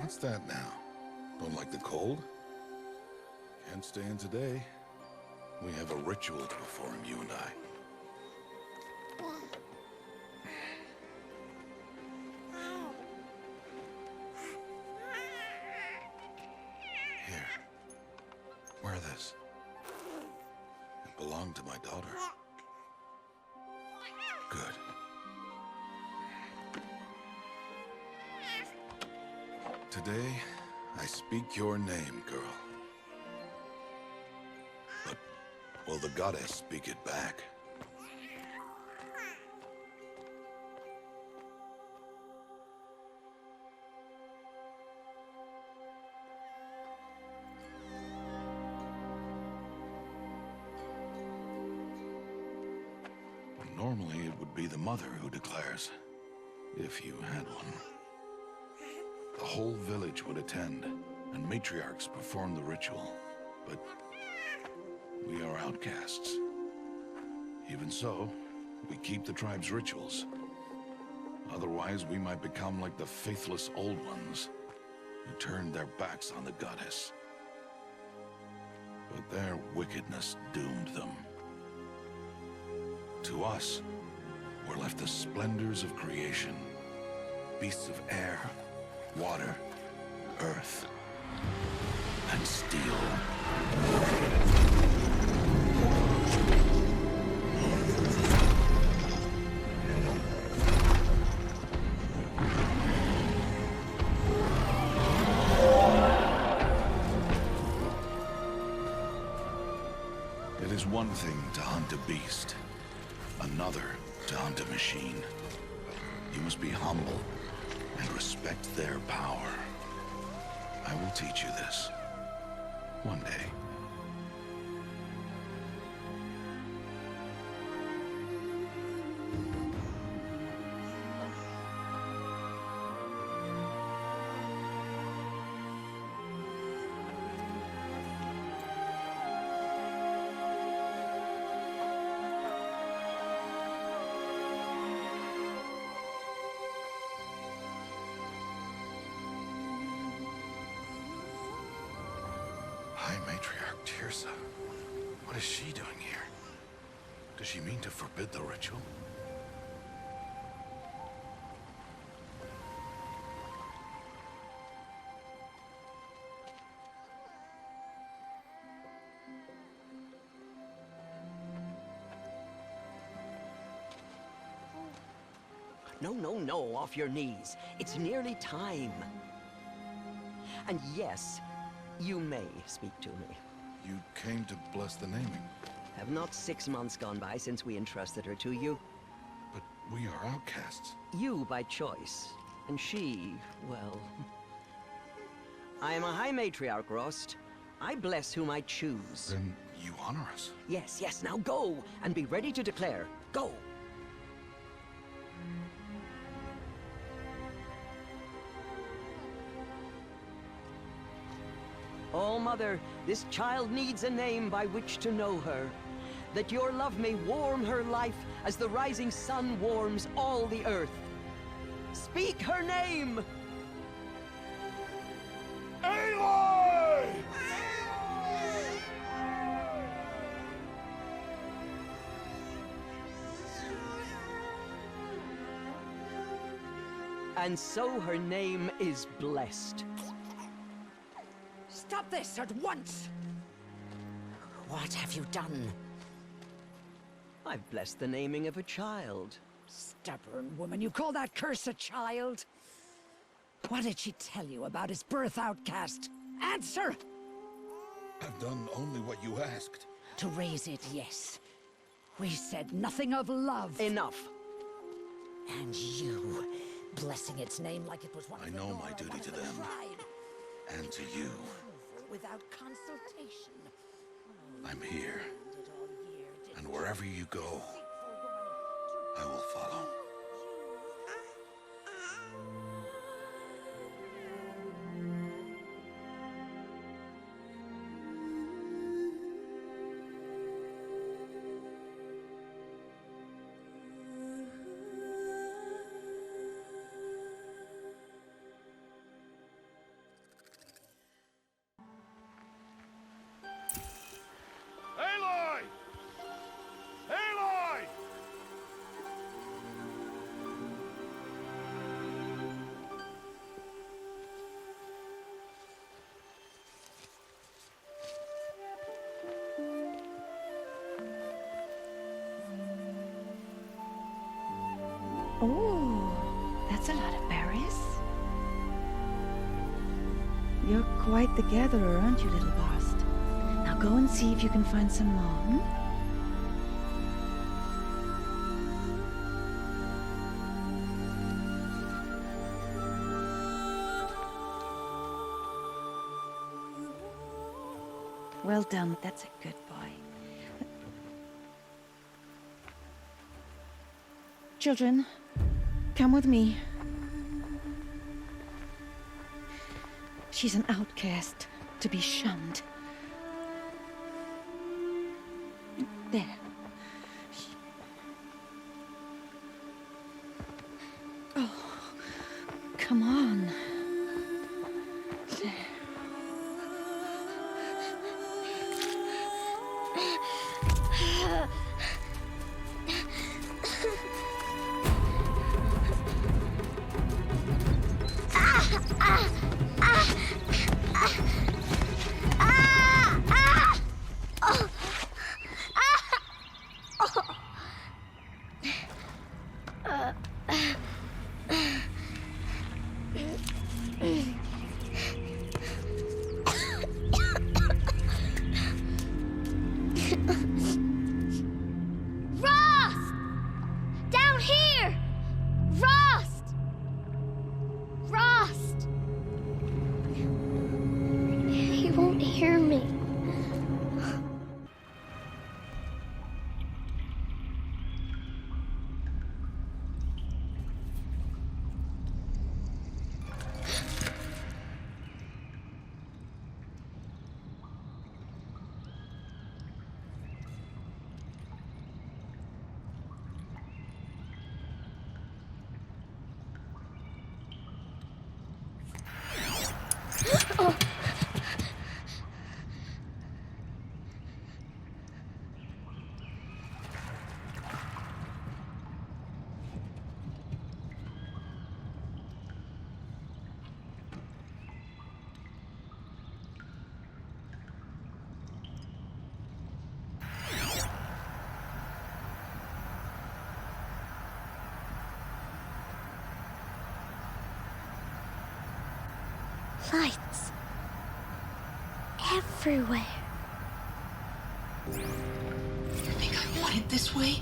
What's that now? Don't like the cold? Can't stay in today. We have a ritual to perform, you and I. Here. Wear this. It belonged to my daughter. Good. Today, I speak your name, girl. But will the goddess speak it back? Normally, it would be the mother who declares, if you had one. The whole village would attend, and matriarchs perform the ritual. But we are outcasts. Even so, we keep the tribe's rituals. Otherwise, we might become like the faithless old ones, who turned their backs on the goddess. But their wickedness doomed them. To us, were left the splendors of creation, beasts of air, water, earth, and steel. It is one thing to hunt a beast, another to hunt a machine. You must be humble and respect their power. I will teach you this. One day. High Matriarch Tirsa. What is she doing here? Does she mean to forbid the ritual? No, off your knees. It's nearly time. And yes, you may speak to me. You came to bless the naming. Have not 6 months gone by since we entrusted her to you? But we are outcasts. You by choice, and she, well... I am a High Matriarch, Rost. I bless whom I choose. Then you honor us. Yes, now go, and be ready to declare. Go! Oh, Mother, this child needs a name by which to know her. That your love may warm her life as the rising sun warms all the earth. Speak her name! Aloy! And so her name is blessed. Stop this at once! What have you done? I've blessed the naming of a child. Stubborn woman, you call that curse a child? What did she tell you about his birth, outcast? Answer! I've done only what you asked. To raise it, yes. We said nothing of love. Enough. And you, blessing its name like it was one I of the know Nora, my duty one of to the them. tribe. And to you. Without consultation. I'm here. Did all year, did And wherever you go, I will follow. That's a lot of berries. You're quite the gatherer, aren't you, little Bast? Now go and see if you can find some more, hmm? Well done, that's a good boy. Children, come with me. She's an outcast, to be shunned. There. Oh, come on. There. Lights. Everywhere. You think I want it this way?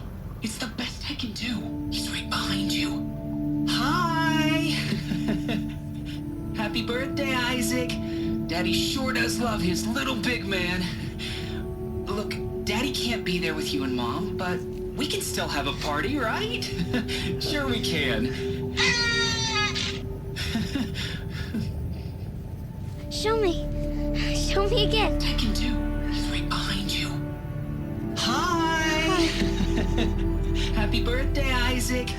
It's the best I can do. He's right behind you. Hi! Happy birthday, Isaac. Daddy sure does love his little big man. Look, Daddy can't be there with you and Mom, but we can still have a party, right? Sure we can. Show me. Show me again. I can do. He's right behind you. Hi! Happy birthday, Isaac.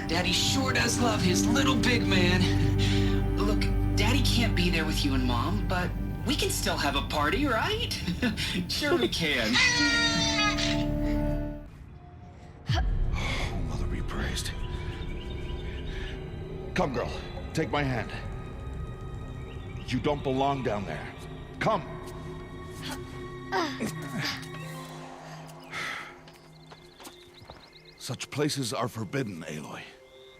Daddy sure does love his little big man. Look, Daddy can't be there with you and Mom, but we can still have a party, right? Sure we can. Oh, Mother be praised. Come, girl. Take my hand. You don't belong down there. Come! Such places are forbidden, Aloy.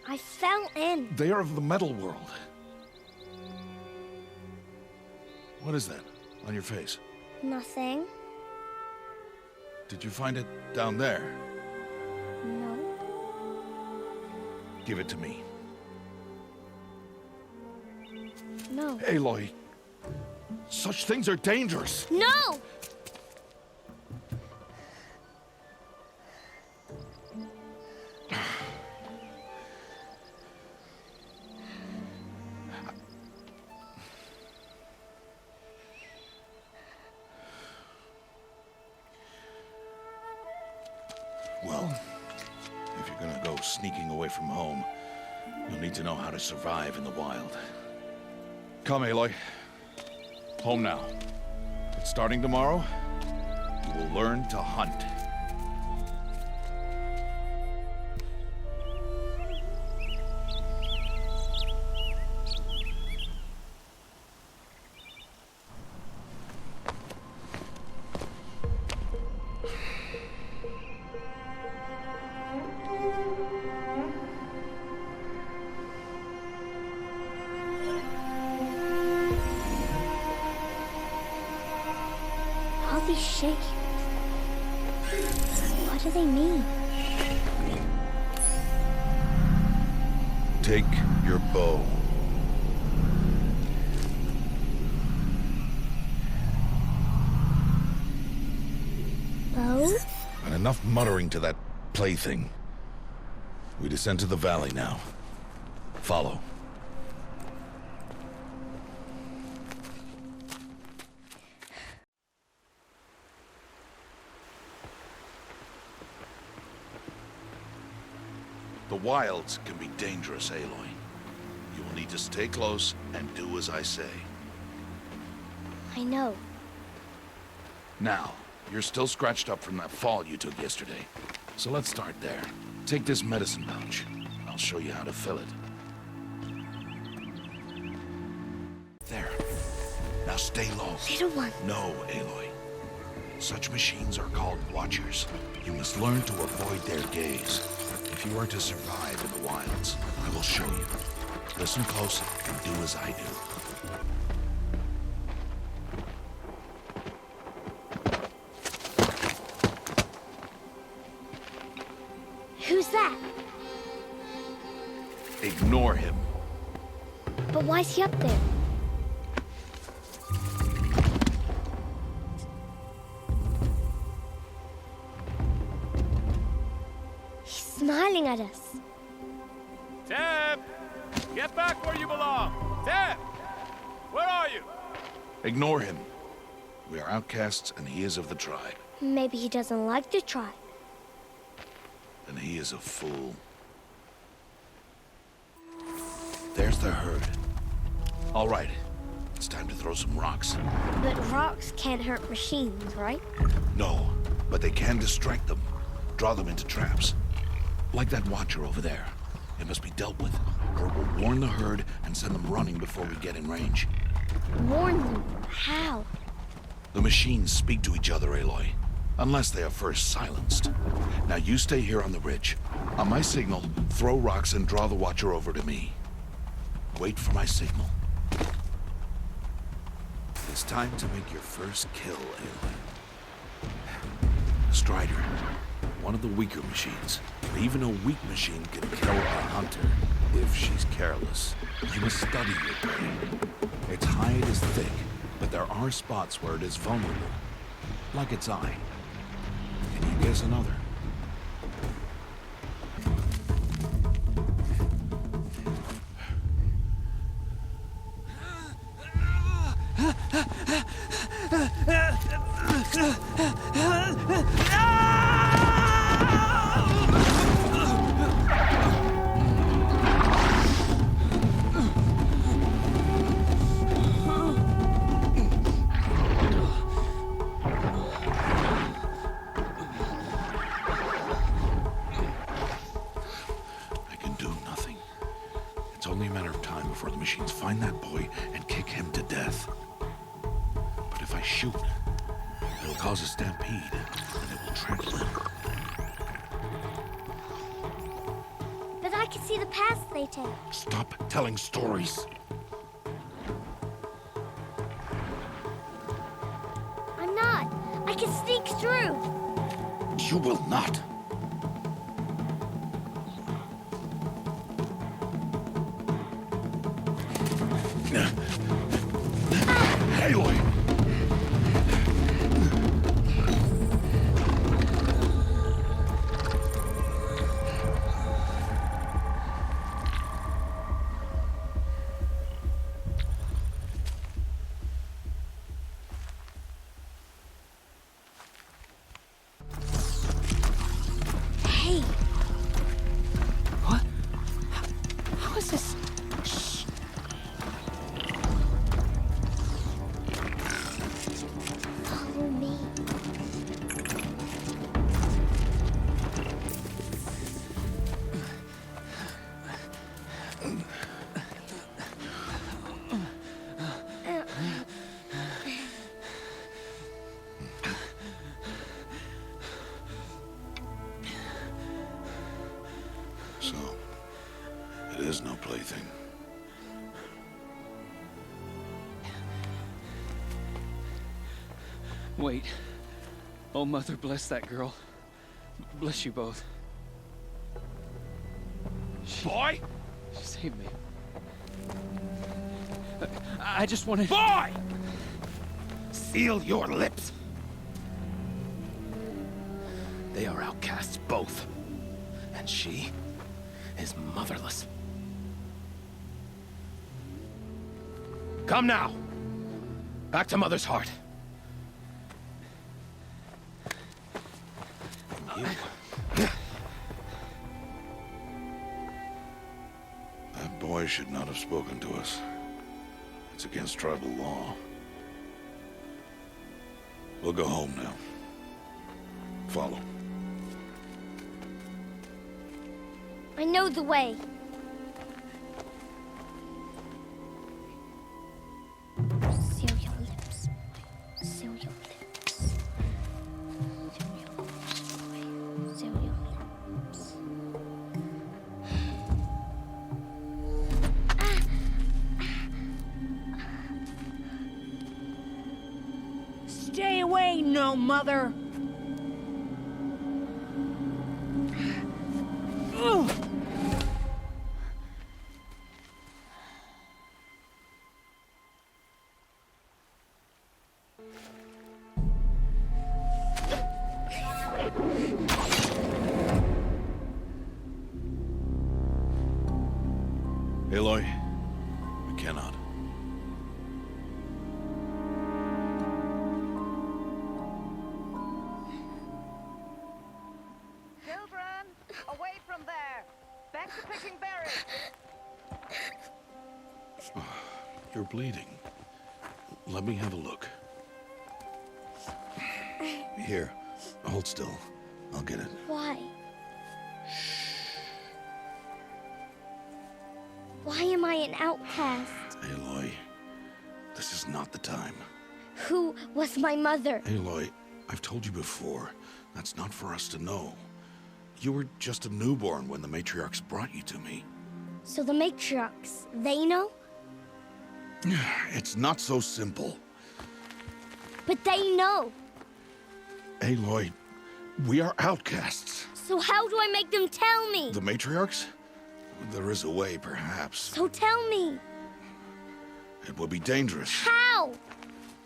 I fell in. They are of the metal world. What is that on your face? Nothing. Did you find it down there? No. Give it to me. No. Aloy, such things are dangerous. No! Well, if you're gonna go sneaking away from home, you'll need to know how to survive in the wild. Come, Aloy. Home now. But starting tomorrow, you will learn to hunt. shape. What do they mean? Take your bow. Bow? And enough muttering to that plaything. We descend to the valley now. Follow. The wilds can be dangerous, Aloy. You will need to stay close and do as I say. I know. Now, you're still scratched up from that fall you took yesterday. So let's start there. Take this medicine pouch. I'll show you how to fill it. There. Now stay low. Little one. No, Aloy. Such machines are called Watchers. You must learn to avoid their gaze. If you are to survive in the wilds, I will show you. Listen close and do as I do. Who's that? Ignore him. But why's he up there? He's smiling at us. Teb! Get back where you belong! Teb! Where are you? Ignore him. We are outcasts and he is of the tribe. Maybe he doesn't like the tribe. And he is a fool. There's the herd. All right. It's time to throw some rocks. But rocks can't hurt machines, right? No, but they can distract them. Draw them into traps. Like that watcher over there. It must be dealt with, or it will warn the herd and send them running before we get in range. Warn them. How? The machines speak to each other, Aloy. Unless they are first silenced. Now you stay here on the ridge. On my signal, throw rocks and draw the watcher over to me. Wait for my signal. It's time to make your first kill, Aloy. Strider. One of the weaker machines. But even a weak machine can kill a hunter, if she's careless. You must study your prey. Its hide is thick, but there are spots where it is vulnerable. Like its eye. Can you guess another? Only a matter of time before the machines find that boy and kick him to death. But if I shoot, it'll cause a stampede, and it will trample him. But I can see the paths they take. Stop telling stories. I'm not. I can sneak through. You will not. Aloy! Hey, What? How is this? Shh. follow me. So, it is no plaything. Wait. Oh, Mother, bless that girl. Bless you both. Boy! She saved me. I just wanted... Boy! Seal your lips. They are outcasts, both. And she is motherless. Come now. Back to Mother's heart. And you. That boy should not have spoken to us. It's against tribal law. We'll go home now. Follow. I know the way. Seal your lips. Seal your lips. Seal your lips, boy. Seal your lips. Stay away, no mother! Ugh. Aloy, we cannot. Children, away from there. Back to picking berries. You're bleeding. Let me have a look. Here, hold still. I'll get it. Why? Why am I an outcast? Aloy, this is not the time. Who was my mother? Aloy, I've told you before, that's not for us to know. You were just a newborn when the matriarchs brought you to me. So the matriarchs, they know? It's not so simple. But they know. Aloy, we are outcasts. So how do I make them tell me? The matriarchs? There is a way, perhaps. So tell me. It would be dangerous. How?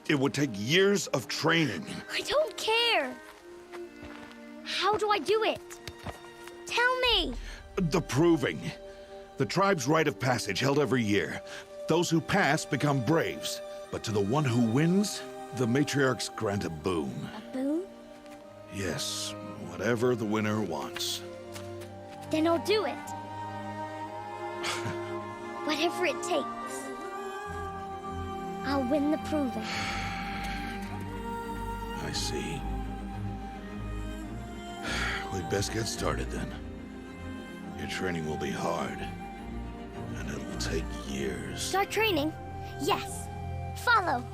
It would take years of training. I don't care. How do I do it? Tell me. The proving. The tribe's rite of passage held every year. Those who pass become braves. But to the one who wins, the matriarchs grant a boon. A boon? Yes, whatever the winner wants. Then I'll do it. Whatever it takes. I'll win the proving. I see. We'd best get started then. Your training will be hard. And it'll take years. Start training? Yes. Follow.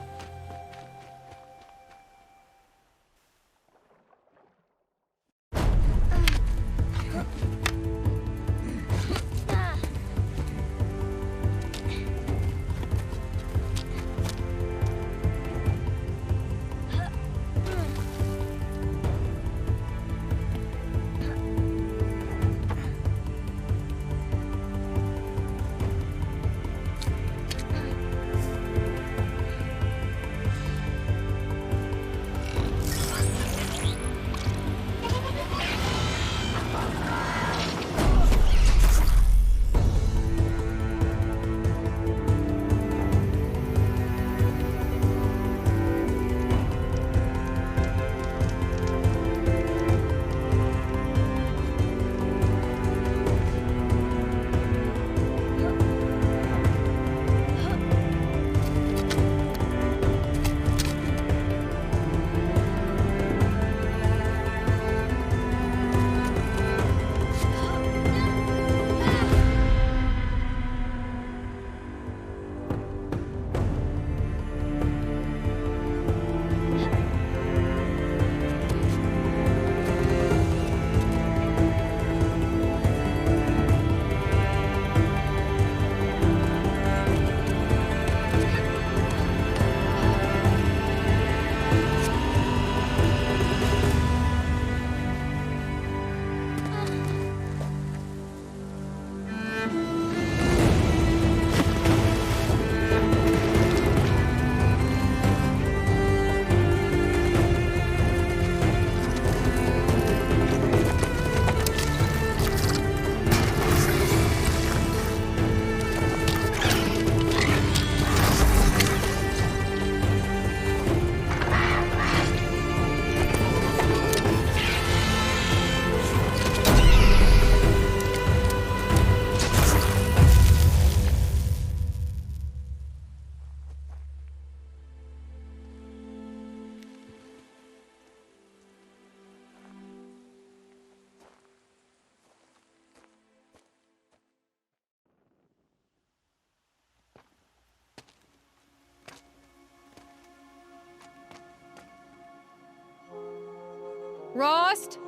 Rost?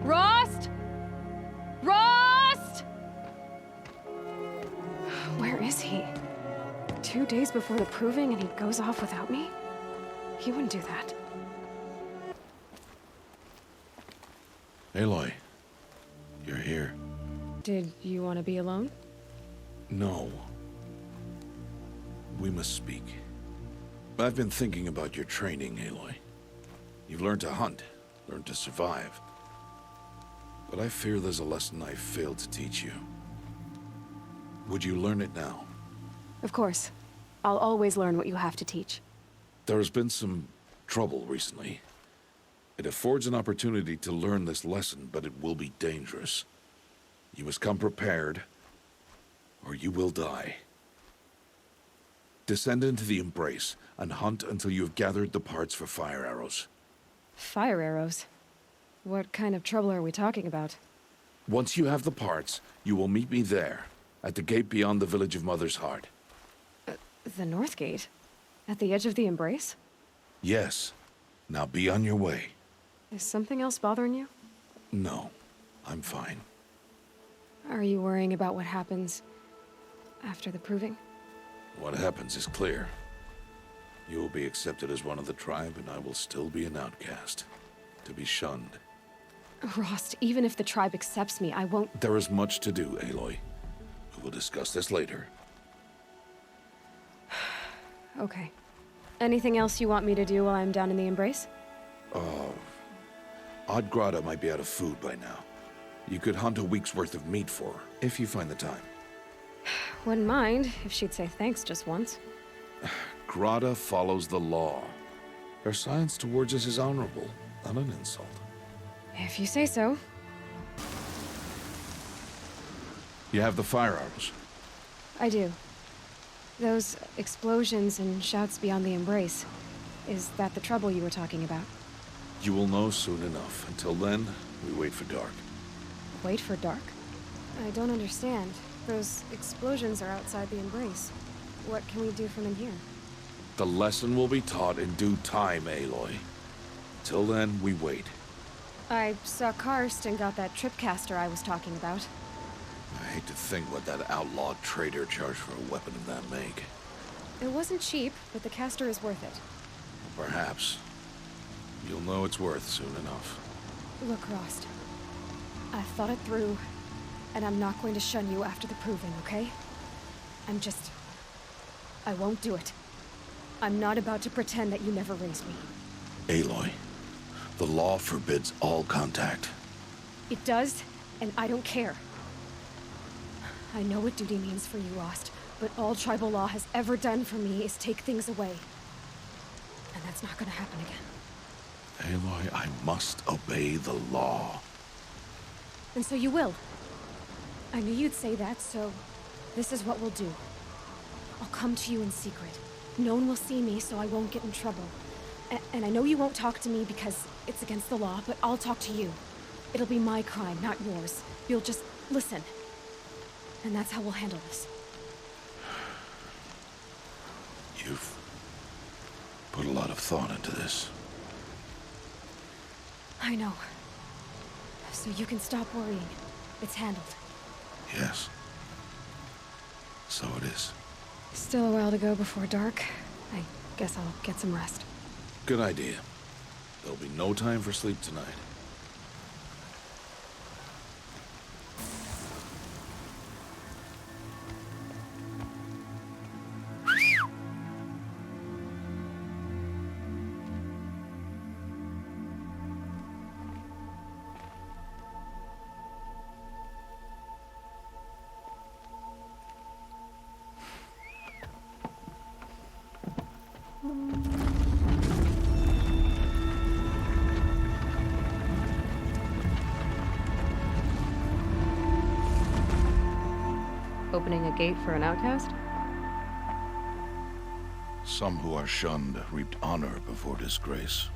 Rost? Rost? Where is he? 2 days before the proving and he goes off without me? He wouldn't do that. Aloy, you're here. Did you want to be alone? No. We must speak. I've been thinking about your training, Aloy. You've learned to hunt, learned to survive. But I fear there's a lesson I failed to teach you. Would you learn it now? Of course. I'll always learn what you have to teach. There has been some trouble recently. It affords an opportunity to learn this lesson, but it will be dangerous. You must come prepared, or you will die. Descend into the Embrace, and hunt until you have gathered the parts for fire arrows. Fire arrows? What kind of trouble are we talking about? Once you have the parts, you will meet me there, at the gate beyond the village of Mother's Heart. The North Gate? At the edge of the Embrace? Yes. Now be on your way. Is something else bothering you? No, I'm fine. Are you worrying about what happens after the proving? What happens is clear. You will be accepted as one of the tribe, and I will still be an outcast, to be shunned. Rost, even if the tribe accepts me, I won't— There is much to do, Aloy. We will discuss this later. Okay. Anything else you want me to do while I'm down in the Embrace? Odd Grata might be out of food by now. You could hunt a week's worth of meat for her, if you find the time. Wouldn't mind if she'd say thanks just once. Grata follows the law. Her science towards us is honorable, not an insult. If you say so. You have the fire arrows. I do. Those explosions and shouts beyond the Embrace. Is that the trouble you were talking about? You will know soon enough. Until then, we wait for dark. Wait for dark? I don't understand. Those explosions are outside the Embrace. What can we do from in here? The lesson will be taught in due time, Aloy. Till then, we wait. I saw Karst and got that tripcaster I was talking about. I hate to think what that outlawed trader charged for a weapon of that make. It wasn't cheap, but the caster is worth it. Perhaps. You'll know it's worth soon enough. Look, Rost. I've thought it through, and I'm not going to shun you after the proving, okay? I won't do it. I'm not about to pretend that you never raised me. Aloy, the law forbids all contact. It does, and I don't care. I know what duty means for you, Rost, but all tribal law has ever done for me is take things away. And that's not gonna happen again. Aloy, I must obey the law. And so you will. I knew you'd say that, so this is what we'll do. I'll come to you in secret. No one will see me, so I won't get in trouble. And I know you won't talk to me because it's against the law, but I'll talk to you. It'll be my crime, not yours. You'll just listen. And that's how we'll handle this. You've put a lot of thought into this. I know. So you can stop worrying. It's handled. Yes. So it is. Still a while to go before dark. I guess I'll get some rest. Good idea. There'll be no time for sleep tonight. Opening a gate for an outcast? Some who are shunned reaped honor before disgrace.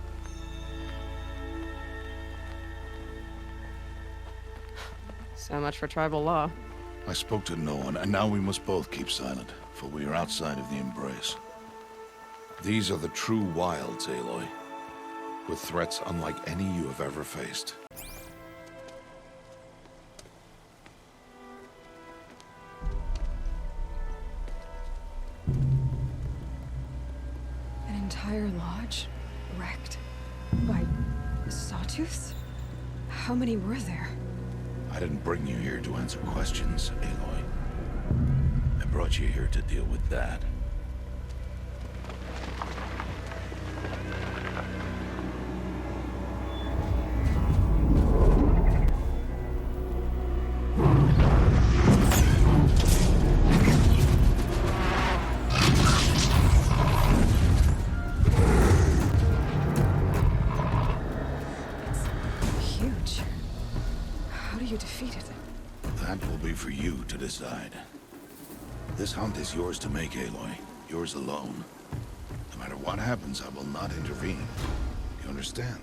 So much for tribal law. I spoke to no one, and now we must both keep silent. for we are outside of the Embrace. These are the true wilds, Aloy, with threats unlike any you have ever faced. An entire lodge wrecked by sawtooths? How many were there? I didn't bring you here to answer questions, Aloy. I brought you here to deal with that. Huge. How do you defeat it? That will be for you to decide. This hunt is yours to make, Aloy. Yours alone. No matter what happens, I will not intervene. You understand?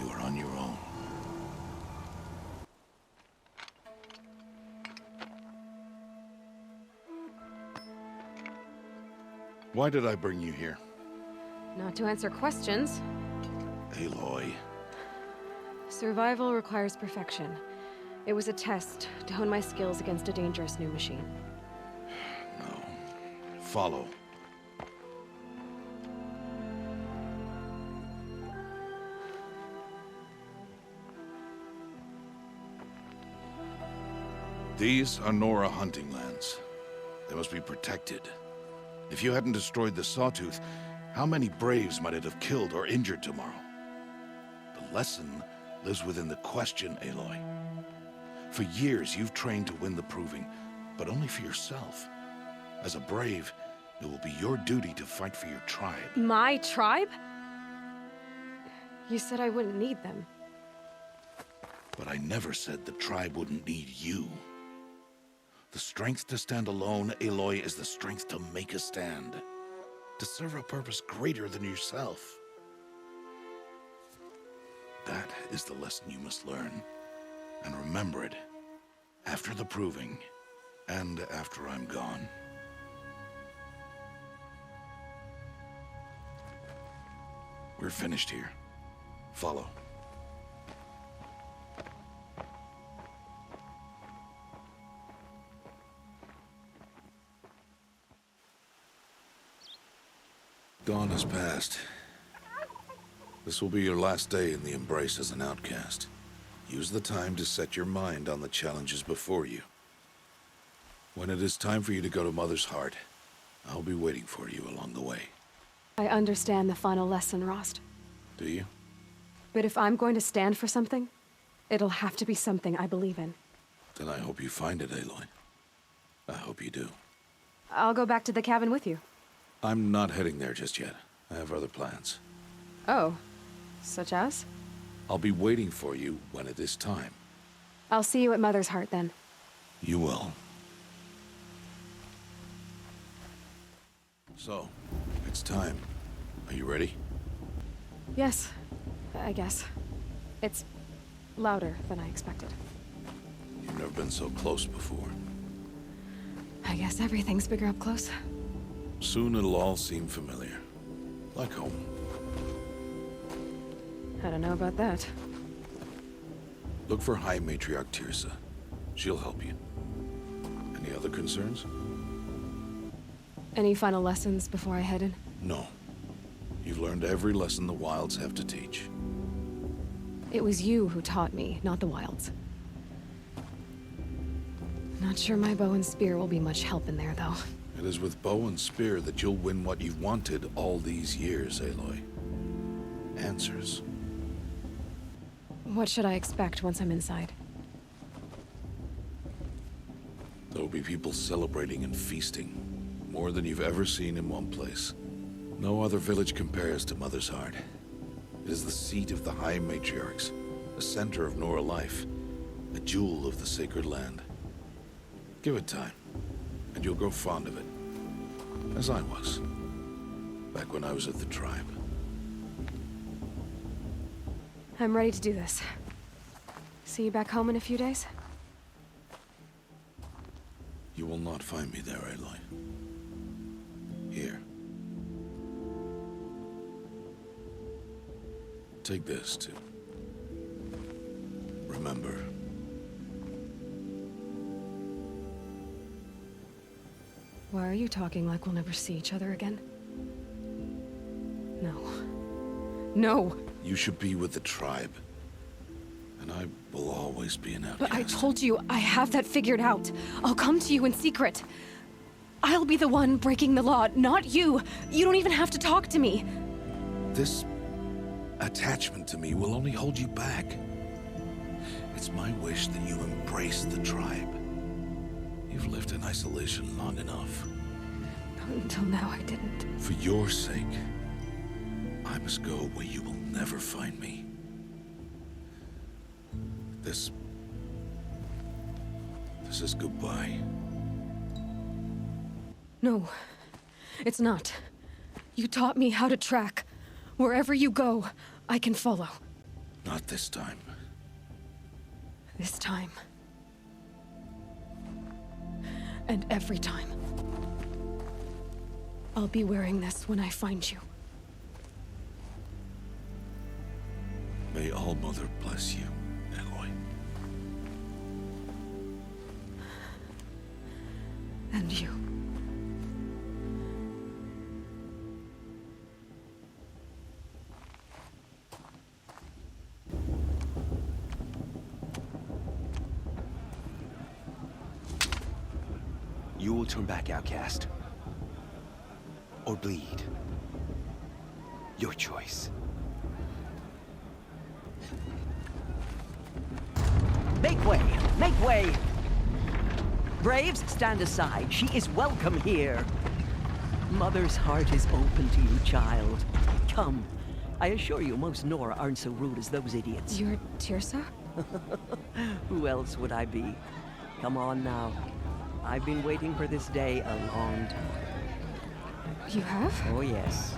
You are on your own. Why did I bring you here? Not to answer questions. Aloy. Survival requires perfection. It was a test to hone my skills against a dangerous new machine. No. Follow. These are Nora hunting lands. They must be protected. If you hadn't destroyed the Sawtooth, how many Braves might it have killed or injured tomorrow? The lesson lives within the question, Aloy. For years, you've trained to win the proving, but only for yourself. As a Brave, it will be your duty to fight for your tribe. My tribe? You said I wouldn't need them. But I never said the tribe wouldn't need you. The strength to stand alone, Aloy, is the strength to make a stand. To serve a purpose greater than yourself. That is the lesson you must learn. And remember it. After the proving. And after I'm gone. We're finished here. Follow. Dawn has passed. This will be your last day in the Embrace as an outcast. Use the time to set your mind on the challenges before you. When it is time for you to go to Mother's Heart, I'll be waiting for you along the way. I understand the final lesson, Rost. Do you? But if I'm going to stand for something, it'll have to be something I believe in. Then I hope you find it, Aloy. I hope you do. I'll go back to the cabin with you. I'm not heading there just yet. I have other plans. Oh, such as? I'll be waiting for you when it is time. I'll see you at Mother's Heart then. You will. So, it's time. Are you ready? Yes, I guess. It's louder than I expected. You've never been so close before. I guess everything's bigger up close. Soon it'll all seem familiar. Like home. I don't know about that. Look for High Matriarch Tirsa. She'll help you. Any other concerns? Any final lessons before I head in? No. You've learned every lesson the Wilds have to teach. It was you who taught me, not the Wilds. Not sure my bow and spear will be much help in there, though. It is with bow and spear that you'll win what you've wanted all these years, Aloy. Answers. What should I expect once I'm inside? There'll be people celebrating and feasting. More than you've ever seen in one place. No other village compares to Mother's Heart. It is the seat of the High Matriarchs, a center of Nora life, a jewel of the sacred land. Give it time, and you'll grow fond of it. As I was, back when I was at the tribe. I'm ready to do this. See you back home in a few days? You will not find me there, Aloy. Here. Take this, too. Remember. Why are you talking like we'll never see each other again? No. No! You should be with the tribe. And I will always be an outcast. But I told you, I have that figured out. I'll come to you in secret. I'll be the one breaking the law, not you. You don't even have to talk to me. This attachment to me will only hold you back. It's my wish that you embrace the tribe. You've lived in isolation long enough. Until now, I didn't. For your sake, I must go where you will never find me. This is goodbye. No, it's not. You taught me how to track. Wherever you go, I can follow. Not this time. This time. And every time. I'll be wearing this when I find you. May All-Mother bless you, Aloy. And you. You will turn back, outcast. Or bleed. Your choice. Make way! Make way! Braves, stand aside. She is welcome here. Mother's heart is open to you, child. Come. I assure you, most Nora aren't so rude as those idiots. You're Tirsa? Who else would I be? Come on now. I've been waiting for this day a long time. You have? Oh, yes.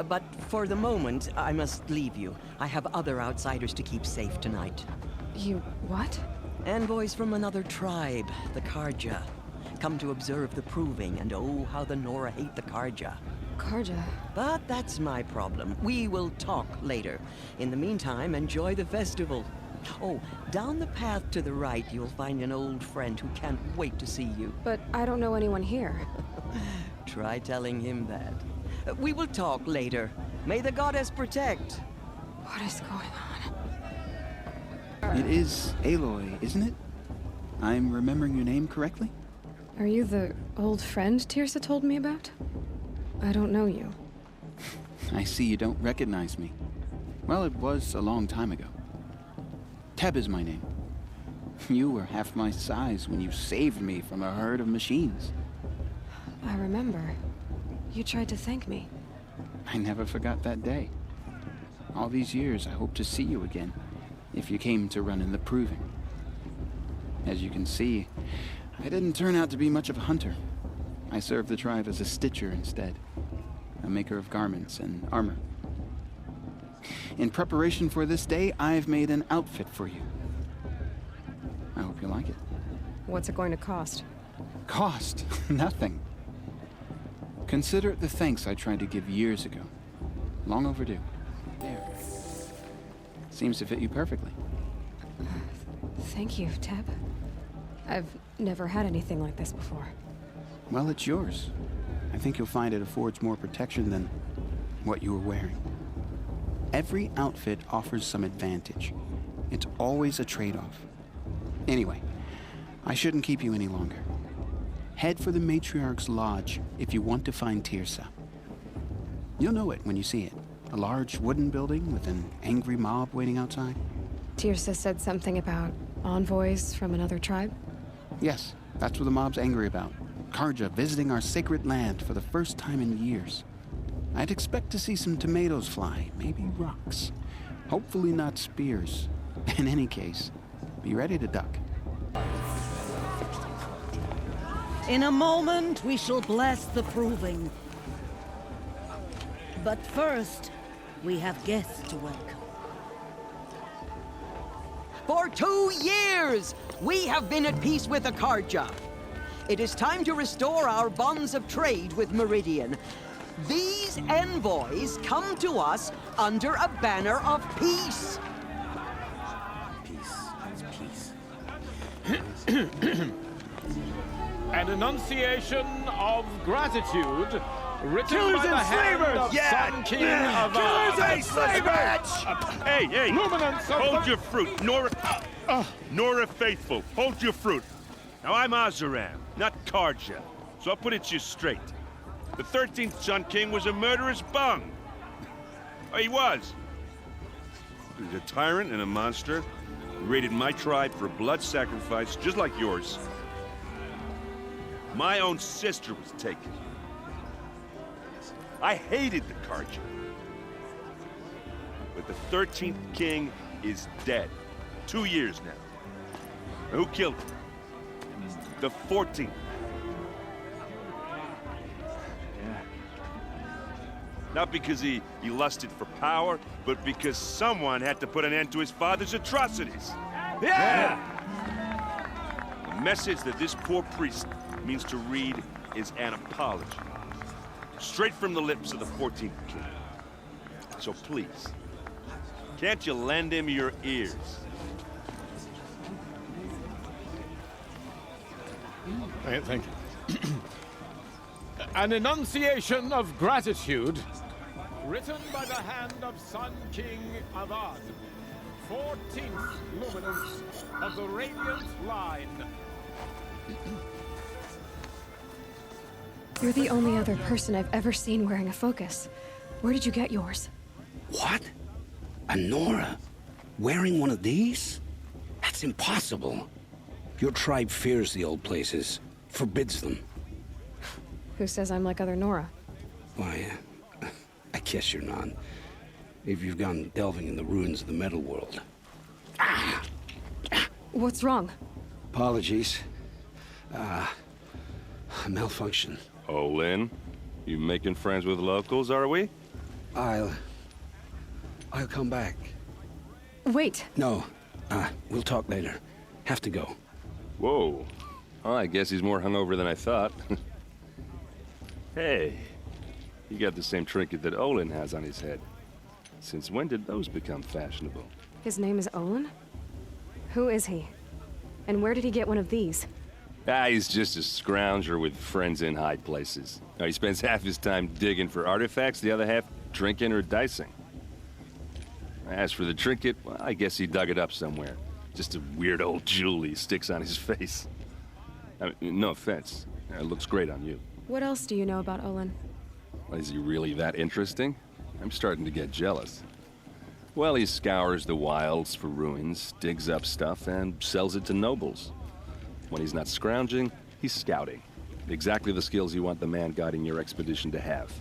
But for the moment, I must leave you. I have other outsiders to keep safe tonight. You what? Envoys from another tribe, the Karja. Come to observe the proving, and oh, how the Nora hate the Karja. Karja? But that's my problem. We will talk later. In the meantime, enjoy the festival. Oh, down the path to the right, you'll find an old friend who can't wait to see you. But I don't know anyone here. Try telling him that. We will talk later. May the goddess protect. What is going It is Aloy, isn't it? I'm remembering your name correctly? on? Are you the old friend Tirsa told me about? I don't know you. I see you don't recognize me. Well, it was a long time ago. Teb is my name. You were half my size when you saved me from a herd of machines. I remember. You tried to thank me. I never forgot that day. All these years, I hope to see you again, if you came to run in the proving. As you can see, I didn't turn out to be much of a hunter. I served the tribe as a stitcher instead, a maker of garments and armor. In preparation for this day, I've made an outfit for you. I hope you like it. What's it going to cost? Cost? Nothing. Consider it the thanks I tried to give years ago. Long overdue. There. Seems to fit you perfectly. Thank you, Teb. I've never had anything like this before. Well, it's yours. I think you'll find it affords more protection than what you were wearing. Every outfit offers some advantage. It's always a trade-off. Anyway, I shouldn't keep you any longer. Head for the Matriarch's Lodge if you want to find Tirsa. You'll know it when you see it. A large wooden building with an angry mob waiting outside. Tirsa said something about envoys from another tribe? Yes, that's what the mob's angry about. Karja visiting our sacred land for the first time in years. I'd expect to see some tomatoes fly, maybe rocks. Hopefully not spears. In any case, be ready to duck. In a moment, we shall bless the proving. But first, we have guests to welcome. For 2 years, we have been at peace with the Karja. it is time to restore our bonds of trade with Meridian. These envoys come to us under a banner of peace. An enunciation of gratitude written Killers by the and hand slavers! of Yeah! Sun King Yeah! of Killers and slavers! Hey! Luminance of Hold the- your fruit, Nora Faithful, hold your fruit. Now I'm Azaram, not Karja, so I'll put it to you straight. The 13th Sun King was a murderous bung. Oh, he was. He was a tyrant and a monster. He raided my tribe for blood sacrifice, just like yours. My own sister was taken. I hated the Karja. But the 13th king is dead. 2 years now. Now, who killed him? The 14th. Not because he lusted for power, but because someone had to put an end to his father's atrocities. Yeah! The message that this poor priest means to read is an apology. Straight from the lips of the 14th king. So please, can't you lend him your ears? Thank you. An enunciation of gratitude written by the hand of Sun King Avad, 14th luminance of the Radiant Line. You're the only other person I've ever seen wearing a focus. Where did you get yours? What? A Nora? Wearing one of these? That's impossible. Your tribe fears the old places, forbids them. Who says I'm like other Nora? Why, I guess you're not. If you've gone delving in the ruins of the metal world. What's wrong? Apologies. A malfunction. Oh, Lynn, you making friends with locals, are we? I'll come back. Wait. No, we'll talk later. Have to go. Whoa. Well, I guess he's more hungover than I thought. Hey, you got the same trinket that Olin has on his head. Since when did those become fashionable? His name is Olin? Who is he? And where did he get one of these? He's just a scrounger with friends in high places. He spends half his time digging for artifacts, the other half drinking or dicing. As for the trinket, well, I guess he dug it up somewhere. Just a weird old jewel he sticks on his face. I mean, no offense. It looks great on you. What else do you know about Olin? Is he really that interesting? I'm starting to get jealous. Well, he scours the wilds for ruins, digs up stuff, and sells it to nobles. When he's not scrounging, he's scouting. Exactly the skills you want the man guiding your expedition to have.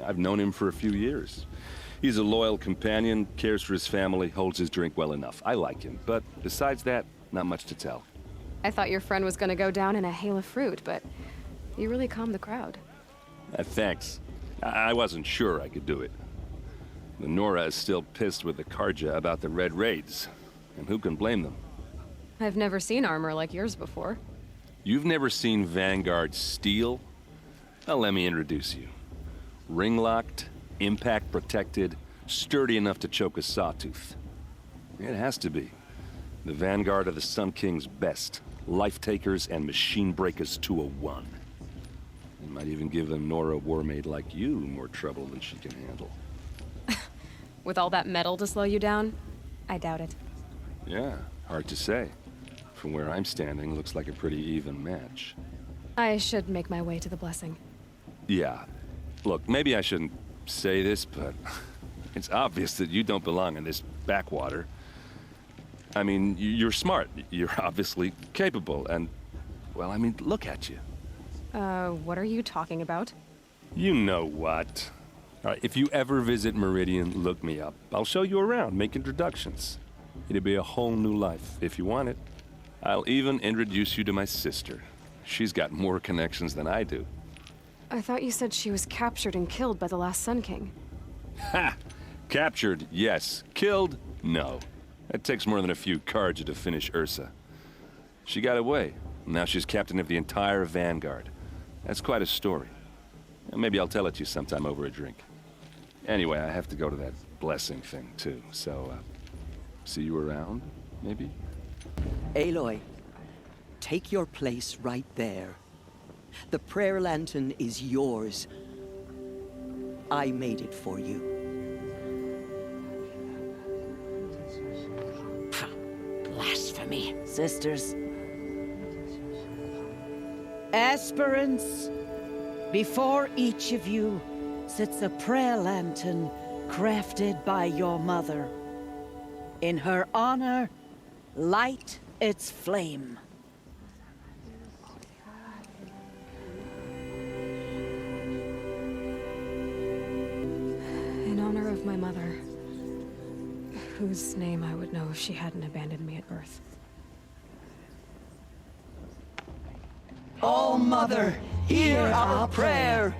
I've known him for a few years. He's a loyal companion, cares for his family, holds his drink well enough. I like him, but besides that, not much to tell. I thought your friend was gonna go down in a hail of fruit, but you really calmed the crowd. Thanks. I wasn't sure I could do it. The Nora is still pissed with the Karja about the Red Raids, and who can blame them? I've never seen armor like yours before. You've never seen Vanguard steel? Well, let me introduce you. Ring-locked, impact-protected, sturdy enough to choke a sawtooth. It has to be. The Vanguard are the Sun King's best. Life-takers and machine-breakers to a one. You might even give a Nora warmaid like you more trouble than she can handle. With all that metal to slow you down? I doubt it. Yeah, hard to say. From where I'm standing, looks like a pretty even match. I should make my way to the blessing. Yeah. Look, maybe I shouldn't say this, but it's obvious that you don't belong in this backwater. I mean, you're smart. You're obviously capable, and, well, I mean, look at you. What are you talking about? You know what. All right, if you ever visit Meridian, look me up. I'll show you around, make introductions. It'll be a whole new life, if you want it. I'll even introduce you to my sister. She's got more connections than I do. I thought you said she was captured and killed by the last Sun King. Ha! Captured, yes. Killed, no. It takes more than a few Karja to finish Ursa. She got away, Now she's captain of the entire Vanguard. That's quite a story. Maybe I'll tell it to you sometime over a drink. Anyway, I have to go to that blessing thing, too. So, see you around, maybe? Aloy, take your place right there. The prayer lantern is yours. I made it for you. Blasphemy, sisters. Aspirants, before each of you sits a prayer lantern crafted by your mother. In her honor, light its flame. In honor of my mother, whose name I would know if she hadn't abandoned me at birth. All Mother, hear our prayer.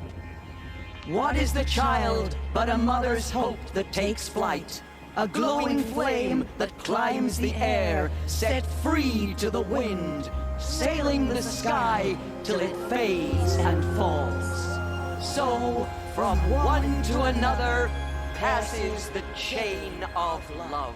What is the child but a mother's hope that takes flight? A glowing flame that climbs the air, set free to the wind, sailing the sky till it fades and falls. So, from one to another, passes the chain of love.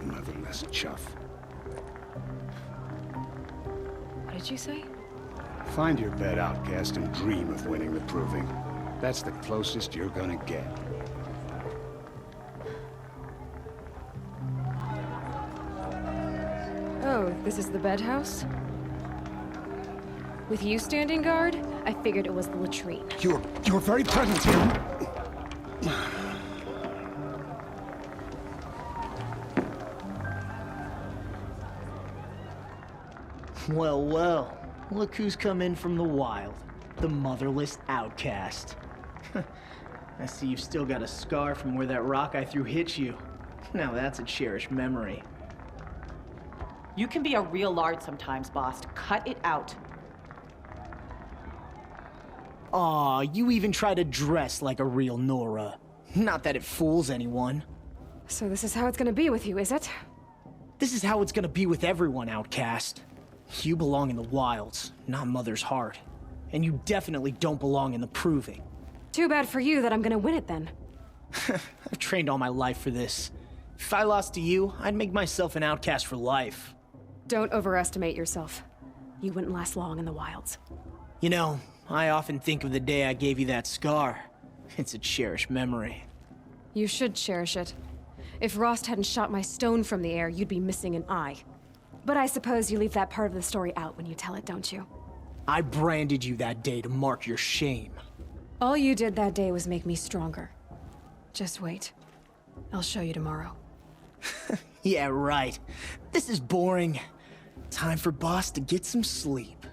Motherless chuff. What did you say? Find your bed, outcast, and dream of winning the proving. That's the closest you're gonna get. Oh, this is the bedhouse? With you standing guard, I figured it was the latrine. Your very presence here. Well, well. Look who's come in from the wild. The motherless outcast. I see you've still got a scar from where that rock I threw hit you. Now that's a cherished memory. You can be a real lard sometimes, boss. Cut it out. Aw, you even try to dress like a real Nora. Not that it fools anyone. So this is how it's gonna be with you, is it? This is how it's gonna be with everyone, outcast. You belong in the wilds, not Mother's heart. And you definitely don't belong in the proving. Too bad for you that I'm gonna win it then. I've trained all my life for this. If I lost to you, I'd make myself an outcast for life. Don't overestimate yourself. You wouldn't last long in the wilds. You know, I often think of the day I gave you that scar. It's a cherished memory. You should cherish it. If Rost hadn't shot my stone from the air, you'd be missing an eye. But I suppose you leave that part of the story out when you tell it, don't you? I branded you that day to mark your shame. All you did that day was make me stronger. Just wait. I'll show you tomorrow. Yeah, right. This is boring. Time for Boss to get some sleep.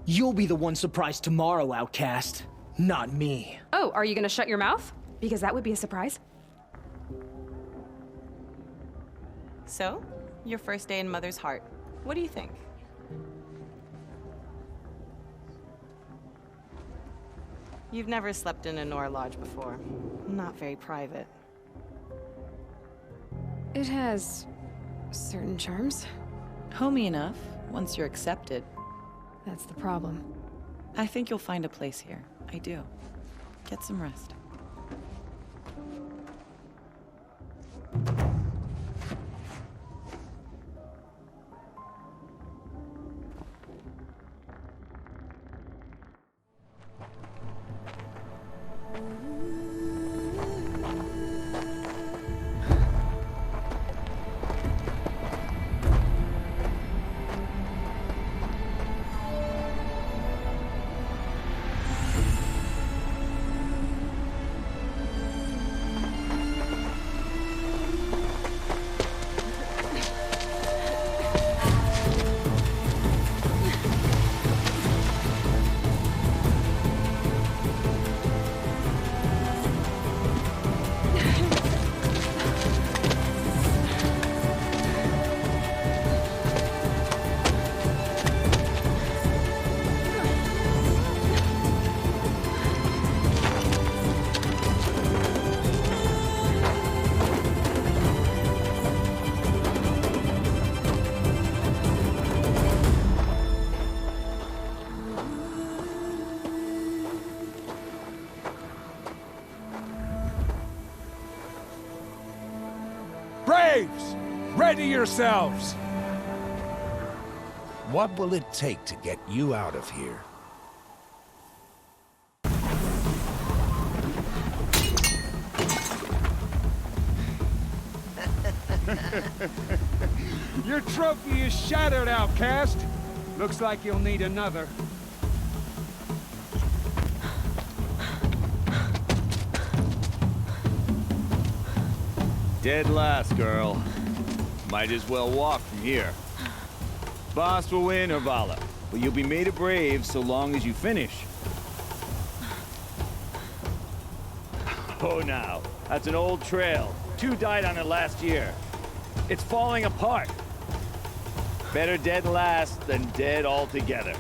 You'll be the one surprised tomorrow, outcast. Not me. Oh, are you gonna shut your mouth? Because that would be a surprise. So, your first day in Mother's heart. What do you think? You've never slept in a Nora lodge before. Not very private. It has certain charms. Homey enough, once you're accepted. That's the problem. I think you'll find a place here. I do. Get some rest. Slaves, ready yourselves! What will it take to get you out of here? Your trophy is shattered, outcast. Looks like you'll need another. Dead last, girl. Might as well walk from here. Boss will win, or Vala, but you'll be made a brave so long as you finish. Oh, now. That's an old trail. 2 died on it last year. It's falling apart. Better dead last than dead altogether.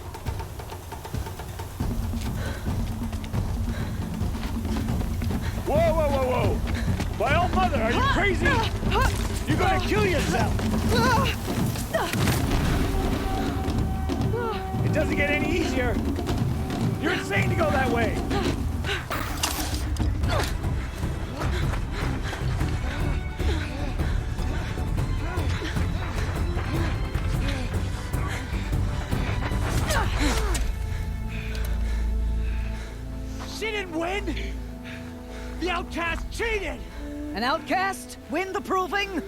Whoa, whoa, whoa, whoa! My old mother, are you crazy? You're gonna kill yourself! It doesn't get any easier! You're insane to go that way! She didn't win! The outcast cheated! An outcast win the proving?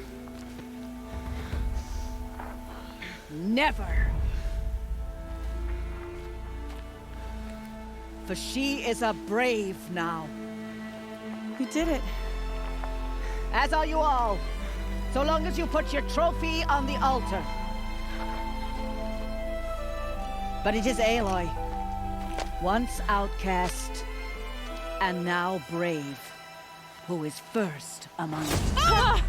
Never. For she is a brave now. You did it. As are you all. So long as you put your trophy on the altar. But it is Aloy, once outcast, and now brave, who is first among us. Ah!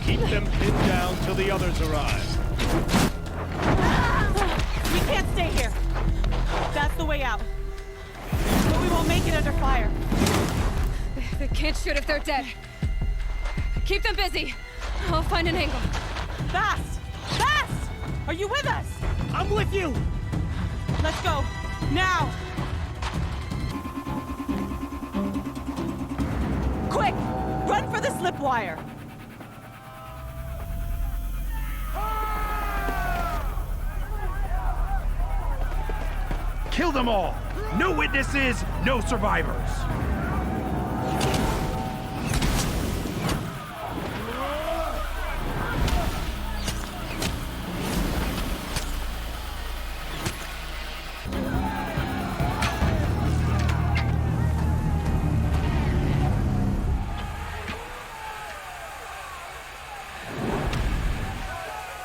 Keep them pinned down till the others arrive. We can't stay here. That's the way out. But we won't make it under fire. They can't shoot if they're dead. Keep them busy. I'll find an angle. Fast! Fast! Are you with us? I'm with you! Let's go. Now! Quick! Run for the slip wire! Kill them all! No witnesses, no survivors!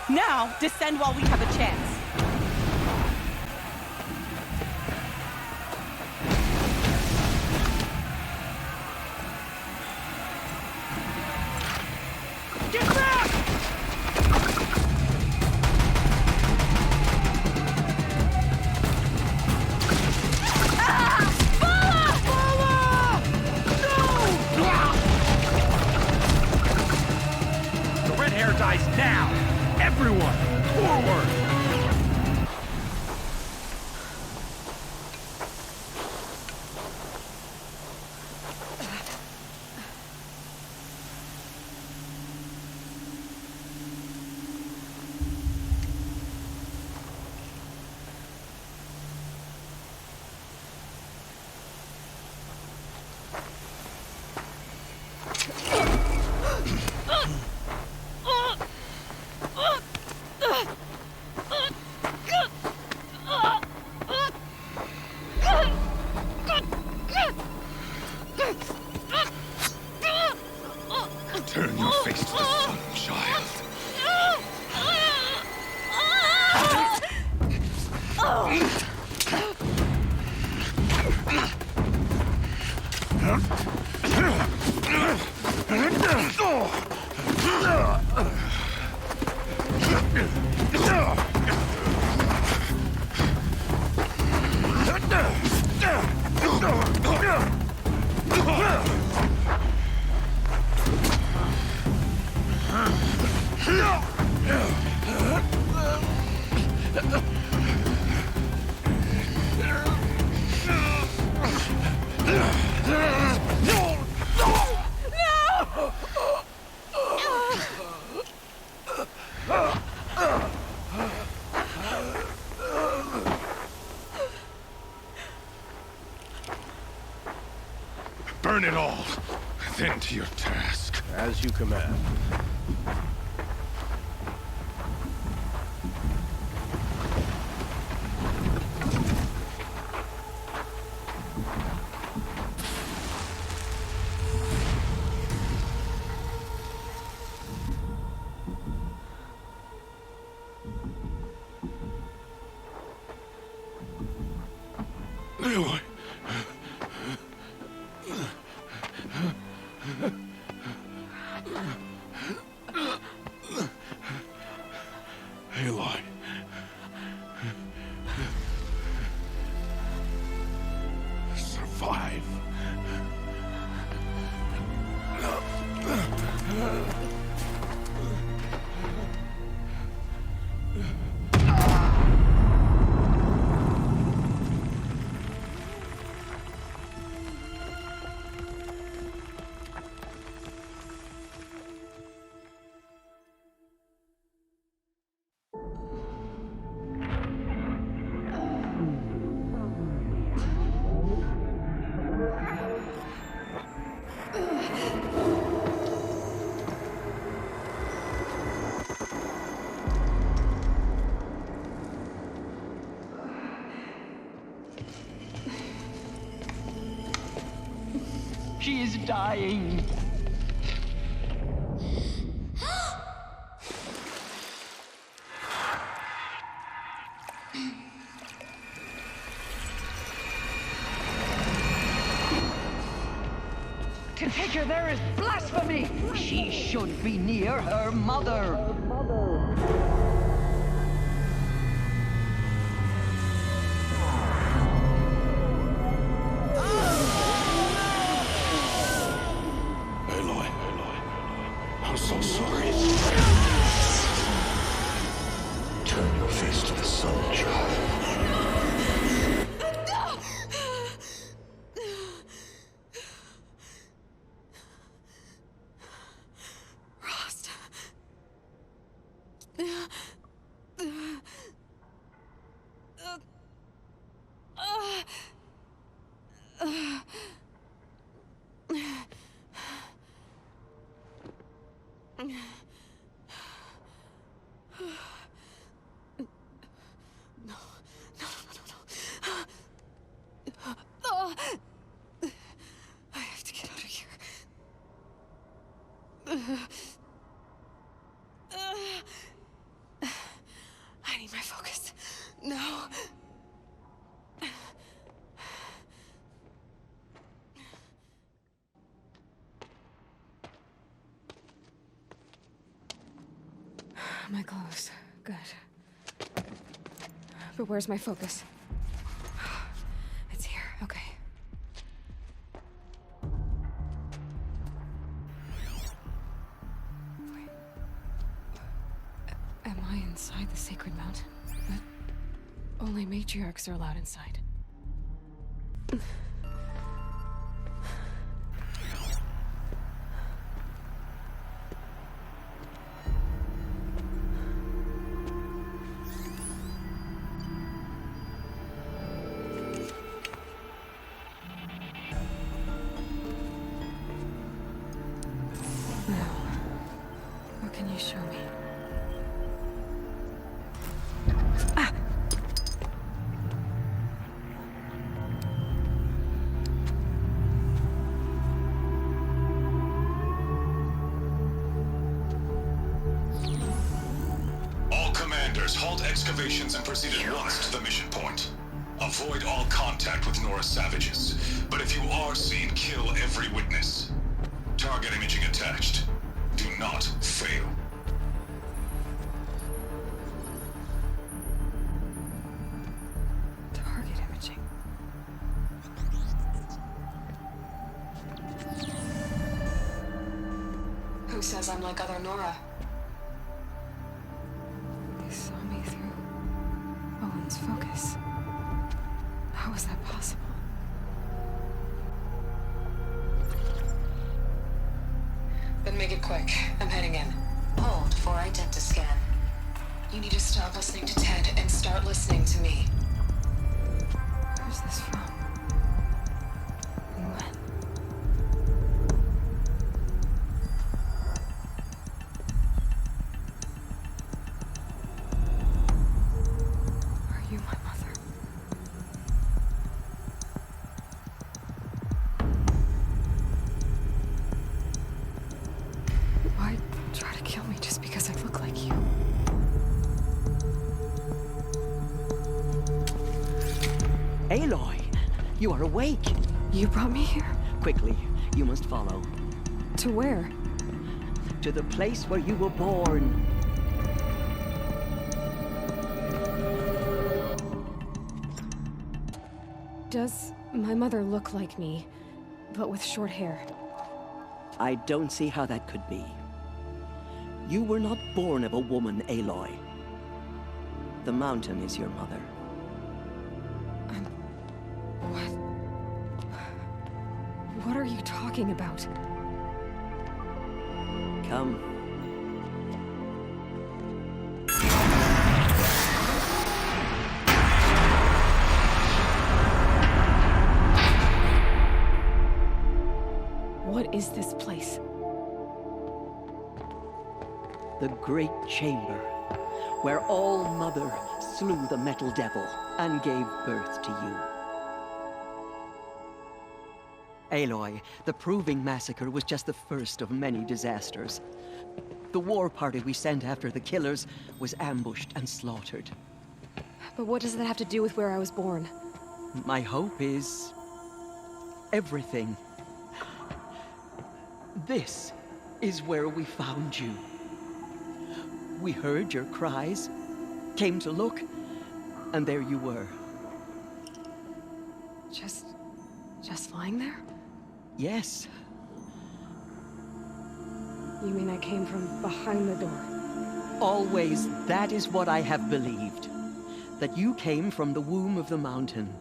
Now, descend while we have a chance. Get back! The red hair dies now! Everyone, forward! Turn your face to the sun, child. No! Burn it all, then to your task. As you command. Aloy. Aloy. Survive. She is dying. To take her there is blasphemy. She should be near her mother. Aloy, I'm so sorry. Turn your face to the sun, child. I have to get out of here. I need my focus. No. My clothes. Good. But where's my focus? It's here. Okay. Wait. Am I inside the sacred mountain? But only matriarchs are allowed inside. What can you show me? Ah! All commanders, halt excavations and proceed at once to the mission point. Avoid all contact with Nora savages, but if you are seen, kill every witness. Target imaging attached. Do not fail. Target imaging. Who says I'm like other Nora? They saw me through Let's focus. How is that possible? Then make it quick. I'm heading in. Hold for identiscan. You need to stop listening to Ted and start listening to me. Where's this from? And when? Are you my mother? Why try to kill me just because I look like you? Aloy, you are awake. You brought me here? Quickly, you must follow. To where? To the place where you were born. Does my mother look like me, but with short hair? I don't see how that could be. You were not born of a woman, Aloy. The mountain is your mother. What are you talking about? Come. What is this place? The Great Chamber, where All-Mother slew the Metal Devil and gave birth to you. Aloy, the Proving Massacre was just the first of many disasters. The war party we sent after the killers was ambushed and slaughtered. But what does that have to do with where I was born? My hope is everything. This is where we found you. We heard your cries, came to look, and there you were. Just lying there? Yes. You mean I came from behind the door? Always, that is what I have believed. That you came from the womb of the mountain.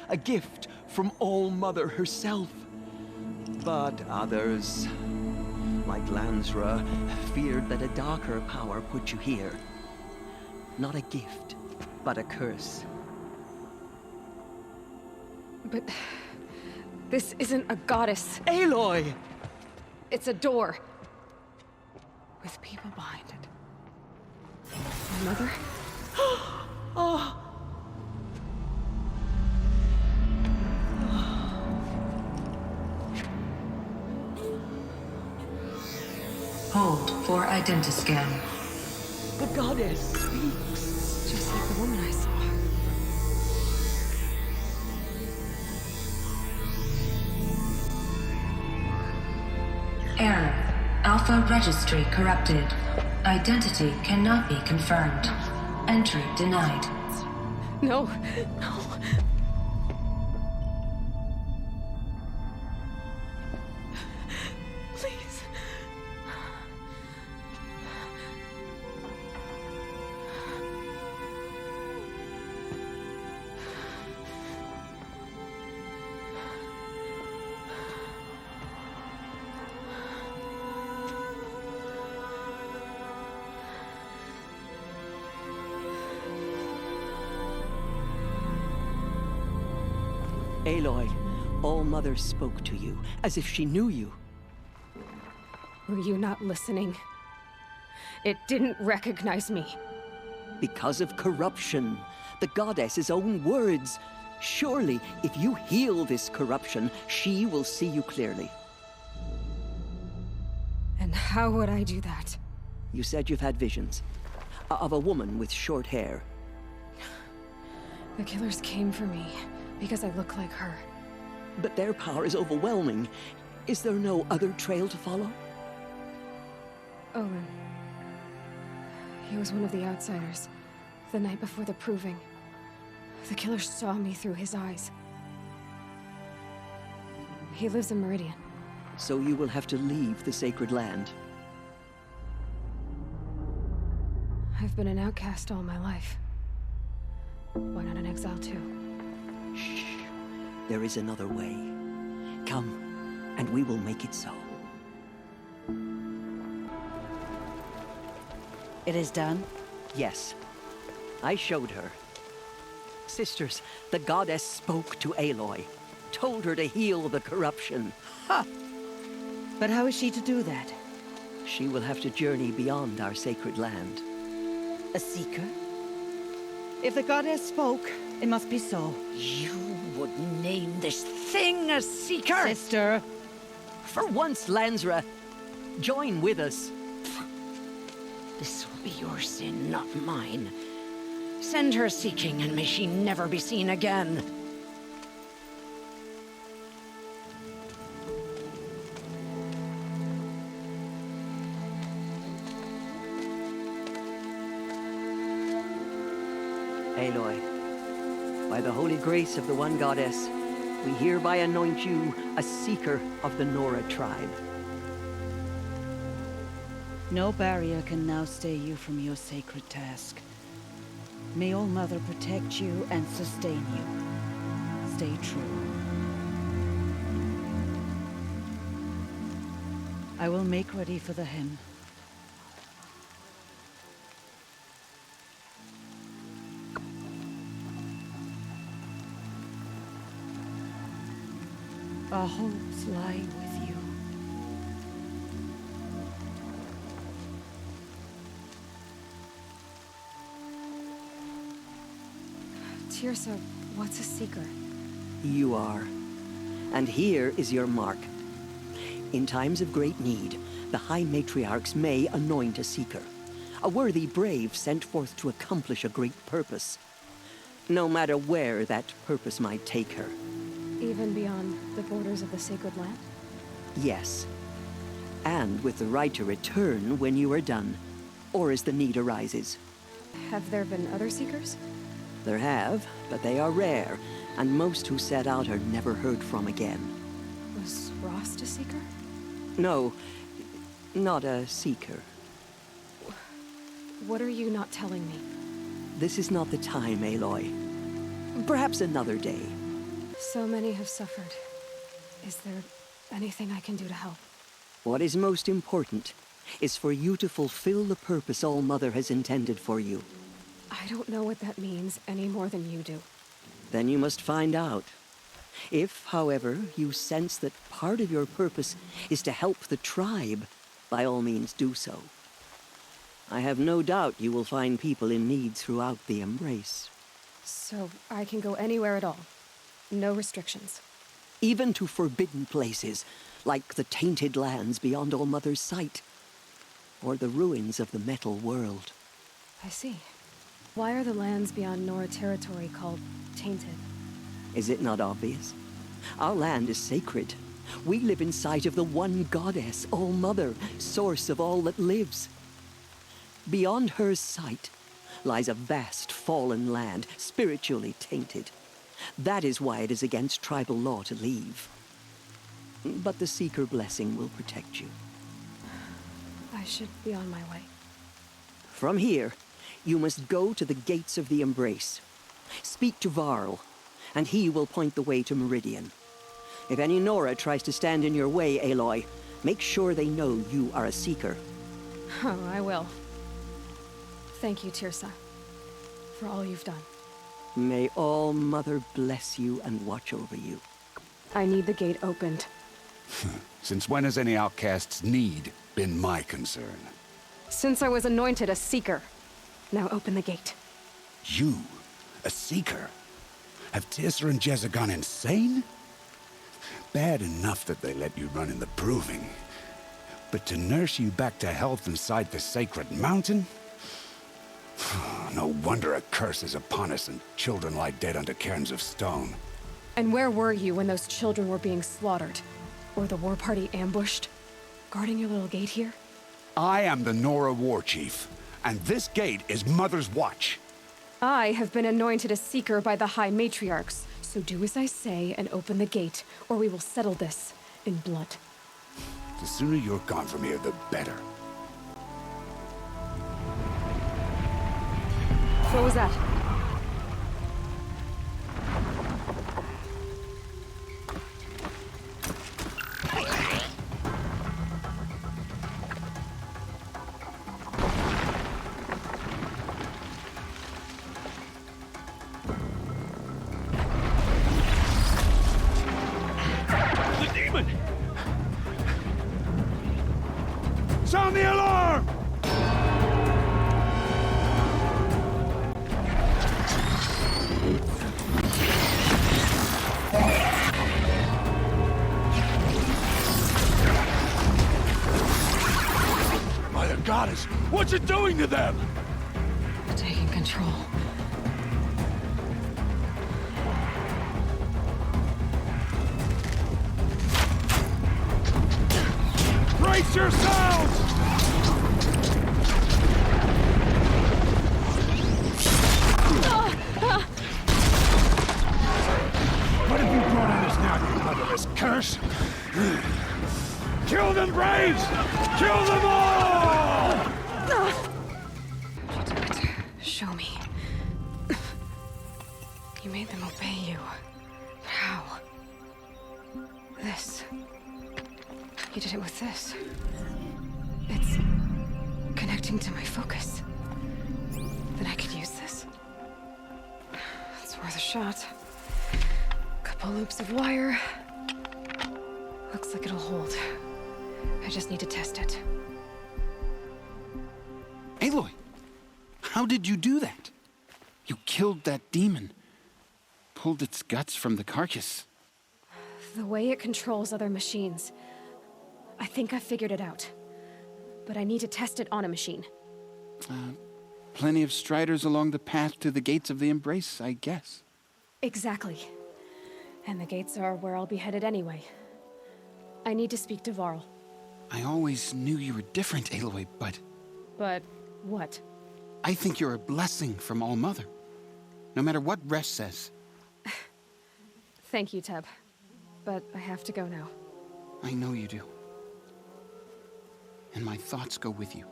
A gift from All-Mother herself. But others, like Lansra, feared that a darker power put you here. Not a gift, but a curse. But this isn't a goddess. Aloy! It's a door. With people behind it. My mother? Oh! Hold for identiscan. The goddess speaks. Just like the woman I saw. Error. Alpha registry corrupted. Identity cannot be confirmed. Entry denied. No, no. Please. Aloy, All-Mother spoke to you, as if she knew you. Were you not listening? It didn't recognize me. Because of corruption. The goddess's own words. Surely, if you heal this corruption, she will see you clearly. And how would I do that? You said you've had visions. Of a woman with short hair. The killers came for me because I look like her. But their power is overwhelming. Is there no other trail to follow? Owen. He was one of the outsiders. The night before the proving. The killer saw me through his eyes. He lives in Meridian. So you will have to leave the sacred land. I've been an outcast all my life. Why not an exile too? Shh. There is another way. Come, and we will make it so. It is done? Yes. I showed her. Sisters, the goddess spoke to Aloy. Told her to heal the corruption. Ha! But how is she to do that? She will have to journey beyond our sacred land. A seeker? If the goddess spoke, it must be so. You would name this thing a seeker? Sister! For once, Lansra, join with us. This will be your sin, not mine. Send her seeking, and may she never be seen again. Aloy, by the holy grace of the one goddess, we hereby anoint you a seeker of the Nora tribe. No barrier can now stay you from your sacred task. May All Mother protect you and sustain you. Stay true. I will make ready for the hymn. Our hopes lie with you. Tirsa, what's a seeker? You are. And here is your mark. In times of great need, the High Matriarchs may anoint a seeker. A worthy brave sent forth to accomplish a great purpose. No matter where that purpose might take her. Even beyond the borders of the sacred land? Yes. And with the right to return when you are done, or as the need arises. Have there been other seekers? There have, but they are rare, and most who set out are never heard from again. Was Rost a seeker? No, not a seeker. What are you not telling me? This is not the time, Aloy. Perhaps another day. So many have suffered. Is there anything I can do to help? What is most important is for you to fulfill the purpose All Mother has intended for you. I don't know what that means any more than you do. Then you must find out. If, however, you sense that part of your purpose is to help the tribe, by all means do so. I have no doubt you will find people in need throughout the Embrace. So I can go anywhere at all? No restrictions? Even to forbidden places, like the tainted lands beyond All Mother's sight, or the ruins of the metal world. I see. Why are the lands beyond Nora territory called tainted? Is it not obvious? Our land is sacred. We live in sight of the one goddess, All Mother, source of all that lives. Beyond her sight lies a vast fallen land, spiritually tainted. That is why it is against tribal law to leave. But the Seeker blessing will protect you. I should be on my way. From here, you must go to the gates of the Embrace. Speak to Varl, and he will point the way to Meridian. If any Nora tries to stand in your way, Aloy, make sure they know you are a Seeker. Oh, I will. Thank you, Tirsa, for all you've done. May All Mother bless you and watch over you. I need the gate opened. Since when has any outcast's need been my concern? Since I was anointed a Seeker. Now open the gate. You? A Seeker? Have Tirsa and Jezza gone insane? Bad enough that they let you run in the Proving. But to nurse you back to health inside the Sacred Mountain? No wonder a curse is upon us and children lie dead under cairns of stone. And where were you when those children were being slaughtered? Or the war party ambushed? Guarding your little gate here? I am the Nora War Chief, and this gate is Mother's watch. I have been anointed a Seeker by the High Matriarchs, so do as I say and open the gate, or we will settle this in blood. The sooner you're gone from here, the better. What was that? What you doing to them? Taking control. Brace yourselves! What have you brought on us now, you motherless curse? Kill them, Braves! Kill them all! Show me. You made them obey you. How? This. You did it with this. It's connecting to my focus. Then I could use this. It's worth a shot. Couple loops of wire. Looks like it'll hold. I just need to test it. Aloy, how did you do that? You killed that demon. Pulled its guts from the carcass. The way it controls other machines. I think I figured it out. But I need to test it on a machine. Plenty of striders along the path to the gates of the Embrace, I guess. Exactly. And the gates are where I'll be headed anyway. I need to speak to Varl. I always knew you were different, Aloy, but... But what? I think you're a blessing from All-Mother. No matter what Resh says. Thank you, Teb. But I have to go now. I know you do. And my thoughts go with you.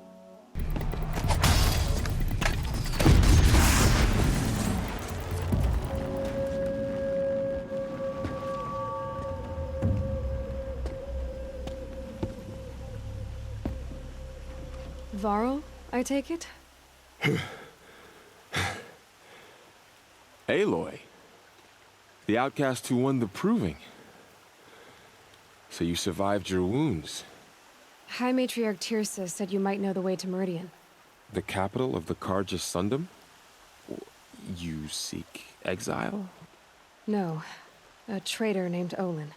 Varl, I take it? Aloy. The outcast who won the proving. So you survived your wounds. High Matriarch Tirsa said you might know the way to Meridian. The capital of the Carja Sundom? You seek exile? No. A traitor named Olin.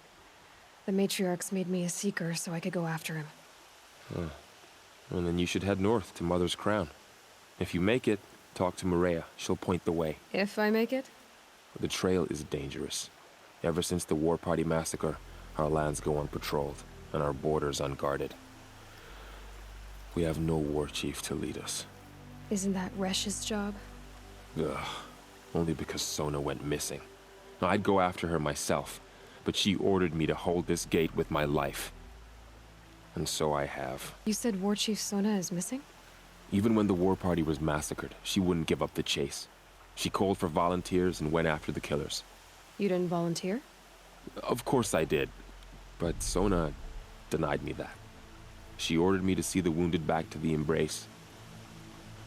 The Matriarchs made me a seeker so I could go after him. Huh. Well, then you should head north to Mother's Crown. If you make it, talk to Maria. She'll point the way. If I make it? The trail is dangerous. Ever since the War Party massacre, our lands go unpatrolled, and our borders unguarded. We have no war chief to lead us. Isn't that Resh's job? Ugh. Only because Sona went missing. Now, I'd go after her myself, but she ordered me to hold this gate with my life. And so I have. You said War Chief Sona is missing? Even when the War Party was massacred, she wouldn't give up the chase. She called for volunteers and went after the killers. You didn't volunteer? Of course I did. But Sona denied me that. She ordered me to see the wounded back to the Embrace.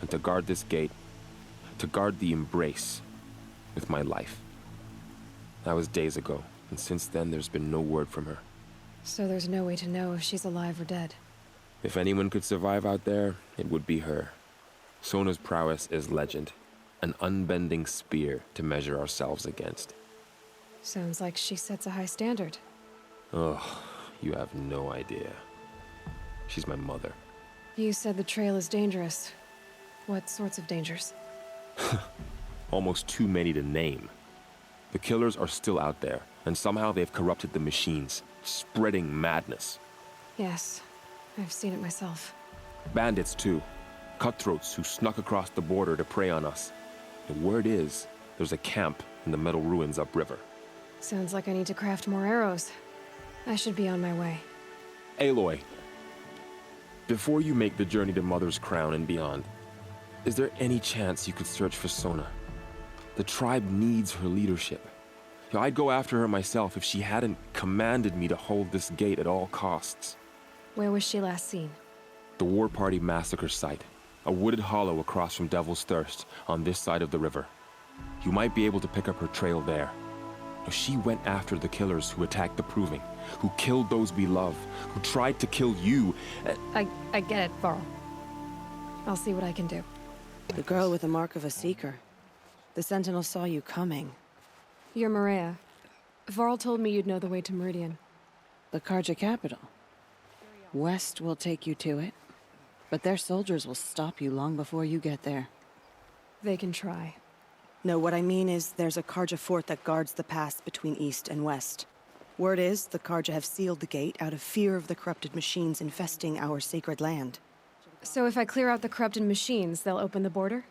And to guard this gate. To guard the Embrace. With my life. That was days ago, and since then there's been no word from her. So there's no way to know if she's alive or dead. If anyone could survive out there, it would be her. Sona's prowess is legend. An unbending spear to measure ourselves against. Sounds like she sets a high standard. Ugh, you have no idea. She's my mother. You said the trail is dangerous. What sorts of dangers? Almost too many to name. The killers are still out there, and somehow they've corrupted the machines, spreading madness. Yes, I've seen it myself. Bandits, too. Cutthroats who snuck across the border to prey on us. The word is, there's a camp in the metal ruins upriver. Sounds like I need to craft more arrows. I should be on my way. Aloy, before you make the journey to Mother's Crown and beyond, is there any chance you could search for Sona? The tribe needs her leadership. I'd go after her myself if she hadn't commanded me to hold this gate at all costs. Where was she last seen? The War Party massacre site. A wooded hollow across from Devil's Thirst, on this side of the river. You might be able to pick up her trail there. She went after the killers who attacked the Proving, who killed those we love, who tried to kill you. I get it, Varl. I'll see what I can do. The girl with the mark of a seeker. The Sentinel saw you coming. You're Maria. Varl told me you'd know the way to Meridian. The Carja capital. West will take you to it. But their soldiers will stop you long before you get there. They can try. No, what I mean is there's a Karja fort that guards the pass between east and west. Word is, the Karja have sealed the gate out of fear of the corrupted machines infesting our sacred land. So if I clear out the corrupted machines, they'll open the border?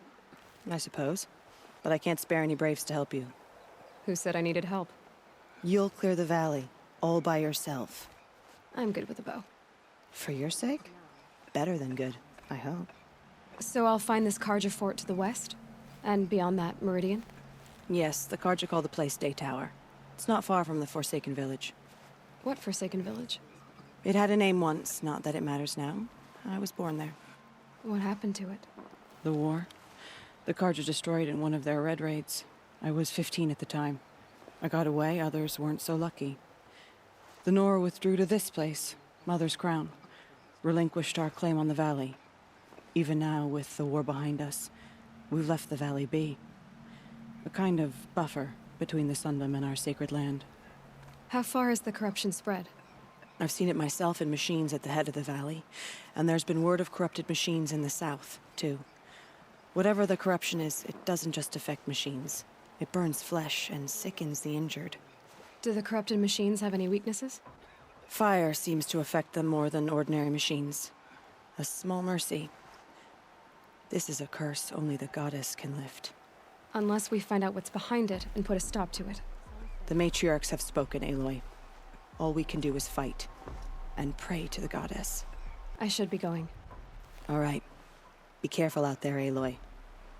I suppose. But I can't spare any braves to help you. Who said I needed help? You'll clear the valley, all by yourself. I'm good with a bow. For your sake? Better than good, I hope. So I'll find this Karja fort to the west? And beyond that, Meridian? Yes, the Karja call the place Day Tower. It's not far from the Forsaken Village. What Forsaken Village? It had a name once, not that it matters now. I was born there. What happened to it? The war. The Karja destroyed in one of their red raids. I was 15 at the time. I got away, others weren't so lucky. The Nora withdrew to this place, Mother's Crown. Relinquished our claim on the valley. Even now, with the war behind us, we've left the valley be. A kind of buffer between the Sundom and our sacred land. How far has the corruption spread? I've seen it myself in machines at the head of the valley, and there's been word of corrupted machines in the south, too. Whatever the corruption is, it doesn't just affect machines. It burns flesh and sickens the injured. Do the corrupted machines have any weaknesses? Fire seems to affect them more than ordinary machines. A small mercy. This is a curse only the goddess can lift. Unless we find out what's behind it and put a stop to it. The matriarchs have spoken, Aloy. All we can do is fight. And pray to the goddess. I should be going. All right. Be careful out there, Aloy.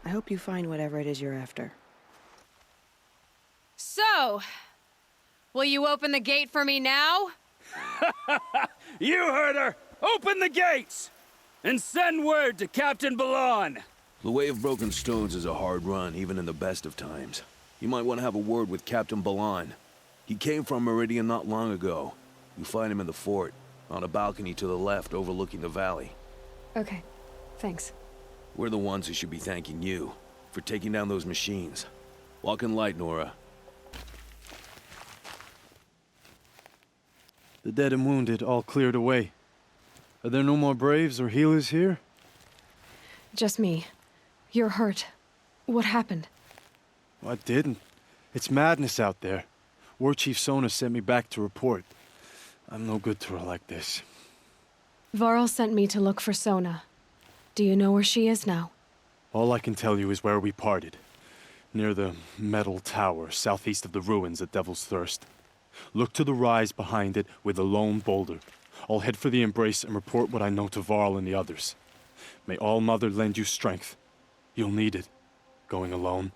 I hope you find whatever it is you're after. So, will you open the gate for me now? You heard her! Open the gates! And send word to Captain Balan! The Way of Broken Stones is a hard run, even in the best of times. You might want to have a word with Captain Balan. He came from Meridian not long ago. You find him in the fort, on a balcony to the left overlooking the valley. Okay, thanks. We're the ones who should be thanking you for taking down those machines. Walk in light, Nora. The dead and wounded all cleared away. Are there no more braves or healers here? Just me. You're hurt. What happened? I didn't. It's madness out there. War Chief Sona sent me back to report. I'm no good to her like this. Varl sent me to look for Sona. Do you know where she is now? All I can tell you is where we parted. Near the metal tower, southeast of the ruins at Devil's Thirst. Look to the rise behind it with a lone boulder. I'll head for the embrace and report what I know to Varl and the others. May All Mother lend you strength. You'll need it, going alone.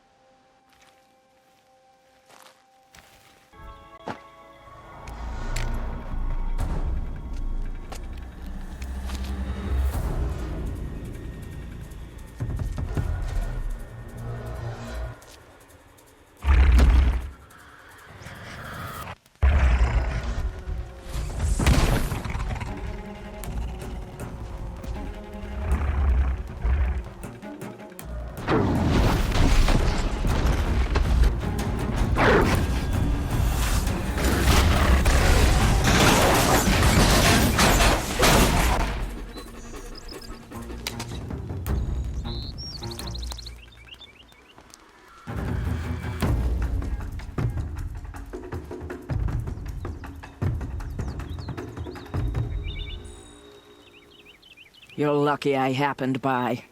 You're lucky I happened by.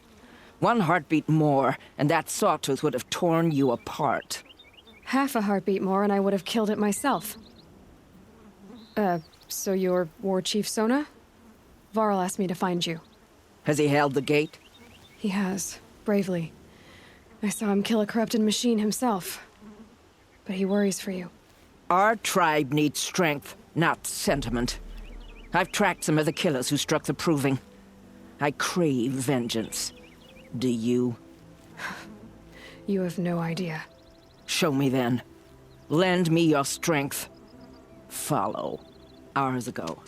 One heartbeat more, and that sawtooth would have torn you apart. Half a heartbeat more and I would have killed it myself. So you're War Chief Sona? Varl asked me to find you. Has he held the gate? He has, bravely. I saw him kill a corrupted machine himself. But he worries for you. Our tribe needs strength, not sentiment. I've tracked some of the killers who struck the Proving. I crave vengeance. Do you? You have no idea. Show me then. Lend me your strength. Follow. Hours ago,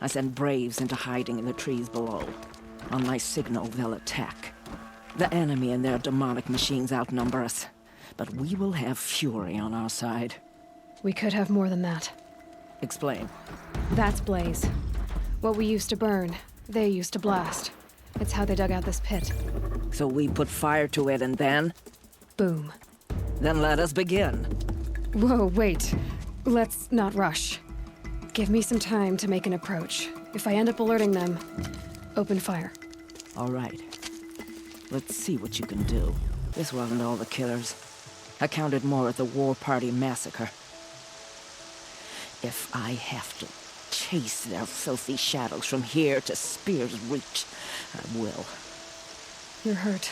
I sent braves into hiding in the trees below. On my signal, they'll attack. The enemy and their demonic machines outnumber us, but we will have fury on our side. We could have more than that. Explain. That's Blaze. What we used to burn, they used to blast. It's how they dug out this pit. So we put fire to it and then? Boom. Then let us begin. Whoa, wait. Let's not rush. Give me some time to make an approach. If I end up alerting them, open fire. All right. Let's see what you can do. This wasn't all the killers. I counted more at the War Party massacre. If I have to chase their filthy shadows from here to Spear's Reach, I will. You're hurt.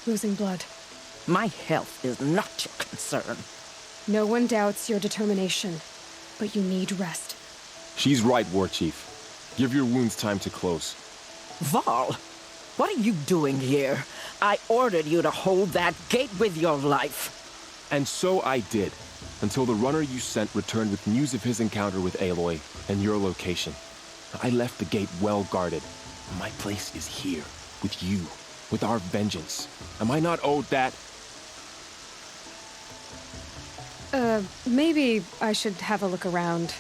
Losing blood. My health is not your concern. No one doubts your determination, but you need rest. She's right, War Chief. Give your wounds time to close. Varl, what are you doing here? I ordered you to hold that gate with your life. And so I did, until the runner you sent returned with news of his encounter with Aloy and your location. I left the gate well guarded. My place is here, with you, with our vengeance. Am I not owed that? Maybe I should have a look around.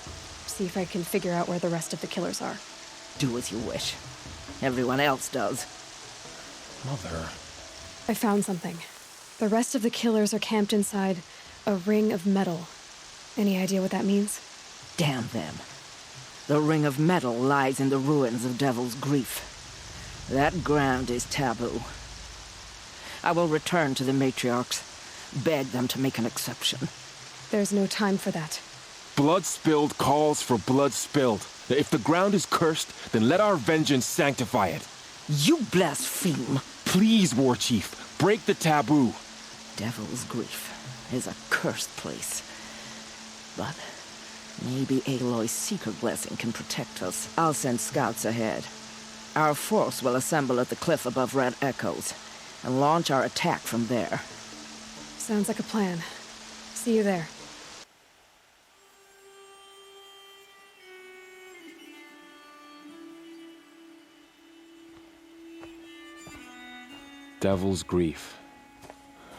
See if I can figure out where the rest of the killers are. Do as you wish. Everyone else does. Mother. I found something. The rest of the killers are camped inside a ring of metal. Any idea what that means? Damn them. The ring of metal lies in the ruins of Devil's Grief. That ground is taboo. I will return to the matriarchs, beg them to make an exception. There's no time for that. Blood spilled calls for blood spilled. If the ground is cursed, then let our vengeance sanctify it. You blaspheme. Please, War Chief, break the taboo. Devil's Grief is a cursed place. But maybe Aloy's secret blessing can protect us. I'll send scouts ahead. Our force will assemble at the cliff above Red Echoes and launch our attack from there. Sounds like a plan. See you there. Devil's Grief.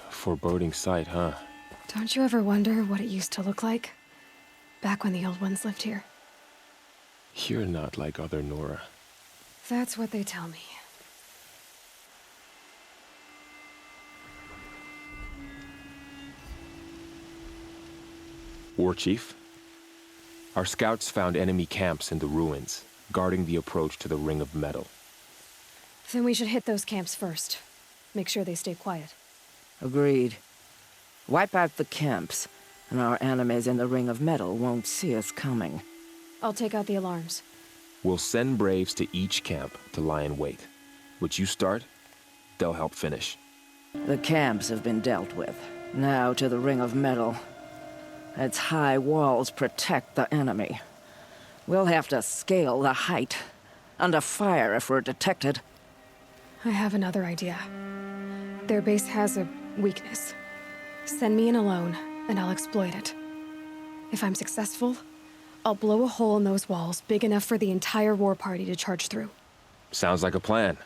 Foreboding sight, huh? Don't you ever wonder what it used to look like? Back when the old ones lived here. You're not like other Nora. That's what they tell me. War Chief, our scouts found enemy camps in the ruins, guarding the approach to the Ring of Metal. Then we should hit those camps first. Make sure they stay quiet. Agreed. Wipe out the camps, and our enemies in the Ring of Metal won't see us coming. I'll take out the alarms. We'll send Braves to each camp to lie in wait. What you start, they'll help finish. The camps have been dealt with. Now to the Ring of Metal. Its high walls protect the enemy. We'll have to scale the height. Under fire if we're detected. I have another idea. Their base has a weakness. Send me in alone, and I'll exploit it. If I'm successful, I'll blow a hole in those walls big enough for the entire war party to charge through. Sounds like a plan.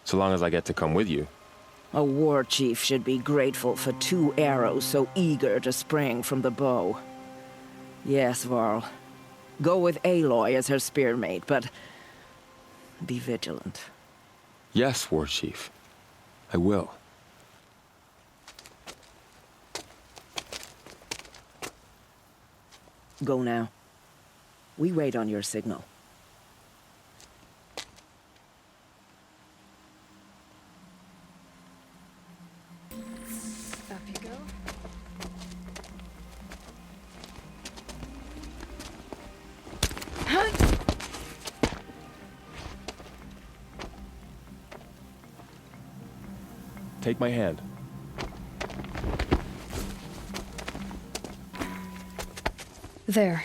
So long as I get to come with you. A war chief should be grateful for 2 arrows so eager to spring from the bow. Yes, Varl. Go with Aloy as her spearmate, but be vigilant. Yes, War Chief. I will. Go now. We wait on your signal. Up you go. Take my hand. There.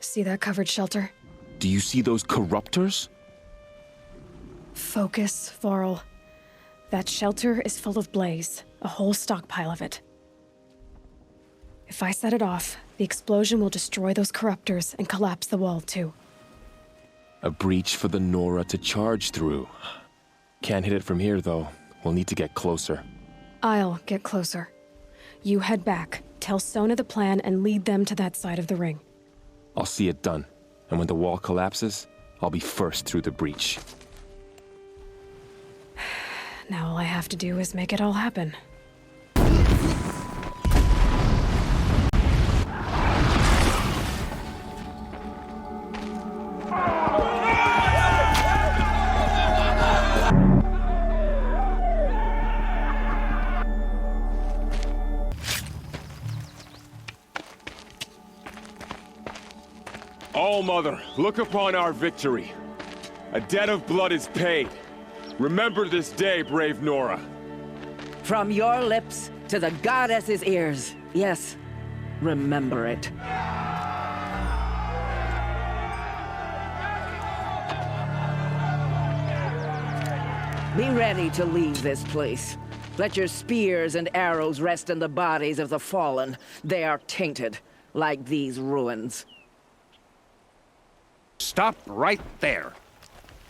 See that covered shelter? Do you see those corruptors? Focus, Varl. That shelter is full of blaze, a whole stockpile of it. If I set it off, the explosion will destroy those corruptors and collapse the wall, too. A breach for the Nora to charge through. Can't hit it from here, though. We'll need to get closer. I'll get closer. You head back, tell Sona the plan, and lead them to that side of the ring. I'll see it done. And when the wall collapses, I'll be first through the breach. Now all I have to do is make it all happen. All Mother, look upon our victory. A debt of blood is paid. Remember this day, brave Nora. From your lips to the goddess's ears. Yes, remember it. Be ready to leave this place. Let your spears and arrows rest in the bodies of the fallen. They are tainted, like these ruins. Stop right there.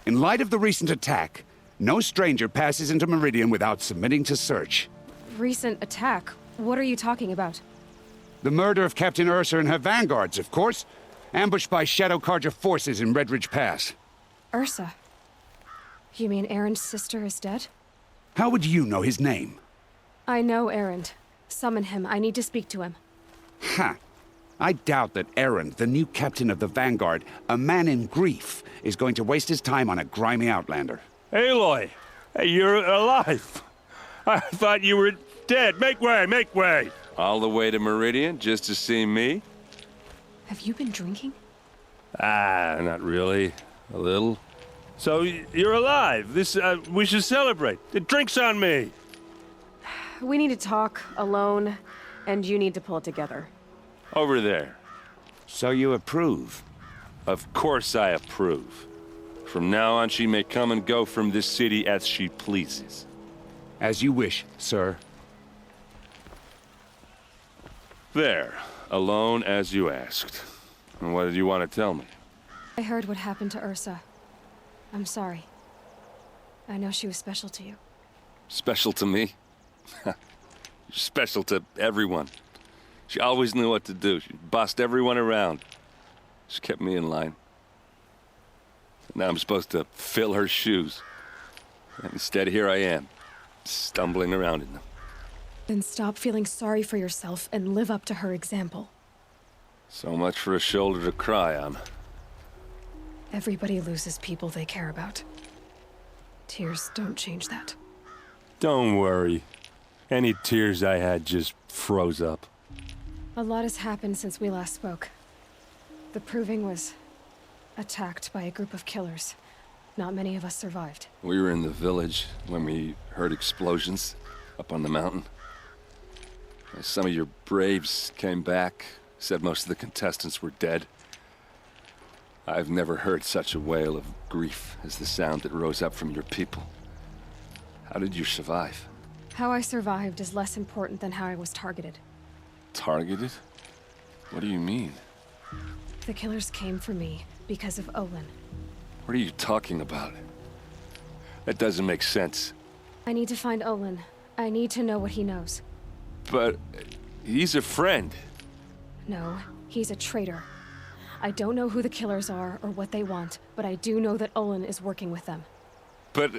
In light of the recent attack, no stranger passes into Meridian without submitting to search. Recent attack? What are you talking about? The murder of Captain Ursa and her vanguards, of course. Ambushed by Shadow Carja forces in Red Ridge Pass. Ursa? You mean Erend's sister is dead? How would you know his name? I know Erend. Summon him. I need to speak to him. Ha! I doubt that Erend, the new captain of the Vanguard, a man in grief, is going to waste his time on a grimy outlander. Aloy! Hey, you're alive! I thought you were dead. Make way, make way! All the way to Meridian just to see me? Have you been drinking? Ah, not really. A little. So, you're alive. This, we should celebrate. The drink's on me! We need to talk, alone, and you need to pull it together. Over there. So you approve? Of course I approve. From now on, she may come and go from this city as she pleases. As you wish, sir. There. Alone as you asked. And what did you want to tell me? I heard what happened to Ursa. I'm sorry. I know she was special to you. Special to me? Special to everyone. She always knew what to do. She bossed everyone around. She kept me in line. Now I'm supposed to fill her shoes. And instead, here I am, stumbling around in them. Then stop feeling sorry for yourself and live up to her example. So much for a shoulder to cry on. Everybody loses people they care about. Tears don't change that. Don't worry. Any tears I had just froze up. A lot has happened since we last spoke. The Proving was attacked by a group of killers. Not many of us survived. We were in the village when we heard explosions up on the mountain. Some of your braves came back, said most of the contestants were dead. I've never heard such a wail of grief as the sound that rose up from your people. How did you survive? How I survived is less important than how I was targeted. Targeted? What do you mean? The killers came for me because of Olin. What are you talking about? That doesn't make sense. I need to find Olin. I need to know what he knows. But he's a friend. No, he's a traitor. I don't know who the killers are or what they want, but I do know that Olin is working with them. But,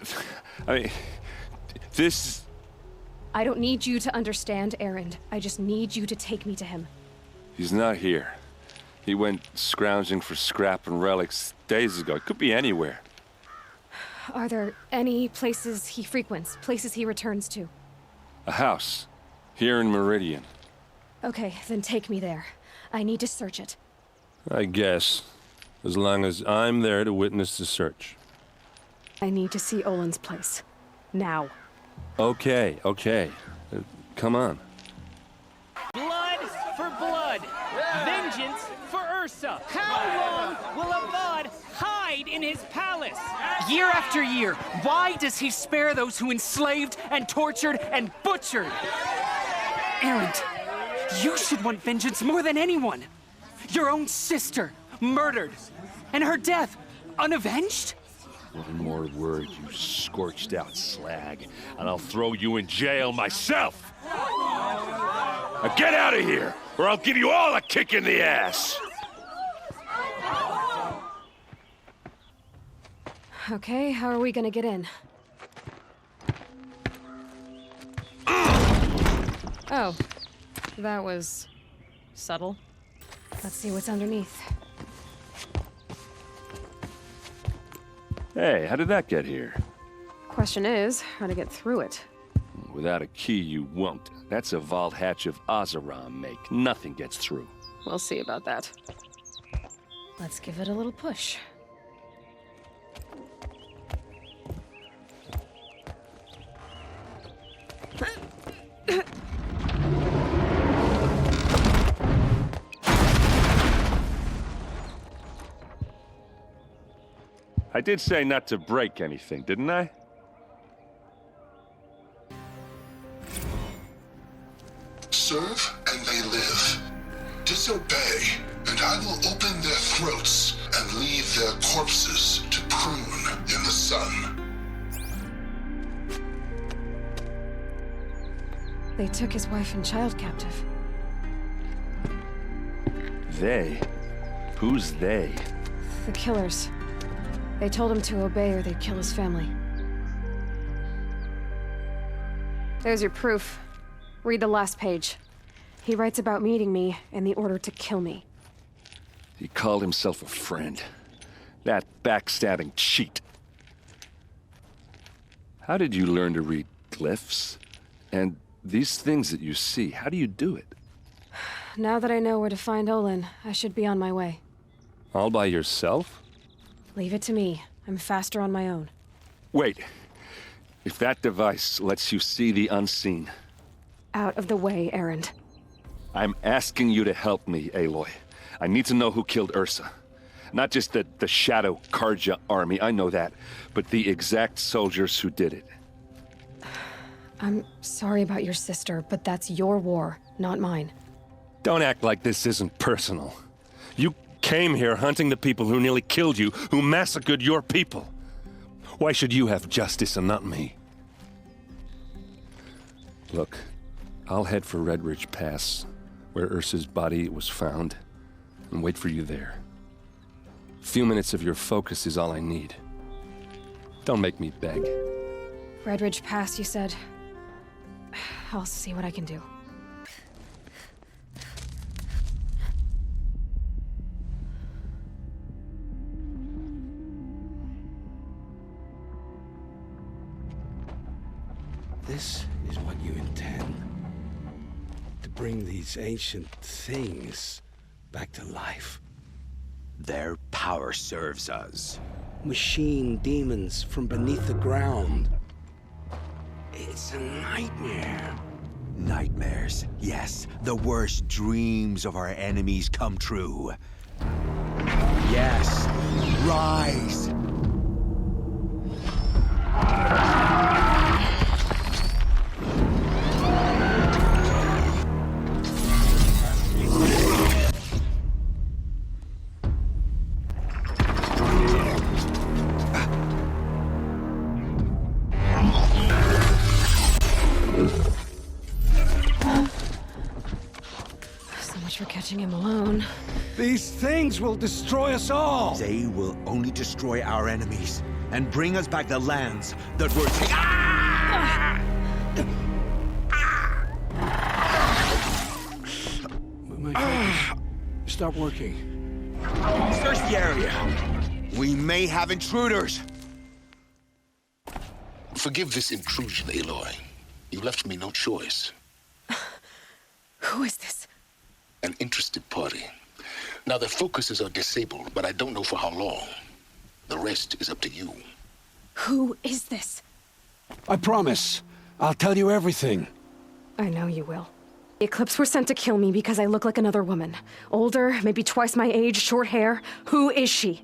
I mean, this... I don't need you to understand, Erend. I just need you to take me to him. He's not here. He went scrounging for scrap and relics days ago. It could be anywhere. Are there any places he frequents, places he returns to? A house. Here in Meridian. Okay, then take me there. I need to search it. I guess. As long as I'm there to witness the search. I need to see Olin's place. Now. Okay, okay. Come on. Blood for blood. Vengeance for Ursa. How long will Avad hide in his palace? Year after year, why does he spare those who enslaved and tortured and butchered? Erend, you should want vengeance more than anyone. Your own sister, murdered, and her death, unavenged? One more word, you scorched-out slag, and I'll throw you in jail myself! Now get out of here, or I'll give you all a kick in the ass! Okay, how are we gonna get in? Oh, that was subtle. Let's see what's underneath. Hey, how did that get here? Question is, how to get through it. Without a key, you won't. That's a vault hatch of Oseram make. Nothing gets through. We'll see about that. Let's give it a little push. I did say not to break anything, didn't I? Serve and they live. Disobey, and I will open their throats and leave their corpses to prune in the sun. They took his wife and child captive. They? Who's they? The killers. They told him to obey or they'd kill his family. There's your proof. Read the last page. He writes about meeting me and the order to kill me. He called himself a friend. That backstabbing cheat. How did you learn to read glyphs? And these things that you see, how do you do it? Now that I know where to find Olin, I should be on my way. All by yourself? Leave it to me. I'm faster on my own. Wait. If that device lets you see the unseen... Out of the way, Erend. I'm asking you to help me, Aloy. I need to know who killed Ursa. Not just the Shadow Karja army, I know that, but the exact soldiers who did it. I'm sorry about your sister, but that's your war, not mine. Don't act like this isn't personal. You came here hunting the people who nearly killed you, who massacred your people. Why should you have justice and not me? Look, I'll head for Red Ridge Pass, where Ursa's body was found, and wait for you there. A few minutes of your focus is all I need. Don't make me beg. Red Ridge Pass, you said. I'll see what I can do. This is what you intend. To bring these ancient things back to life. Their power serves us. Machine demons from beneath the ground. It's a nightmare. Nightmares, yes. The worst dreams of our enemies come true. Yes, rise! For catching him alone. These things will destroy us all! They will only destroy our enemies and bring us back the lands that were taken. Ah! My focus. Stop working. Search the area. We may have intruders. Forgive this intrusion, Aloy. You left me no choice. Who is this? An interested party. Now, their focuses are disabled, but I don't know for how long. The rest is up to you. Who is this? I promise. I'll tell you everything. I know you will. The Eclipse were sent to kill me because I look like another woman. Older, maybe twice my age, short hair. Who is she?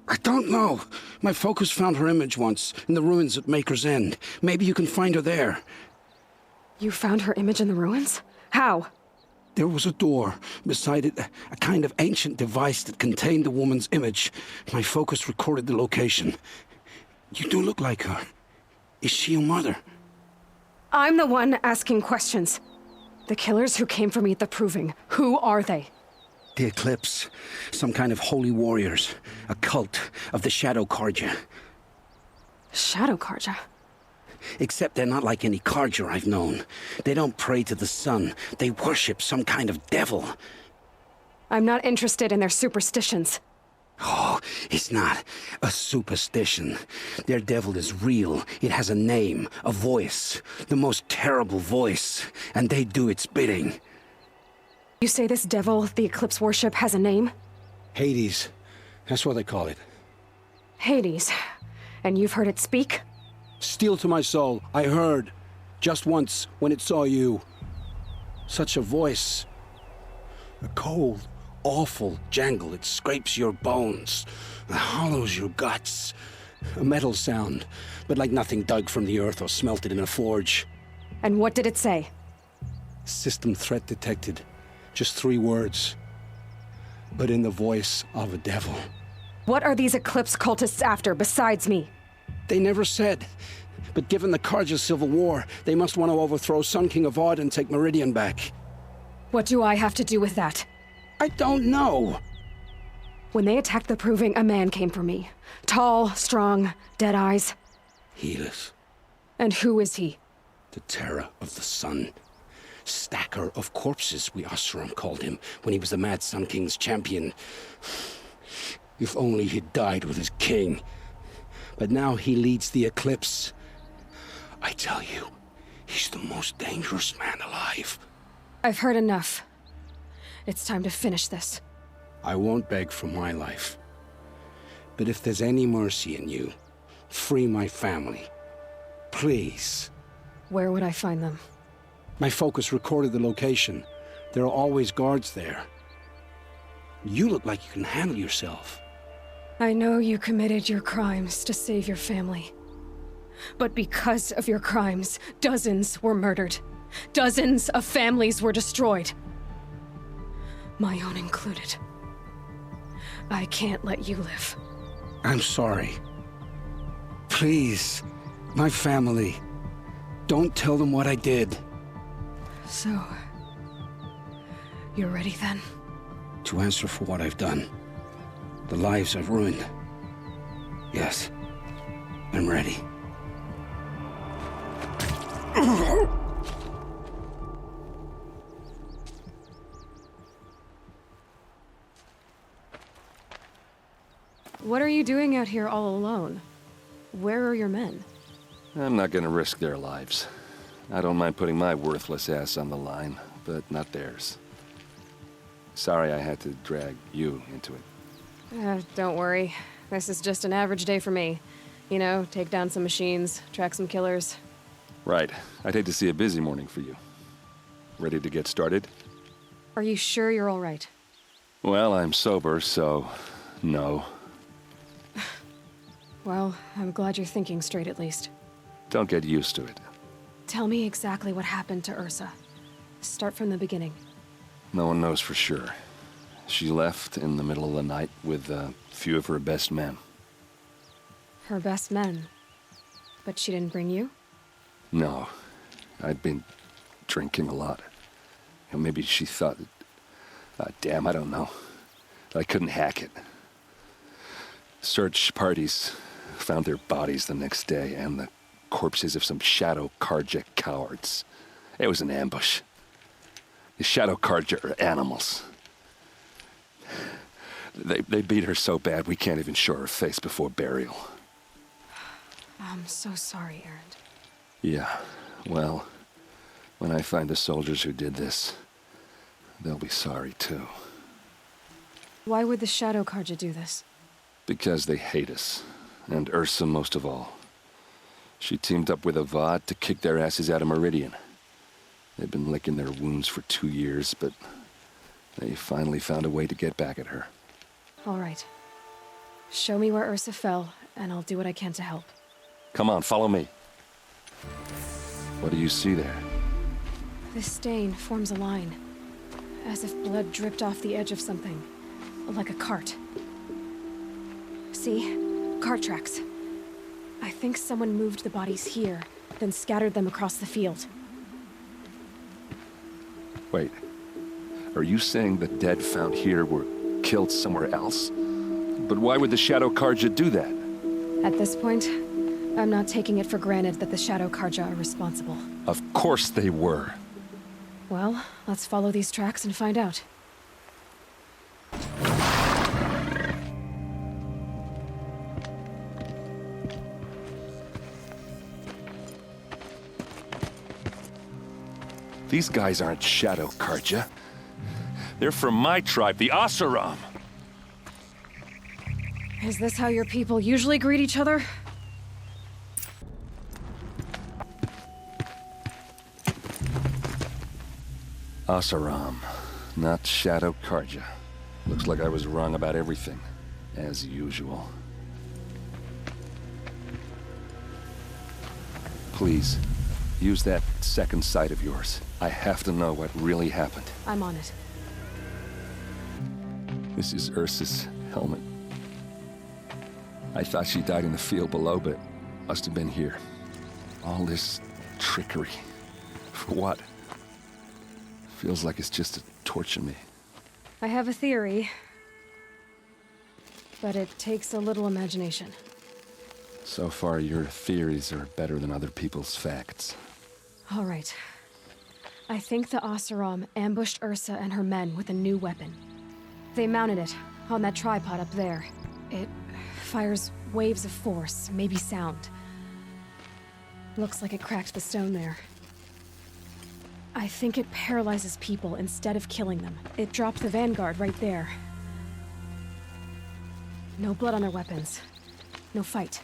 I don't know. My focus found her image once, in the ruins at Maker's End. Maybe you can find her there. You found her image in the ruins? How? There was a door. Beside it, a kind of ancient device that contained the woman's image. My focus recorded the location. You do look like her. Is she your mother? I'm the one asking questions. The killers who came for me at the Proving, who are they? The Eclipse. Some kind of holy warriors. A cult of the Shadow Karja. Shadow Karja? Except they're not like any Carja I've known. They don't pray to the sun. They worship some kind of devil. I'm not interested in their superstitions. Oh, it's not a superstition. Their devil is real. It has a name, a voice, the most terrible voice, and they do its bidding. You say this devil the Eclipse worship has a name? Hades. That's what they call it. Hades. And you've heard it speak? Steel to my soul, I heard. Just once, when it saw you. Such a voice. A cold, awful jangle. It scrapes your bones. It hollows your guts. A metal sound, but like nothing dug from the earth or smelted in a forge. And what did it say? System threat detected. Just 3 words. But in the voice of a devil. What are these Eclipse cultists after, besides me? They never said. But given the Carja civil war, they must want to overthrow Sun King Avad and take Meridian back. What do I have to do with that? I don't know. When they attacked the Proving, a man came for me. Tall, strong, dead eyes. Helis. And who is he? The terror of the sun. Stacker of corpses, we Oseram called him, when he was the Mad Sun King's champion. If only he'd died with his king. But now he leads the Eclipse. I tell you, he's the most dangerous man alive. I've heard enough. It's time to finish this. I won't beg for my life. But if there's any mercy in you, free my family. Please. Where would I find them? My focus recorded the location. There are always guards there. You look like you can handle yourself. I know you committed your crimes to save your family. But because of your crimes, dozens were murdered. Dozens of families were destroyed. My own included. I can't let you live. I'm sorry. Please, my family. Don't tell them what I did. So, you're ready then? To answer for what I've done. The lives I've ruined. Yes, I'm ready. What are you doing out here all alone? Where are your men? I'm not gonna risk their lives. I don't mind putting my worthless ass on the line, but not theirs. Sorry I had to drag you into it. Don't worry. This is just an average day for me. You know, take down some machines, track some killers. Right. I'd hate to see a busy morning for you. Ready to get started? Are you sure you're all right? Well, I'm sober, so no. Well, I'm glad you're thinking straight at least. Don't get used to it. Tell me exactly what happened to Ursa. Start from the beginning. No one knows for sure. She left in the middle of the night with a few of her best men. Her best men? But she didn't bring you? No. I'd been drinking a lot. And maybe she thought, damn, I don't know. I couldn't hack it. Search parties found their bodies the next day and the corpses of some Shadow Carja cowards. It was an ambush. The Shadow Carja are animals. They beat her so bad we can't even show her face before burial. I'm so sorry, Erend. Yeah, well, when I find the soldiers who did this, they'll be sorry too. Why would the Shadow Carja do this? Because they hate us, and Ursa most of all. She teamed up with Avad to kick their asses out of Meridian. They've been licking their wounds for 2 years, but they finally found a way to get back at her. All right. Show me where Ursa fell, and I'll do what I can to help. Come on, follow me. What do you see there? This stain forms a line, as if blood dripped off the edge of something, like a cart. See? Cart tracks. I think someone moved the bodies here, then scattered them across the field. Wait. Are you saying the dead found here were killed somewhere else? But why would the Shadow Carja do that? At this point, I'm not taking it for granted that the Shadow Karja are responsible. Of course they were. Well, let's follow these tracks and find out. These guys aren't Shadow Karja. They're from my tribe, the Oseram. Is this how your people usually greet each other? Oseram, not Shadow Karja. Looks like I was wrong about everything, as usual. Please, use that second sight of yours. I have to know what really happened. I'm on it. This is Ursa's helmet. I thought she died in the field below, but must have been here. All this trickery. For what? Feels like it's just to torture me. I have a theory, but it takes a little imagination. So far, your theories are better than other people's facts. All right. I think the Oseram ambushed Ursa and her men with a new weapon. They mounted it on that tripod up there. It fires waves of force, maybe sound. Looks like it cracked the stone there. I think it paralyzes people instead of killing them. It dropped the vanguard right there. No blood on their weapons. No fight.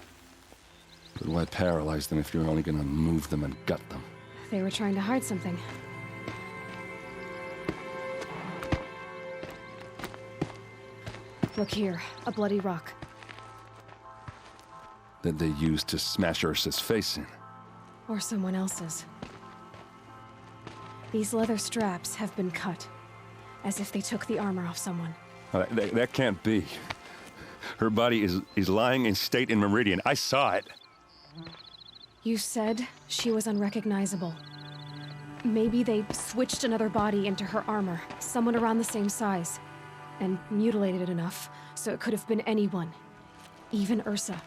But why paralyze them if you're only gonna move them and gut them? They were trying to hide something. Look here, a bloody rock. That they used to smash Ursa's face in. Or someone else's. These leather straps have been cut, as if they took the armor off someone. That can't be. Her body is lying in state in Meridian. I saw it. You said she was unrecognizable. Maybe they switched another body into her armor, someone around the same size, and mutilated it enough so it could have been anyone, even Ursa.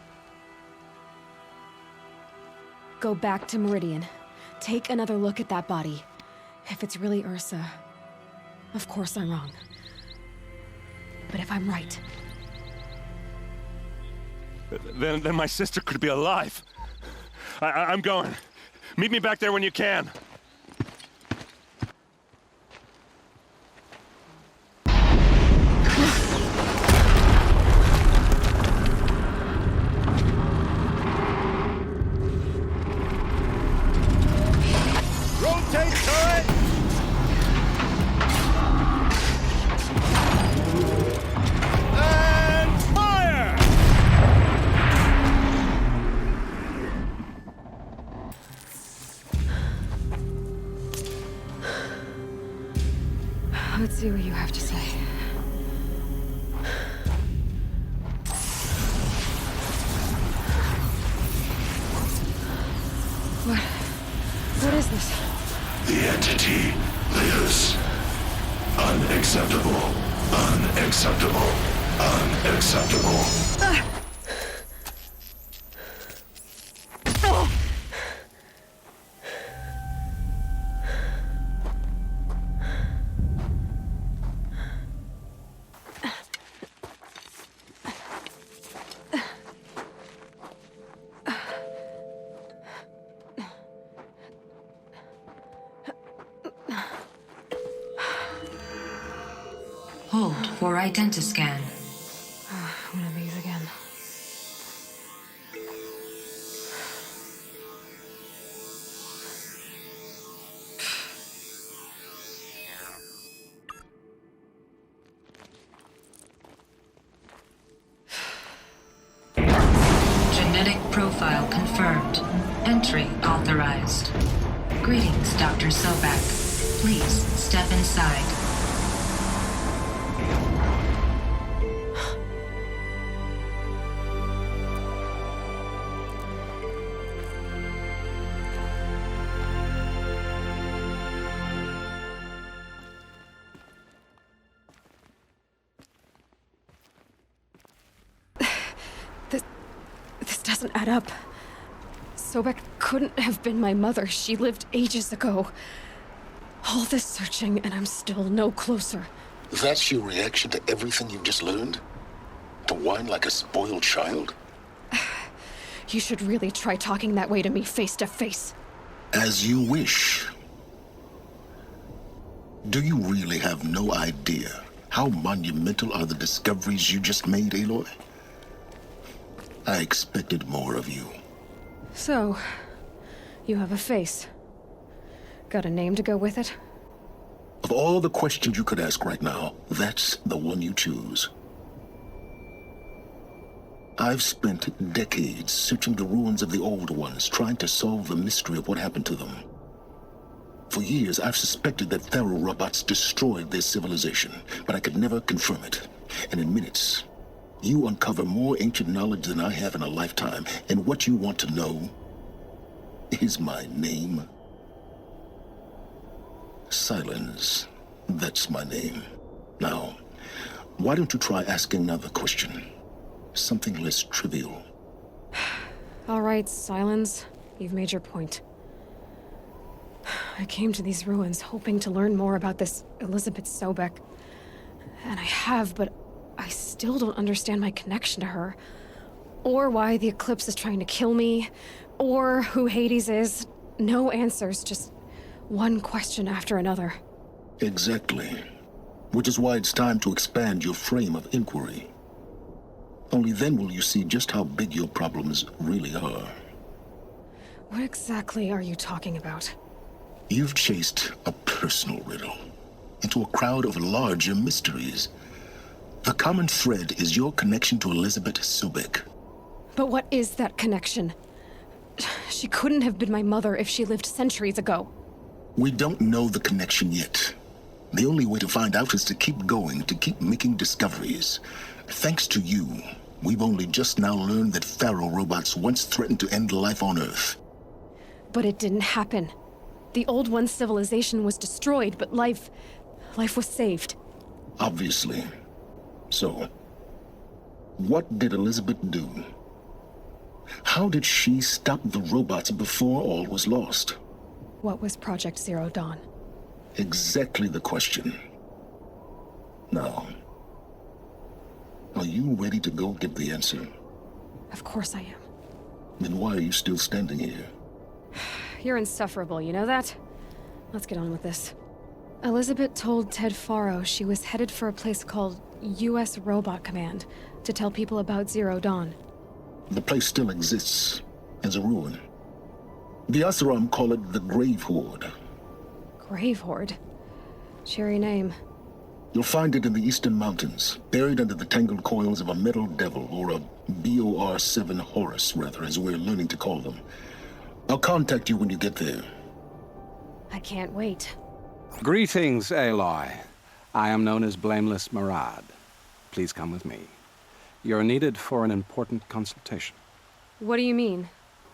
Go back to Meridian. Take another look at that body. If it's really Ursa, of course I'm wrong. But if I'm right... Then my sister could be alive. I'm going. Meet me back there when you can. Rotate turret! And fire! Let's see what you have to say. What is this? The entity lives. Unacceptable. Unacceptable. Unacceptable. Hold for identiscan. One of these again. Genetic profile confirmed. Entry authorized. Greetings, Dr. Sobak. Please step inside. This doesn't add up. Sobek couldn't have been my mother. She lived ages ago. All this searching, and I'm still no closer. That's your reaction to everything you've just learned? To whine like a spoiled child? You should really try talking that way to me face to face. As you wish. Do you really have no idea how monumental are the discoveries you just made, Aloy? I expected more of you. So, you have a face. Got a name to go with it? Of all the questions you could ask right now, that's the one you choose. I've spent decades searching the ruins of the old ones, trying to solve the mystery of what happened to them. For years, I've suspected that Pharaoh robots destroyed their civilization, but I could never confirm it. And in minutes, you uncover more ancient knowledge than I have in a lifetime, and what you want to know is my name. Silence. That's my name. Now, why don't you try asking another question? Something less trivial. All right, Silence. You've made your point. I came to these ruins hoping to learn more about this Elizabeth Sobek. And I have, but I still don't understand my connection to her. Or why the Eclipse is trying to kill me. Or who Hades is. No answers, just one question after another. Exactly. Which is why it's time to expand your frame of inquiry. Only then will you see just how big your problems really are. What exactly are you talking about? You've chased a personal riddle into a crowd of larger mysteries. The common thread is your connection to Elizabeth Sobek. But what is that connection? She couldn't have been my mother if she lived centuries ago. We don't know the connection yet. The only way to find out is to keep going, to keep making discoveries. Thanks to you, we've only just now learned that Pharaoh robots once threatened to end life on Earth. But it didn't happen. The Old One's civilization was destroyed, but life was saved. Obviously. So, what did Elizabeth do? How did she stop the robots before all was lost? What was Project Zero Dawn? Exactly the question. Now, are you ready to go get the answer? Of course I am. Then why are you still standing here? You're insufferable, you know that? Let's get on with this. Elizabeth told Ted Faro she was headed for a place called U.S. Robot Command to tell people about Zero Dawn. The place still exists as a ruin. The Oseram call it the Grave Horde. Grave Horde? Cheery name. You'll find it in the Eastern Mountains, buried under the tangled coils of a metal devil, or a BOR-7 Horus, rather, as we're learning to call them. I'll contact you when you get there. I can't wait. Greetings, Aloy. I am known as Blameless Murad. Please come with me. You're needed for an important consultation. What do you mean?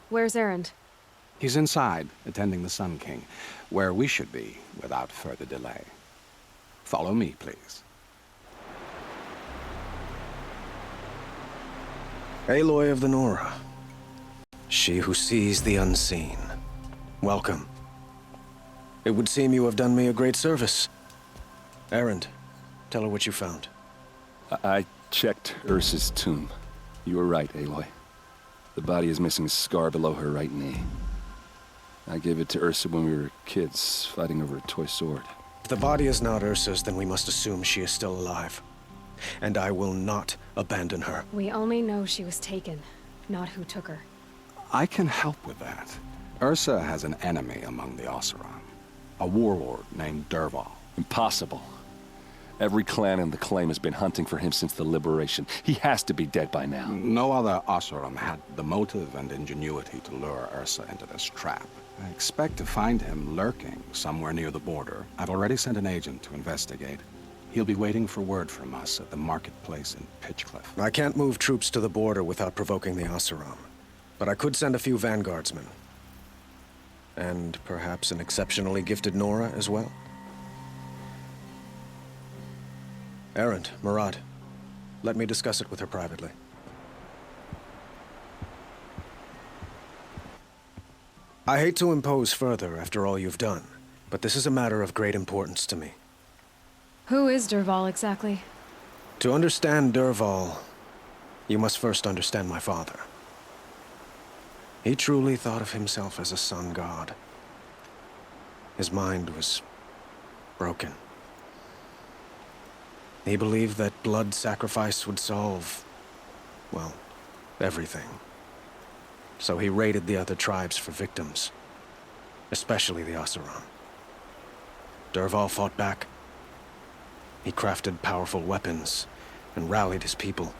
Where's Erend? He's inside, attending the Sun King, where we should be without further delay. Follow me, please. Aloy of the Nora. She who sees the unseen. Welcome. It would seem you have done me a great service. Erend, tell her what you found. I checked Ursa's tomb. You were right, Aloy. The body is missing a scar below her right knee. I gave it to Ursa when we were kids, fighting over a toy sword. If the body is not Ursa's, then we must assume she is still alive. And I will not abandon her. We only know she was taken, not who took her. I can help with that. Ursa has an enemy among the Oseram. A warlord named Derval. Impossible. Every clan in the claim has been hunting for him since the liberation. He has to be dead by now. No other Oseram had the motive and ingenuity to lure Ursa into this trap. I expect to find him lurking somewhere near the border. I've already sent an agent to investigate. He'll be waiting for word from us at the marketplace in Pitchcliff. I can't move troops to the border without provoking the Oseram. But I could send a few vanguardsmen. And perhaps an exceptionally gifted Nora as well. Erend, Murad, let me discuss it with her privately. I hate to impose further after all you've done, but this is a matter of great importance to me. Who is Dervahl exactly? To understand Dervahl, you must first understand my father. He truly thought of himself as a sun god. His mind was broken. He believed that blood sacrifice would solve, well, everything. So he raided the other tribes for victims, especially the Oseram. Dervahl fought back. He crafted powerful weapons and rallied his people.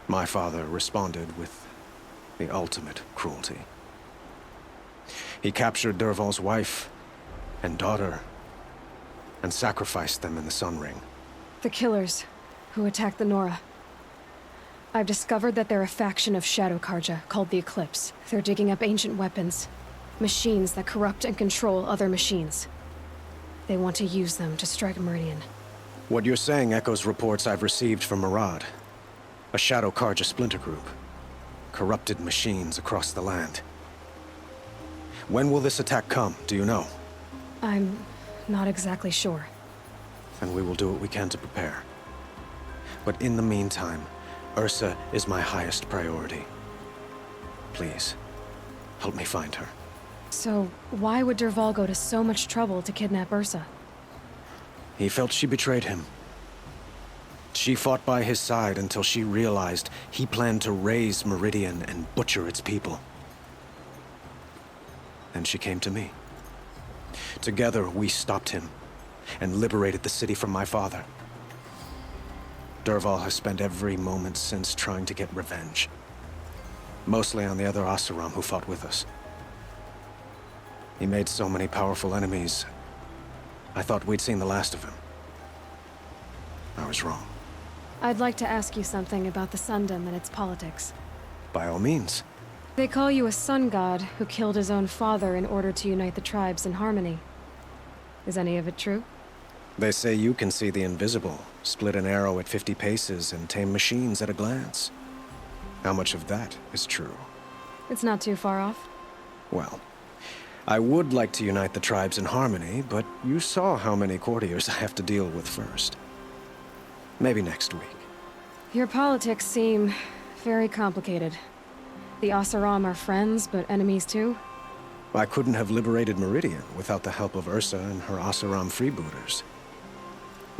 My father responded with the ultimate cruelty. He captured Dervahl's wife and daughter and sacrificed them in the Sun Ring. The killers who attacked the Nora. I've discovered that they're a faction of Shadow Karja called the Eclipse. They're digging up ancient weapons, machines that corrupt and control other machines. They want to use them to strike Meridian. What you're saying echoes reports I've received from Murad, a Shadow Karja splinter group. Corrupted machines across the land. When will this attack come, do you know? I'm not exactly sure. Then we will do what we can to prepare. But in the meantime, Ursa is my highest priority. Please, help me find her. So, why would Dervahl go to so much trouble to kidnap Ursa? He felt she betrayed him. She fought by his side until she realized he planned to raise Meridian and butcher its people. Then she came to me. Together, we stopped him and liberated the city from my father. Dervahl has spent every moment since trying to get revenge. Mostly on the other Oseram who fought with us. He made so many powerful enemies, I thought we'd seen the last of him. I was wrong. I'd like to ask you something about the Sundom and its politics. By all means. They call you a sun god who killed his own father in order to unite the tribes in harmony. Is any of it true? They say you can see the invisible, split an arrow at 50 paces, and tame machines at a glance. How much of that is true? It's not too far off. Well, I would like to unite the tribes in harmony, but you saw how many courtiers I have to deal with first. Maybe next week. Your politics seem very complicated. The Oseram are friends, but enemies too? I couldn't have liberated Meridian without the help of Ursa and her Oseram freebooters.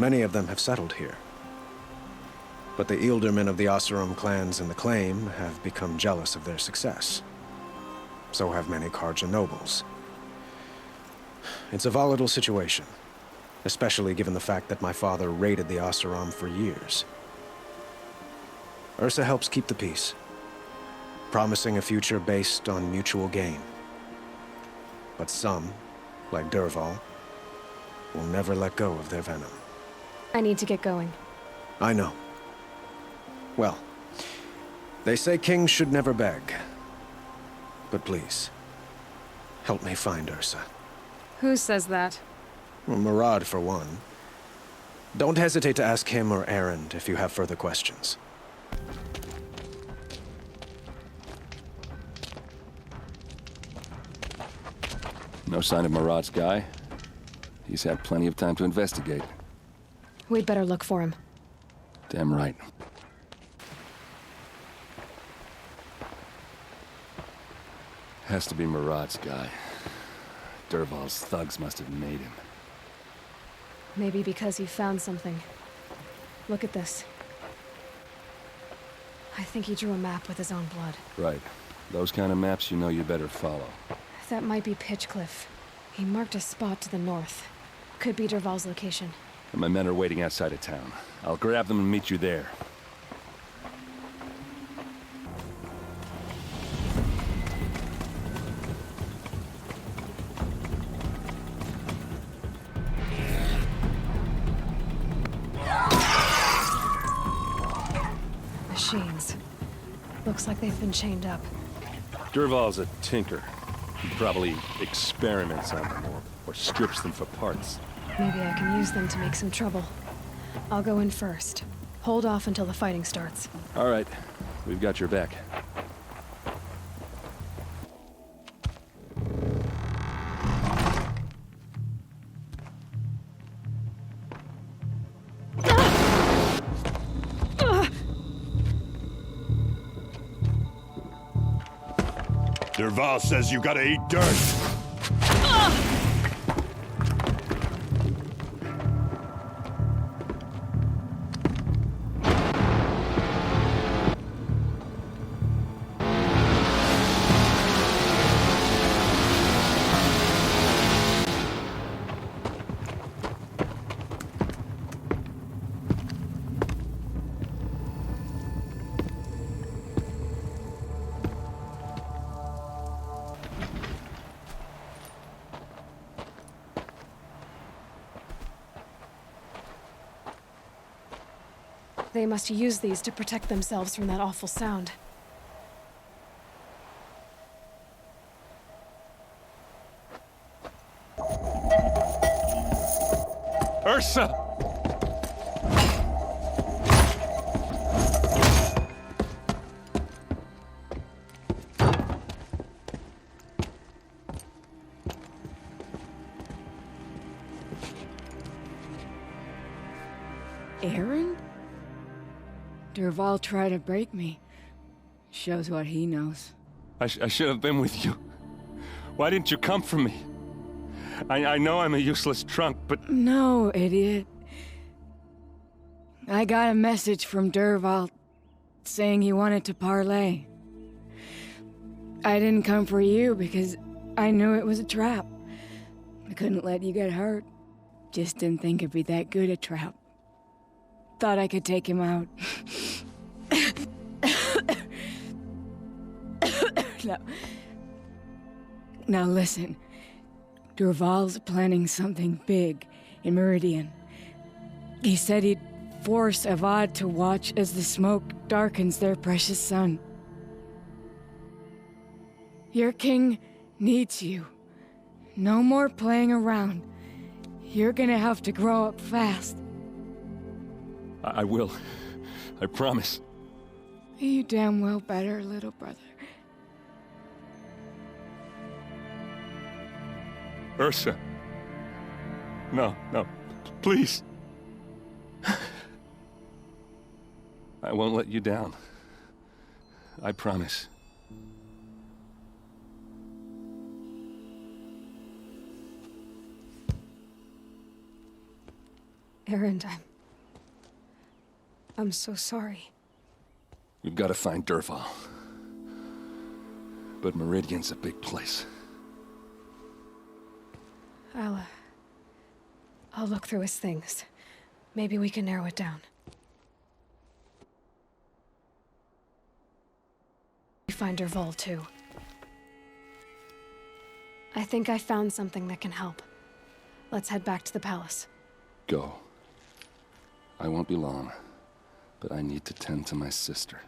Many of them have settled here. But the Ealdormen of the Oseram clans in the Claim have become jealous of their success. So have many Karja nobles. It's a volatile situation, especially given the fact that my father raided the Oseram for years. Ursa helps keep the peace, promising a future based on mutual gain. But some, like Dervahl, will never let go of their venom. I need to get going. I know. Well, they say kings should never beg. But please, help me find Ursa. Who says that? Well, Murad, for one. Don't hesitate to ask him or Erend if you have further questions. No sign of Murad's guy. He's had plenty of time to investigate. We'd better look for him. Damn right. Has to be Murad's guy. Dervahl's thugs must have made him. Maybe because he found something. Look at this. I think he drew a map with his own blood. Right. Those kind of maps you know you better follow. That might be Pitchcliff. He marked a spot to the north. Could be Dervahl's location. And my men are waiting outside of town. I'll grab them and meet you there. Machines. Looks like they've been chained up. Dervahl's a tinker. He probably experiments on them or strips them for parts. Maybe I can use them to make some trouble. I'll go in first. Hold off until the fighting starts. All right. We've got your back. Derval says you gotta eat dirt. They must use these to protect themselves from that awful sound. Ursa! Aaron? Derval tried to break me. Shows what he knows. I should have been with you. Why didn't you come for me? I know I'm a useless trunk, but... No, idiot. I got a message from Derval saying he wanted to parlay. I didn't come for you because I knew it was a trap. I couldn't let you get hurt. Just didn't think it'd be that good a trap. Thought I could take him out. Now listen. Derval's planning something big in Meridian. He said he'd force Avad to watch as the smoke darkens their precious sun. Your king needs you. No more playing around. You're gonna have to grow up fast. I will. I promise. You damn well better, little brother. Ursa. No, please. I won't let you down. I promise. Aaron, I'm so sorry. We've got to find Derval. But Meridian's a big place. I'll look through his things. Maybe we can narrow it down. We find Derval too. I think I found something that can help. Let's head back to the palace. Go. I won't be long, but I need to tend to my sister.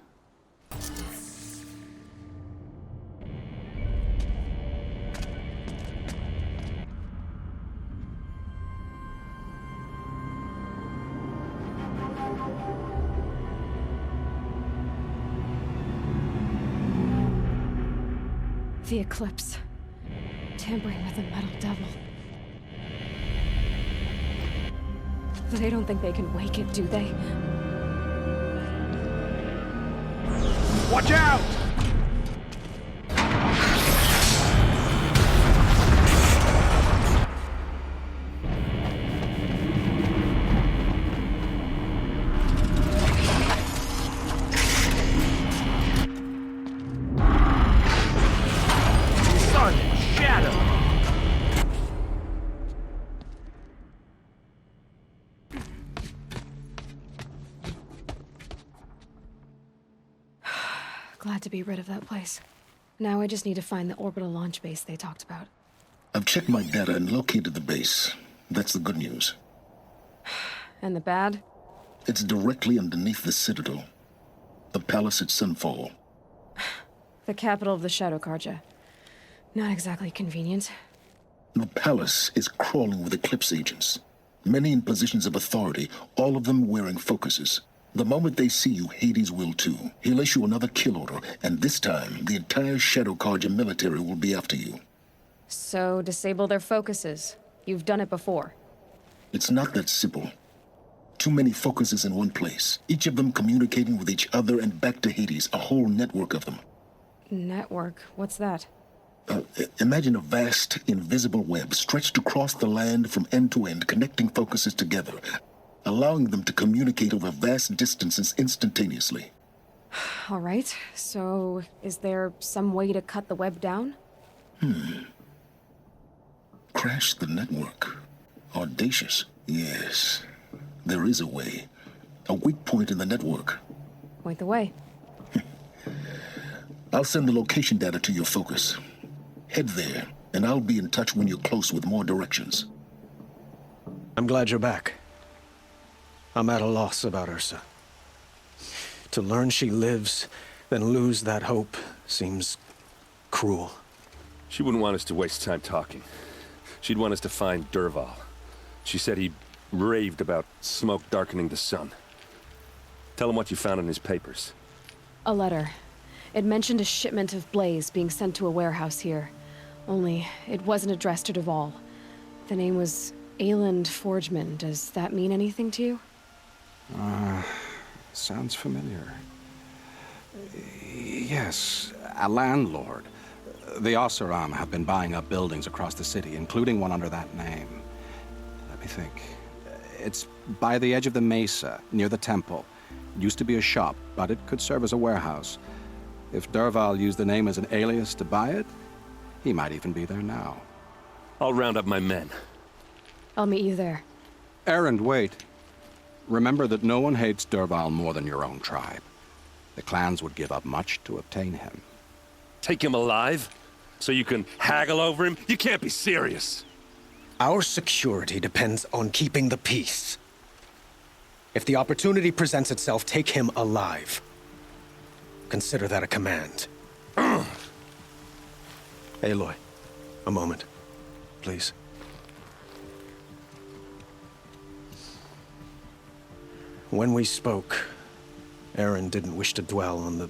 The eclipse. Tampering with the metal devil. They don't think they can wake it, do they? Watch out! Glad to be rid of that place. Now I just need to find the orbital launch base they talked about. I've checked my data and located the base. That's the good news. And the bad? It's directly underneath the Citadel. The palace at Sunfall. The capital of the Shadow Carja. Not exactly convenient. The palace is crawling with Eclipse agents. Many in positions of authority, all of them wearing focuses. The moment they see you, Hades will too. He'll issue another kill order, and this time, the entire Shadow Carja military will be after you. So, disable their focuses. You've done it before. It's not that simple. Too many focuses in one place, each of them communicating with each other and back to Hades, a whole network of them. Network? What's that? Imagine a vast, invisible web stretched across the land from end to end, connecting focuses together, allowing them to communicate over vast distances instantaneously. All right, so is there some way to cut the web down? Crash the network. Audacious. Yes, there is a way. A weak point in the network. Point the way. I'll send the location data to your focus. Head there, and I'll be in touch when you're close with more directions. I'm glad you're back. I'm at a loss about Ursa. To learn she lives, then lose that hope, seems cruel. She wouldn't want us to waste time talking. She'd want us to find Dervahl. She said he raved about smoke darkening the sun. Tell him what you found in his papers. A letter. It mentioned a shipment of blaze being sent to a warehouse here. Only, it wasn't addressed to Dervahl. The name was Ayland Forgeman. Does that mean anything to you? Sounds familiar. Yes, a landlord. The Oseram have been buying up buildings across the city, including one under that name. Let me think. It's by the edge of the mesa, near the temple. It used to be a shop, but it could serve as a warehouse. If Dervahl used the name as an alias to buy it, he might even be there now. I'll round up my men. I'll meet you there. Erend, wait. Remember that no one hates Dervahl more than your own tribe. The clans would give up much to obtain him. Take him alive? So you can haggle over him? You can't be serious. Our security depends on keeping the peace. If the opportunity presents itself, take him alive. Consider that a command. Aloy, a moment, please. When we spoke, Erend didn't wish to dwell on the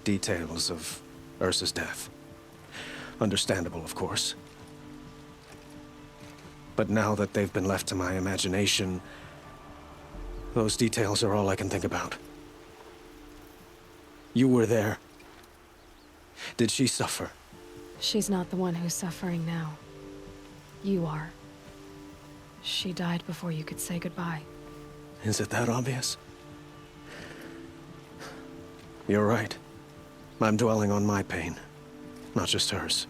details of Ursa's death. Understandable, of course. But now that they've been left to my imagination, those details are all I can think about. You were there. Did she suffer? She's not the one who's suffering now. You are. She died before you could say goodbye. Is it that obvious? You're right. I'm dwelling on my pain, not just hers.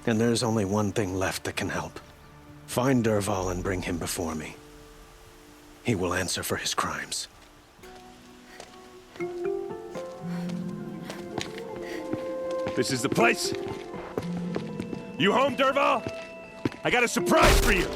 And there's only one thing left that can help. Find Dervahl and bring him before me. He will answer for his crimes. This is the place? You home, Dervahl? I got a surprise for you!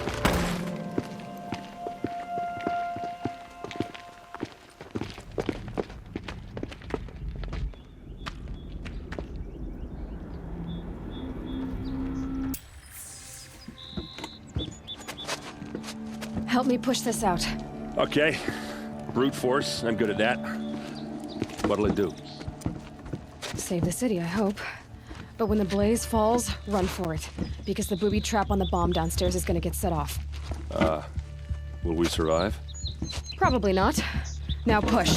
Help me push this out. Okay. Brute force, I'm good at that. What'll it do? Save the city, I hope. But when the blaze falls, run for it. Because the booby trap on the bomb downstairs is gonna get set off. Will we survive? Probably not. Now push.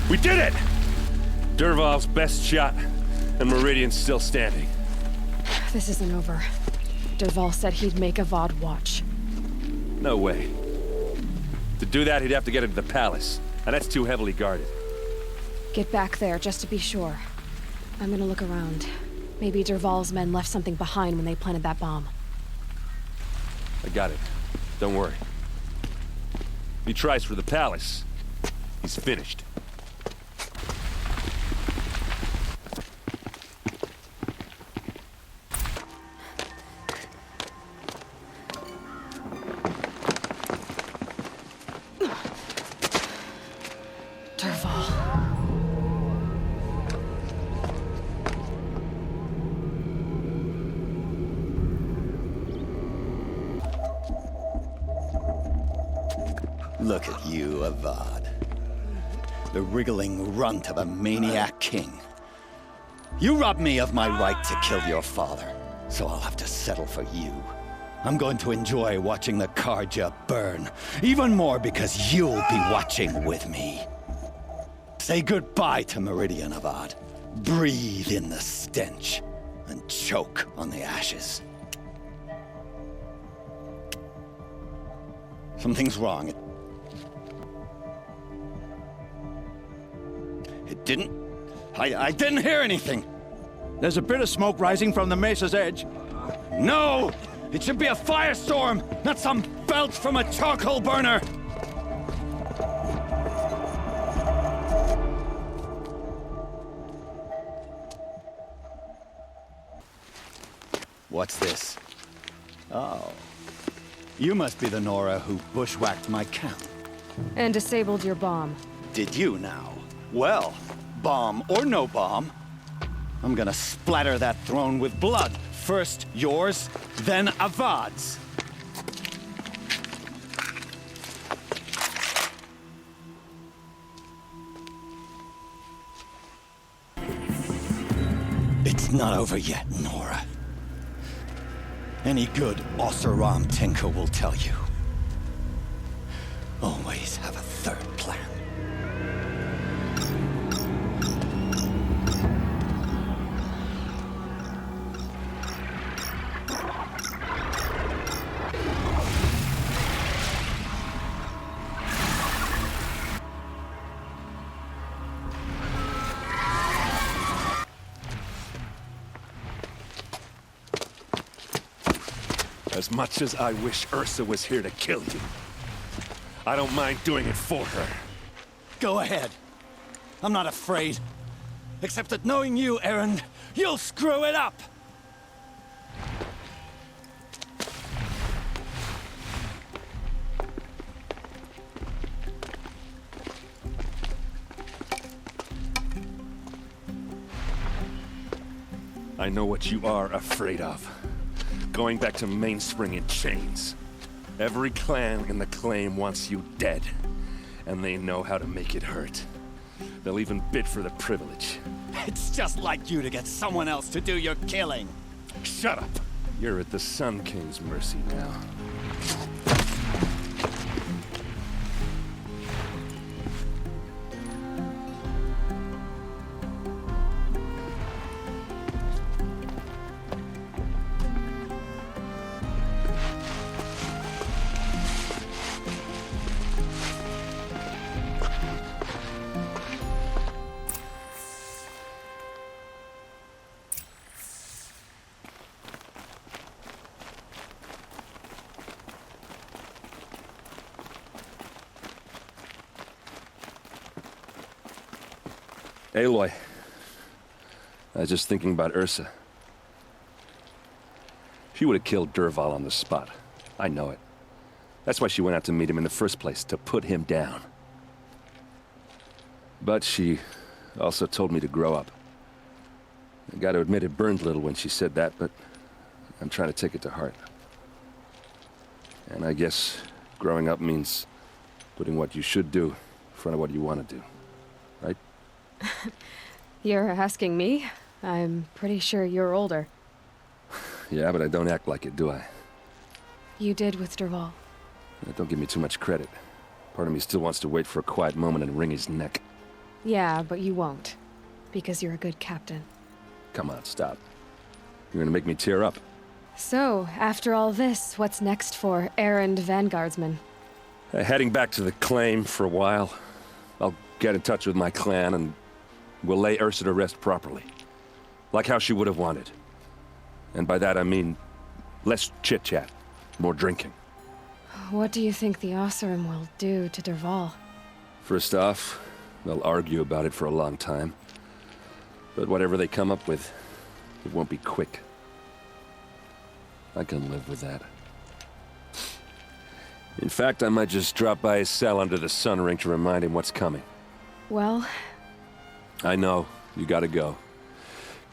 We did it! Dervahl's best shot, and Meridian's still standing. This isn't over. Dervahl said he'd make Avad watch. No way. To do that, he'd have to get into the palace, and that's too heavily guarded. Get back there, just to be sure. I'm gonna look around. Maybe Dervahl's men left something behind when they planted that bomb. I got it. Don't worry. If he tries for the palace, he's finished. Look at you, Avad. the wriggling runt of a maniac king. You robbed me of my right to kill your father, so I'll have to settle for you. I'm going to enjoy watching the Karja burn, even more because you'll be watching with me. Say goodbye to Meridian Avad. Breathe in the stench, and choke on the ashes. Something's wrong. It didn't... I didn't hear anything. There's a bit of smoke rising from the mesa's edge. No! It should be a firestorm, not some belch from a charcoal burner! What's this? Oh. You must be the Nora who bushwhacked my camp. And disabled your bomb. Did you now? Well, bomb or no bomb, I'm gonna splatter that throne with blood. First yours, then Avad's. It's not over yet, Nora. Any good Oseram tinker will tell you. Always have a third plan. As much as I wish Ursa was here to kill you, I don't mind doing it for her. Go ahead. I'm not afraid. Except that knowing you, Erend, you'll screw it up! I know what you are afraid of. Going back to Mainspring in chains. Every clan in the claim wants you dead, and they know how to make it hurt. They'll even bid for the privilege. It's just like you to get someone else to do your killing. Shut up! You're at the Sun King's mercy now. Aloy, I was just thinking about Ursa. She would have killed Dervahl on the spot. I know it. That's why she went out to meet him in the first place, to put him down. But she also told me to grow up. I gotta admit it burned a little when she said that, but I'm trying to take it to heart. And I guess growing up means putting what you should do in front of what you want to do, right? You're asking me? I'm pretty sure you're older. Yeah, but I don't act like it, do I? You did with Dervahl. Don't give me too much credit. Part of me still wants to wait for a quiet moment and wring his neck. Yeah, but you won't. Because you're a good captain. Come on, stop. You're gonna make me tear up. So, after all this, what's next for Erend Vanguardsman? Heading back to the claim for a while. I'll get in touch with my clan and we'll lay Ursa to rest properly. Like how she would have wanted. And by that I mean less chit-chat, more drinking. What do you think the Oseram will do to Dervahl? First off, they'll argue about it for a long time. But whatever they come up with, it won't be quick. I can live with that. In fact, I might just drop by his cell under the sun ring to remind him what's coming. Well... I know. You gotta go.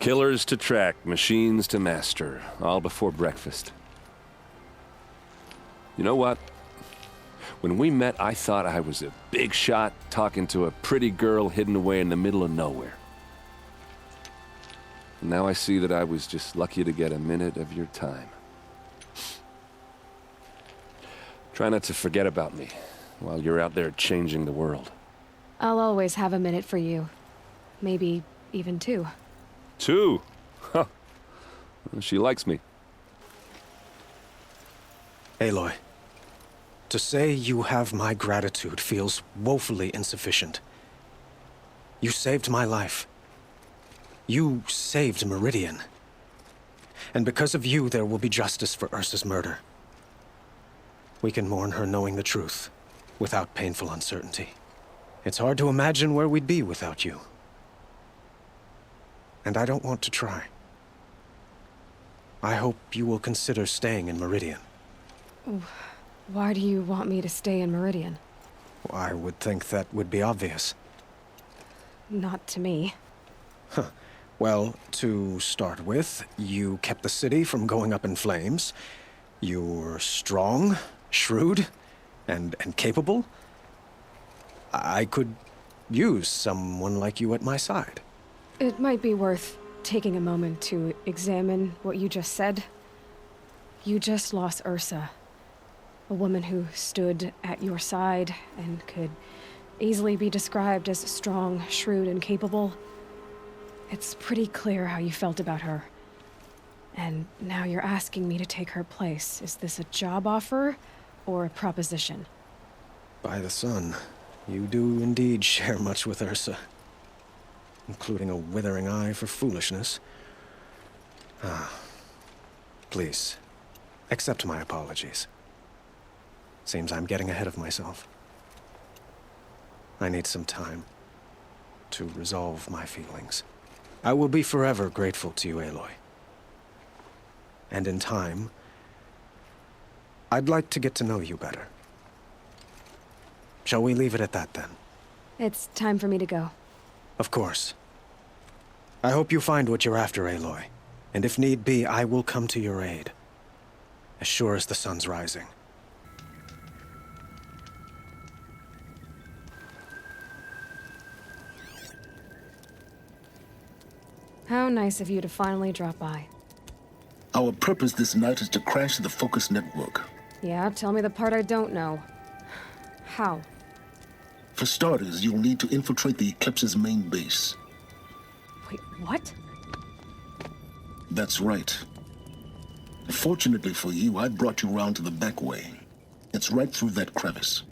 Killers to track, machines to master, all before breakfast. You know what? When we met, I thought I was a big shot talking to a pretty girl hidden away in the middle of nowhere. And now I see that I was just lucky to get a minute of your time. Try not to forget about me while you're out there changing the world. I'll always have a minute for you. Maybe even 2. 2? Huh. She likes me. Aloy, to say you have my gratitude feels woefully insufficient. You saved my life. You saved Meridian. And because of you, there will be justice for Ursa's murder. We can mourn her knowing the truth, without painful uncertainty. It's hard to imagine where we'd be without you. And I don't want to try. I hope you will consider staying in Meridian. Why do you want me to stay in Meridian? I would think that would be obvious. Not to me. Huh. Well, to start with, you kept the city from going up in flames. You were strong, shrewd, and capable. I could use someone like you at my side. It might be worth taking a moment to examine what you just said. You just lost Ursa. A woman who stood at your side and could easily be described as strong, shrewd, and capable. It's pretty clear how you felt about her. And now you're asking me to take her place. Is this a job offer or a proposition? By the sun, you do indeed share much with Ursa. Including a withering eye for foolishness. Please, accept my apologies. Seems I'm getting ahead of myself. I need some time to resolve my feelings. I will be forever grateful to you, Aloy. And in time, I'd like to get to know you better. Shall we leave it at that, then? It's time for me to go. Of course. I hope you find what you're after, Aloy. And if need be, I will come to your aid. As sure as the sun's rising. How nice of you to finally drop by. Our purpose this night is to crash the Focus network. Yeah, tell me the part I don't know. How? For starters, you'll need to infiltrate the Eclipse's main base. Wait, what? That's right. Fortunately for you, I brought you round to the back way. It's right through that crevice.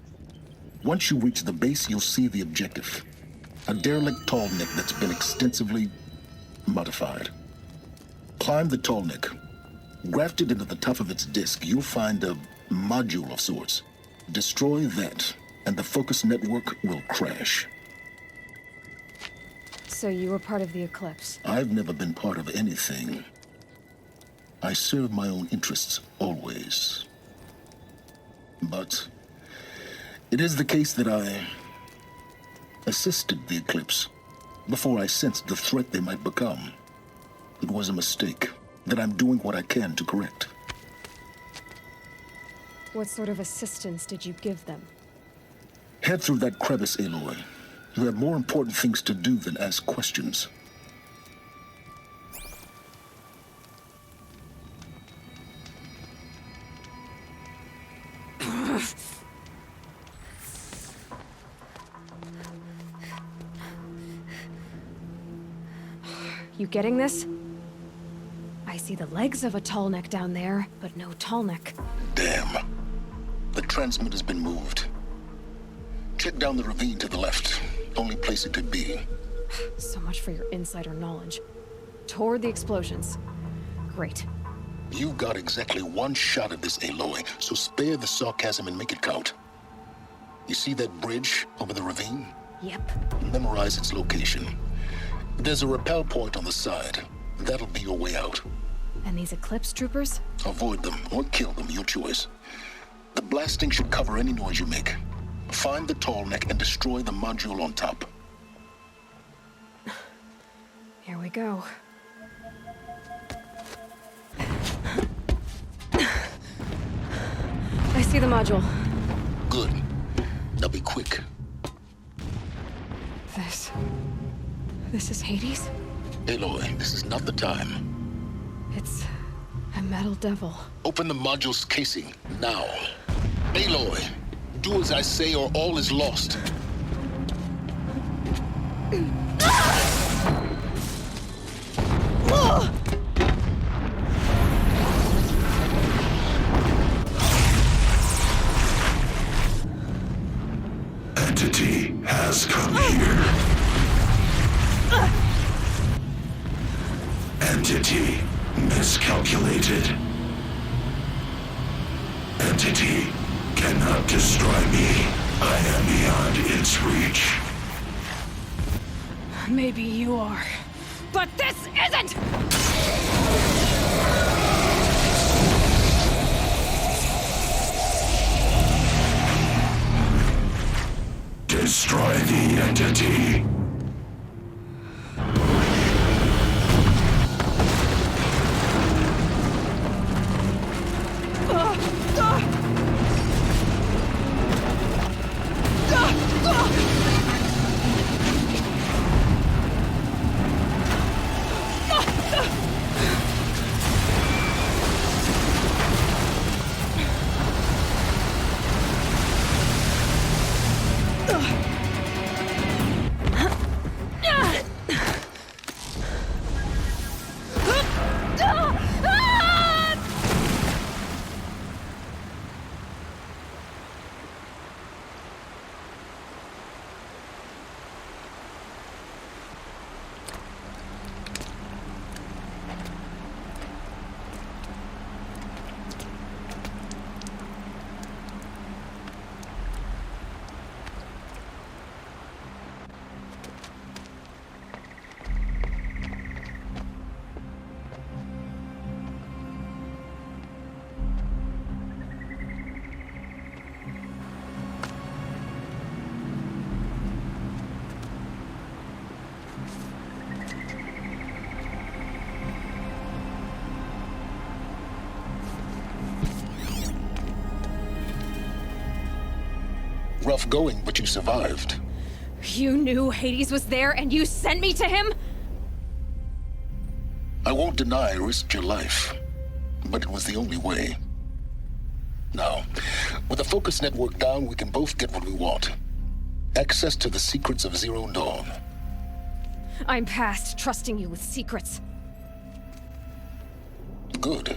Once you reach the base, you'll see the objective. A derelict tall neck that's been extensively modified. Climb the tall neck. Grafted into the top of its disk, you'll find a module of sorts. Destroy that, and the Focus network will crash. So you were part of the Eclipse? I've never been part of anything. I serve my own interests, always. But it is the case that I assisted the Eclipse before I sensed the threat they might become. It was a mistake that I'm doing what I can to correct. What sort of assistance did you give them? Head through that crevice, Aloy. You have more important things to do than ask questions. You getting this? I see the legs of a tall neck down there, but no tall neck. Damn. The transmitter's been moved. Check down the ravine to the left. Only place it could be. So much for your insider knowledge. Toward the explosions. Great. You've got exactly one shot at this, Aloy, so spare the sarcasm and make it count. You see that bridge over the ravine? Yep. Memorize its location. There's a rappel point on the side. That'll be your way out. And these Eclipse troopers? Avoid them or kill them, your choice. The blasting should cover any noise you make. Find the tall neck and destroy the module on top. Here we go. I see the module. Good. Now be quick. This is Hades? Aloy, this is not the time. It's a metal devil. Open the module's casing, now. Aloy, do as I say or all is lost. Entity has come here. Entity miscalculated. Entity cannot destroy me. I am beyond its reach. Maybe you are, but this isn't! Destroy the entity. Rough going, but you survived. You knew Hades was there and you sent me to him? I won't deny I risked your life, but it was the only way. Now, with the focus network down, we can both get what we want. Access to the secrets of Zero Dawn. I'm past trusting you with secrets. Good.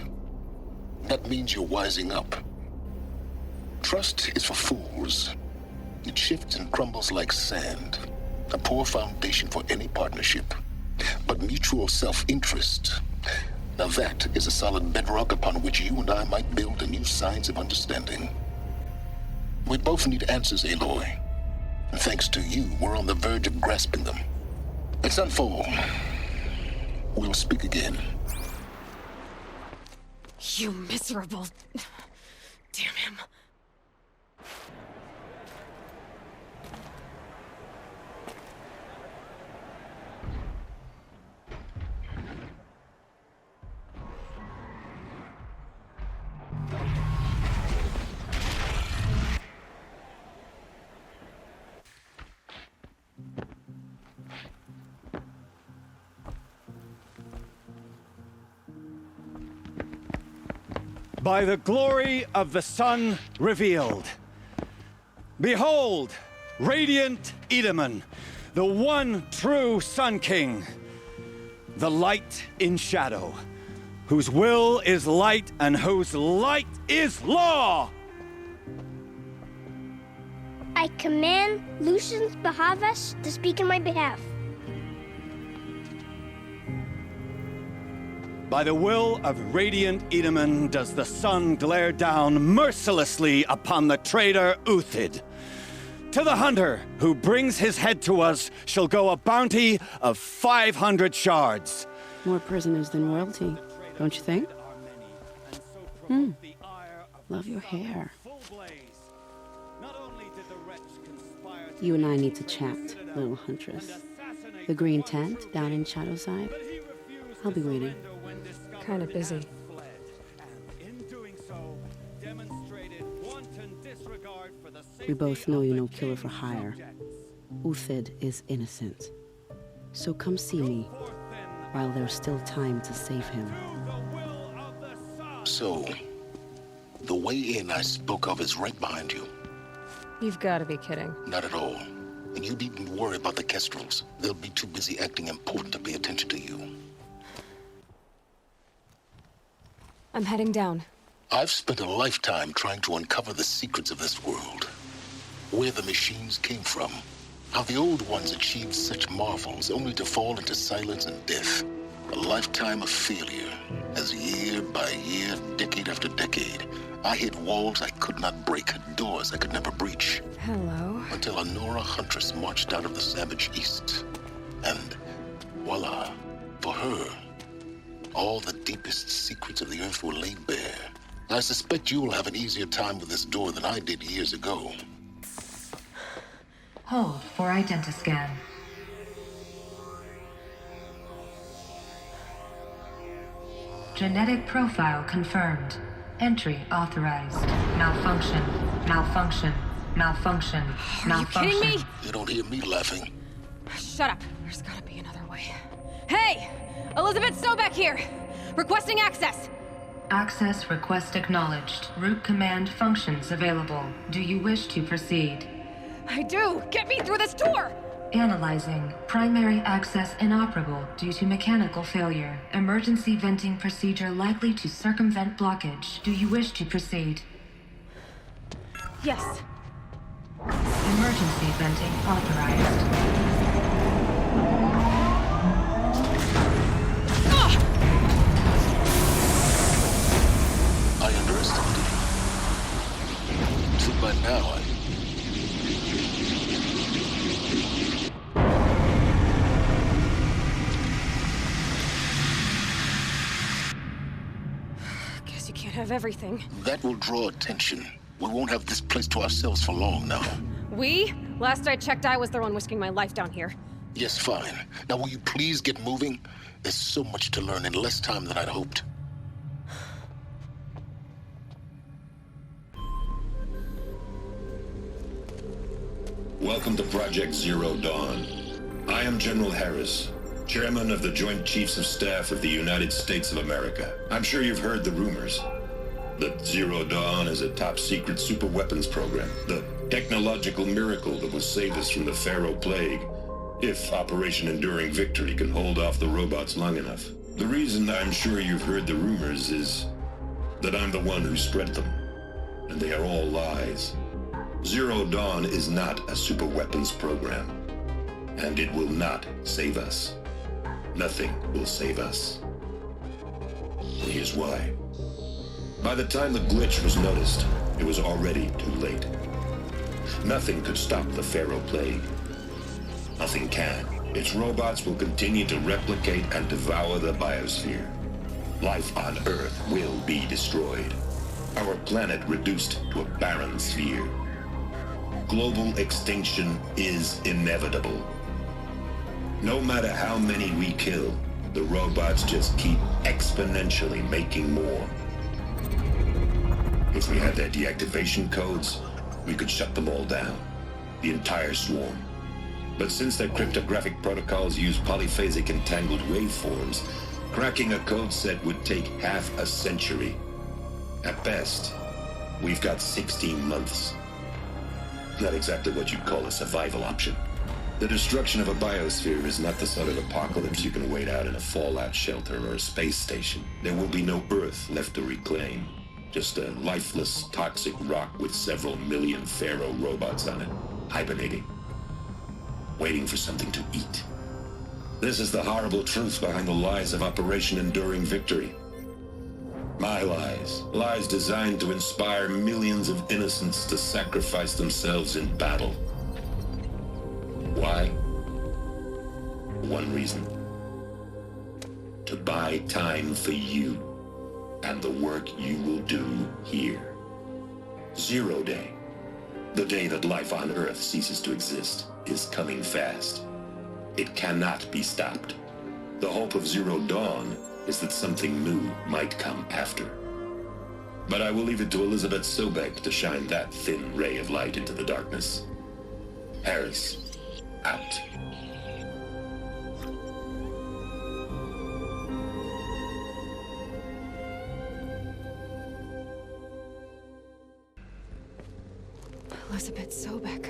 That means you're wising up. Trust is for fools. It shifts and crumbles like sand. A poor foundation for any partnership. But mutual self-interest, now that is a solid bedrock upon which you and I might build a new science of understanding. We both need answers, Aloy. And thanks to you, we're on the verge of grasping them. Let's unfold. We'll speak again. You miserable... Damn him. By the glory of the sun revealed. Behold, radiant Edaman, the one true Sun King. The light in shadow, whose will is light and whose light is law! I command Lucius Bahavas to speak in my behalf. By the will of radiant Edaman does the sun glare down mercilessly upon the traitor Uthid. To the hunter who brings his head to us shall go a bounty of 500 shards. More prisoners than royalty, don't you think? Love your hair. You and I need to chat, little huntress. The green tent down in Shadowside. I'll be waiting. Kinda busy. In doing so, demonstrated wanton disregard for the We both know you're no killer for hire. Uthid is innocent. So come see me while there's still time to save him. So, the way in I spoke of is right behind you. You've got to be kidding. Not at all. And you needn't worry about the Kestrels. They'll be too busy acting important to pay attention to you. I'm heading down. I've spent a lifetime trying to uncover the secrets of this world. Where the machines came from. How the old ones achieved such marvels only to fall into silence and death. A lifetime of failure, as year by year, decade after decade, I hit walls I could not break, doors I could never breach. Hello. Until a Nora huntress marched out of the savage east. And voila, for her, all the deepest secrets of the earth were laid bare. I suspect you'll have an easier time with this door than I did years ago. Hold for identiscan. Genetic profile confirmed. Entry authorized. Malfunction. Malfunction. Malfunction. Are you kidding me? You don't hear me laughing. Shut up. There's gotta be another way. Hey! Elizabeth Sobek here! Requesting access! Access request acknowledged. Root command functions available. Do you wish to proceed? I do! Get me through this door! Analyzing. Primary access inoperable due to mechanical failure. Emergency venting procedure likely to circumvent blockage. Do you wish to proceed? Yes. Emergency venting authorized. I underestimated you. So by now, Guess you can't have everything. that will draw attention. We won't have this place to ourselves for long now. We? Last I checked, I was the one risking my life down here. Yes, fine. Now will you please get moving? There's so much to learn in less time than I'd hoped. Welcome to Project Zero Dawn. I am General Harris, Chairman of the Joint Chiefs of Staff of the United States of America. I'm sure you've heard the rumors that Zero Dawn is a top-secret superweapons program, the technological miracle that will save us from the Pharaoh Plague, if Operation Enduring Victory can hold off the robots long enough. The reason I'm sure you've heard the rumors is that I'm the one who spread them, and they are all lies. Zero Dawn is not a superweapons program, and it will not save us. Nothing will save us. And here's why. By the time the glitch was noticed, it was already too late. Nothing could stop the Pharaoh Plague. Nothing can. Its robots will continue to replicate and devour the biosphere. Life on Earth will be destroyed. Our planet reduced to a barren sphere. Global extinction is inevitable. No matter how many we kill, the robots just keep exponentially making more. If we had their deactivation codes, we could shut them all down. The entire swarm. But since their cryptographic protocols use polyphasic entangled waveforms, cracking a code set would take half a century. At best, we've got 16 months. Not exactly what you'd call a survival option. The destruction of a biosphere is not the sort of apocalypse you can wait out in a fallout shelter or a space station. There will be no Earth left to reclaim. Just a lifeless, toxic rock with several million Pharaoh robots on it, hibernating, waiting for something to eat. This is the horrible truth behind the lies of Operation Enduring Victory. My lies. Lies designed to inspire millions of innocents to sacrifice themselves in battle. Why? One reason. To buy time for you and the work you will do here. Zero Day, the day that life on Earth ceases to exist, is coming fast. It cannot be stopped. The hope of Zero Dawn is that something new might come after. But I will leave it to Elizabeth Sobek to shine that thin ray of light into the darkness. Harris, out. Elizabeth Sobek.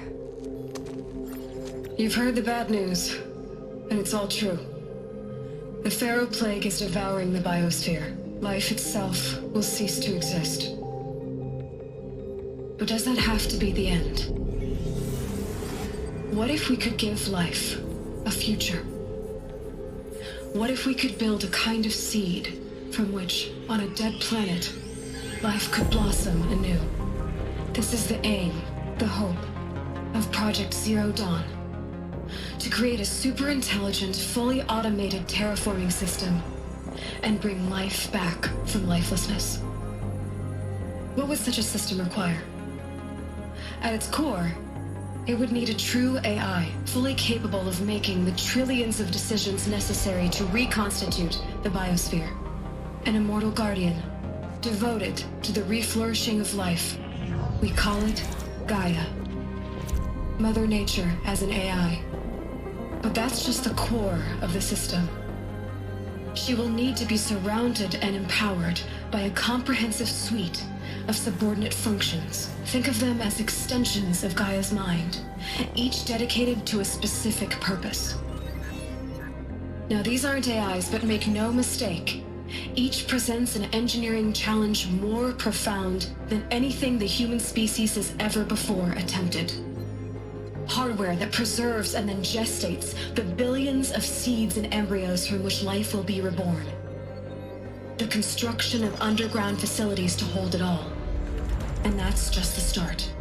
You've heard the bad news, and it's all true. The Pharaoh Plague is devouring the biosphere. Life itself will cease to exist. But does that have to be the end? What if we could give life a future? What if we could build a kind of seed from which, on a dead planet, life could blossom anew? This is the aim, the hope, of Project Zero Dawn. To create a super-intelligent, fully automated terraforming system and bring life back from lifelessness. What would such a system require? At its core, it would need a true AI, fully capable of making the trillions of decisions necessary to reconstitute the biosphere. An immortal guardian, devoted to the reflourishing of life. We call it Gaia. Mother Nature as an AI. But that's just the core of the system. She will need to be surrounded and empowered by a comprehensive suite of subordinate functions. Think of them as extensions of Gaia's mind, each dedicated to a specific purpose. Now, these aren't AIs, but make no mistake, each presents an engineering challenge more profound than anything the human species has ever before attempted. Hardware that preserves and then gestates the billions of seeds and embryos from which life will be reborn. The construction of underground facilities to hold it all. And that's just the start.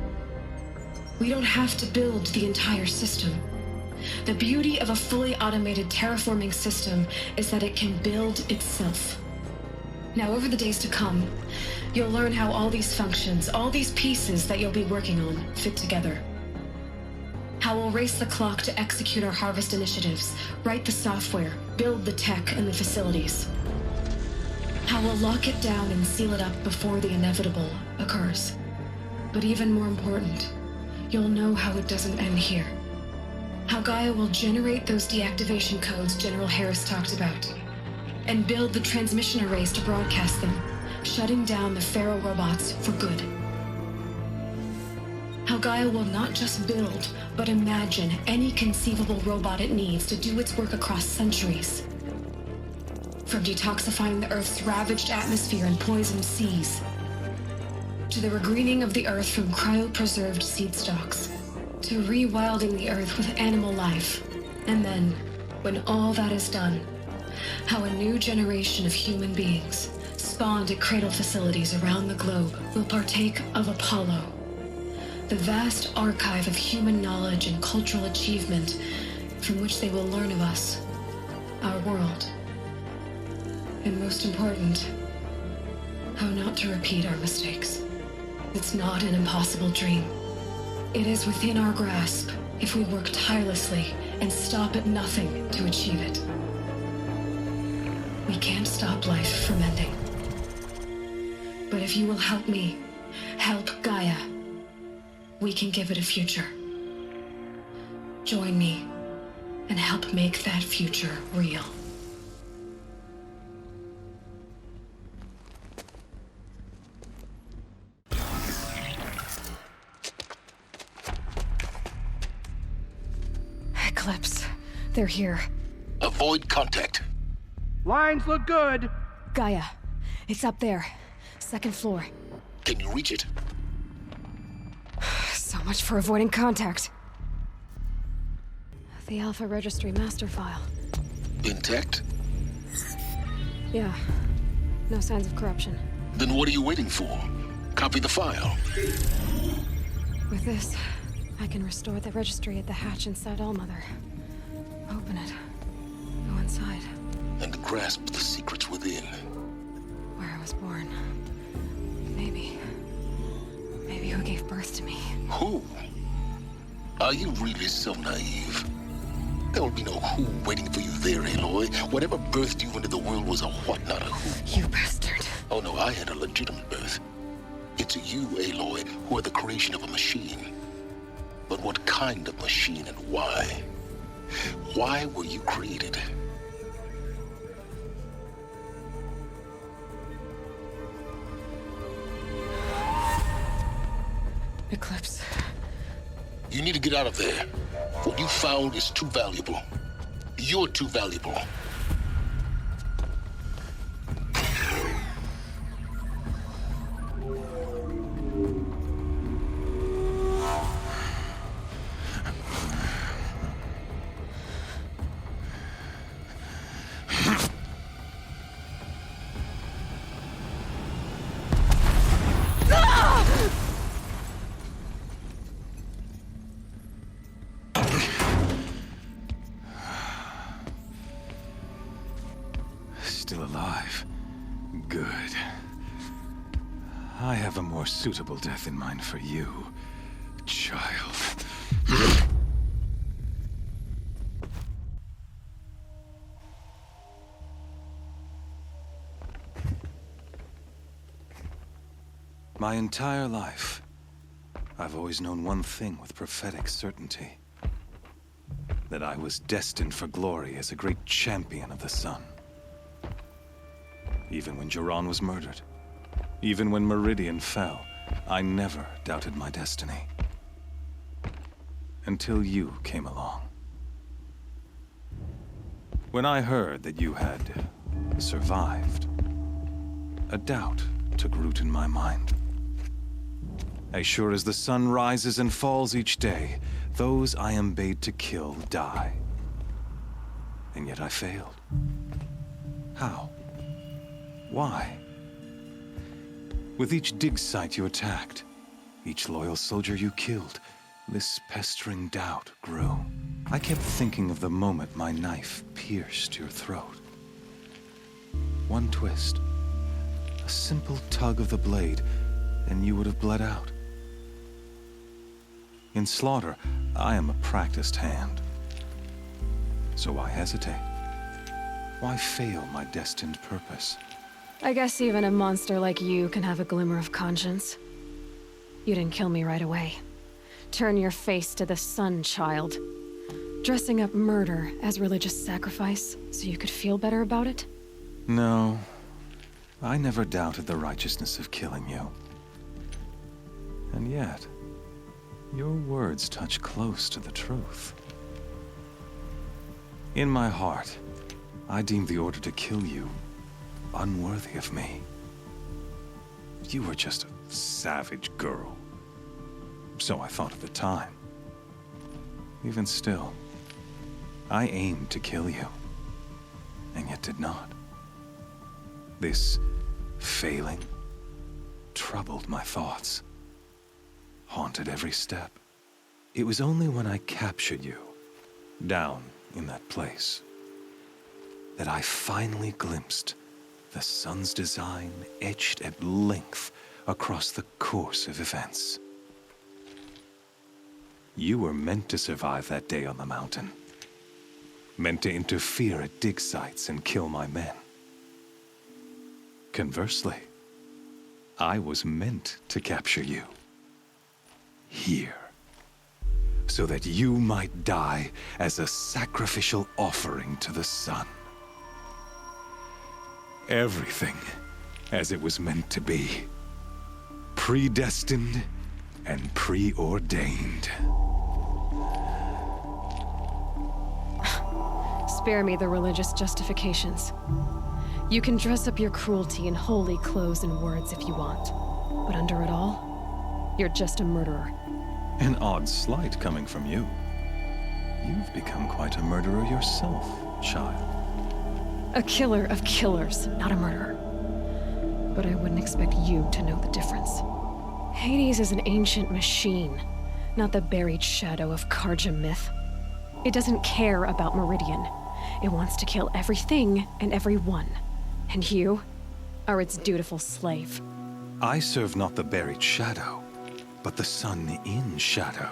We don't have to build the entire system. The beauty of a fully automated terraforming system is that it can build itself. Now, over the days to come, you'll learn how all these functions, all these pieces that you'll be working on, fit together. How we'll race the clock to execute our harvest initiatives, write the software, build the tech and the facilities. How we'll lock it down and seal it up before the inevitable occurs. But even more important, you'll know how it doesn't end here. How Gaia will generate those deactivation codes General Harris talked about, and build the transmission arrays to broadcast them, shutting down the Pharaoh robots for good. How Gaia will not just build, but imagine any conceivable robot it needs to do its work across centuries. From detoxifying the Earth's ravaged atmosphere and poisoned seas, to the regreening of the Earth from cryopreserved seed stalks, to rewilding the Earth with animal life. And then, when all that is done, how a new generation of human beings, spawned at cradle facilities around the globe, will partake of Apollo, the vast archive of human knowledge and cultural achievement from which they will learn of us, our world. And most important, how not to repeat our mistakes. It's not an impossible dream. It is within our grasp if we work tirelessly and stop at nothing to achieve it. We can't stop life from ending. But if you will help me, help Gaia, we can give it a future. Join me and help make that future real. Eclipse. They're here. Avoid contact. Lines look good. Gaia. It's up there. Second floor. Can you reach it? So much for avoiding contact. The Alpha Registry master file. Intact? Yeah. No signs of corruption. Then what are you waiting for? Copy the file. With this, I can restore the registry at the hatch inside Allmother. Open it. Go inside. And grasp the secrets within. Where I was born. Maybe who gave birth to me. Who? Are you really so naive? There will be no who waiting for you there, Aloy. Whatever birthed you into the world was a what, not a who. You bastard. Oh no, I had a legitimate birth. It's you, Aloy, who are the creation of a machine. But what kind of machine and why? Why were you created? Eclipse. You need to get out of there. What you found is too valuable. You're too valuable. Still alive. Good. I have a more suitable death in mind for you, child. My entire life, I've always known one thing with prophetic certainty. That I was destined for glory as a great champion of the sun. Even when Jiran was murdered, even when Meridian fell, I never doubted my destiny. Until you came along. When I heard that you had survived, a doubt took root in my mind. As sure as the sun rises and falls each day, those I am bade to kill die. And yet I failed. How? Why? With each dig site you attacked, each loyal soldier you killed, this pestering doubt grew. I kept thinking of the moment my knife pierced your throat. One twist, a simple tug of the blade, and you would have bled out. In slaughter, I am a practiced hand. So why hesitate? Why fail my destined purpose? I guess even a monster like you can have a glimmer of conscience. You didn't kill me right away. Turn your face to the sun, child. Dressing up murder as religious sacrifice so you could feel better about it? No, I never doubted the righteousness of killing you. And yet, your words touch close to the truth. In my heart, I deemed the order to kill you unworthy of me. You were just a savage girl. So I thought at the time. Even still, I aimed to kill you, and yet did not. This failing troubled my thoughts, haunted every step. It was only when I captured you, down in that place, that I finally glimpsed the sun's design etched at length across the course of events. You were meant to survive that day on the mountain. Meant to interfere at dig sites and kill my men. Conversely, I was meant to capture you. Here. So that you might die as a sacrificial offering to the sun. Everything as it was meant to be. Predestined and preordained. Spare me the religious justifications. You can dress up your cruelty in holy clothes and words if you want. But under it all, you're just a murderer. An odd slight coming from you. You've become quite a murderer yourself, child. A killer of killers, not a murderer. But I wouldn't expect you to know the difference. Hades is an ancient machine, not the buried shadow of Karja myth. It doesn't care about Meridian. It wants to kill everything and everyone. And you are its dutiful slave. I serve not the buried shadow, but the sun in shadow.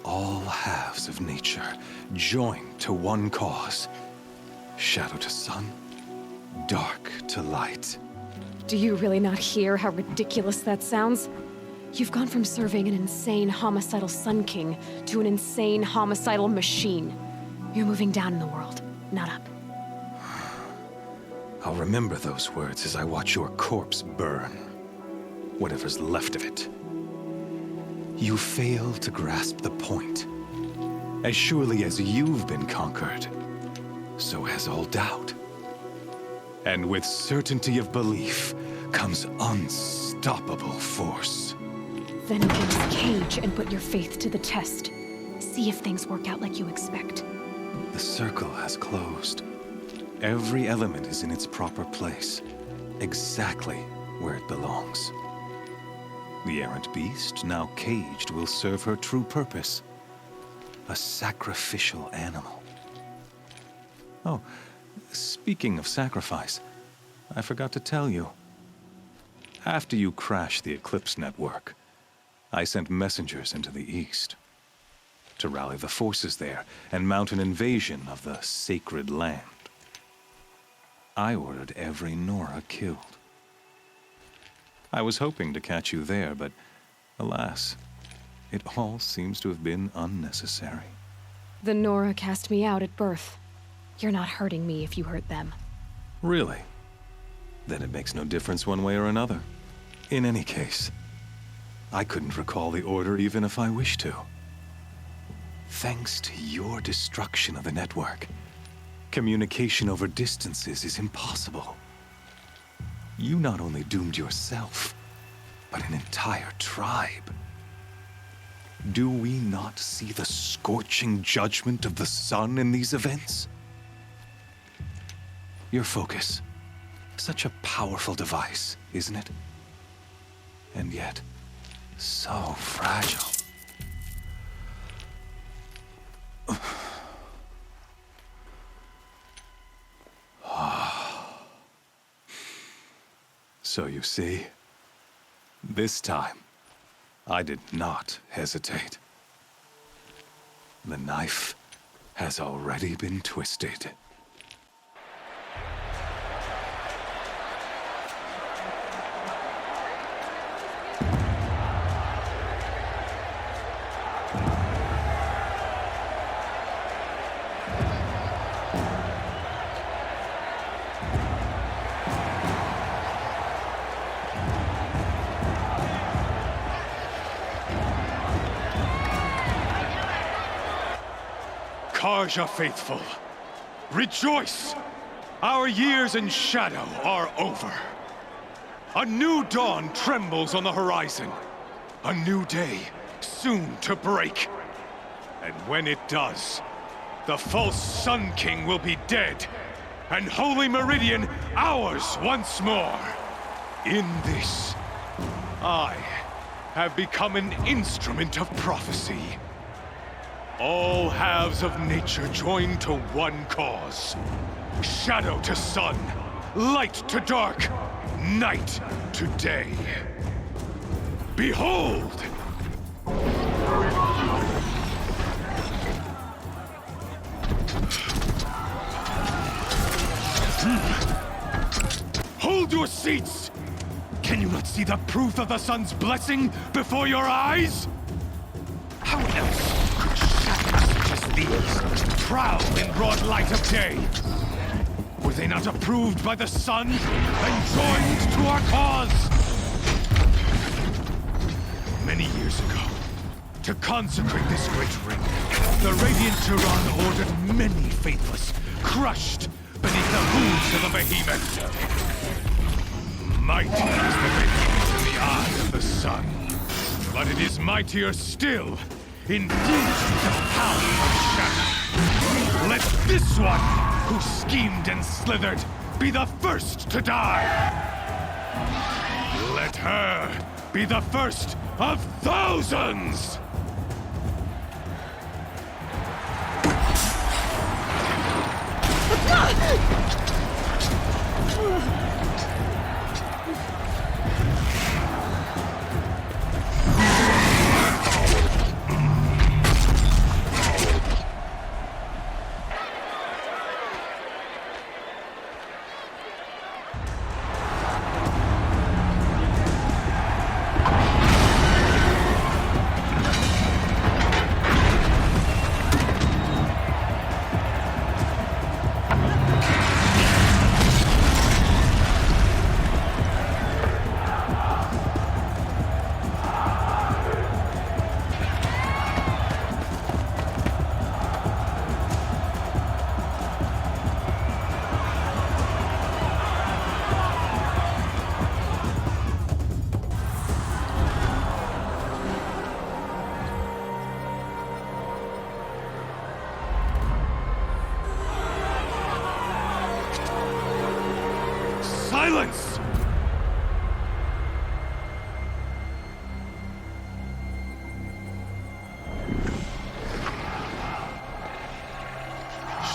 All halves of nature joined to one cause. Shadow to sun, dark to light. Do you really not hear how ridiculous that sounds? You've gone from serving an insane homicidal Sun King to an insane homicidal machine. You're moving down in the world, not up. I'll remember those words as I watch your corpse burn. Whatever's left of it. You fail to grasp the point. As surely as you've been conquered, so has all doubt. And with certainty of belief comes unstoppable force. Then open this cage and put your faith to the test. See if things work out like you expect. The circle has closed. Every element is in its proper place, exactly where it belongs. The errant beast, now caged, will serve her true purpose. A sacrificial animal. Oh, speaking of sacrifice, I forgot to tell you. After you crashed the Eclipse network, I sent messengers into the east to rally the forces there and mount an invasion of the sacred land. I ordered every Nora killed. I was hoping to catch you there, but alas, it all seems to have been unnecessary. The Nora cast me out at birth. You're not hurting me if you hurt them. Really? Then it makes no difference one way or another. In any case, I couldn't recall the order even if I wished to. Thanks to your destruction of the network, communication over distances is impossible. You not only doomed yourself, but an entire tribe. Do we not see the scorching judgment of the sun in these events? Your focus. Such a powerful device, isn't it? And yet, so fragile. So you see, this time, I did not hesitate. The knife has already been twisted. Karja faithful, rejoice! Our years in shadow are over. A new dawn trembles on the horizon. A new day soon to break. And when it does, the false Sun King will be dead, and Holy Meridian ours once more. In this, I have become an instrument of prophecy. All halves of nature join to one cause. Shadow to sun, light to dark, night to day. Behold! Hold your seats! Can you not see the proof of the sun's blessing before your eyes? How else could shadows such as these prowl in broad light of day? Were they not approved by the sun and joined to our cause? Many years ago, to consecrate this great ring, the Radiant Tyrann ordered many faithless, crushed beneath the hooves of the behemoth. Mighty is the behemoth in the eye of the sun, but it is mightier still, infused with the power of shadow. Let this one, who schemed and slithered, be the first to die. Let her be the first of thousands!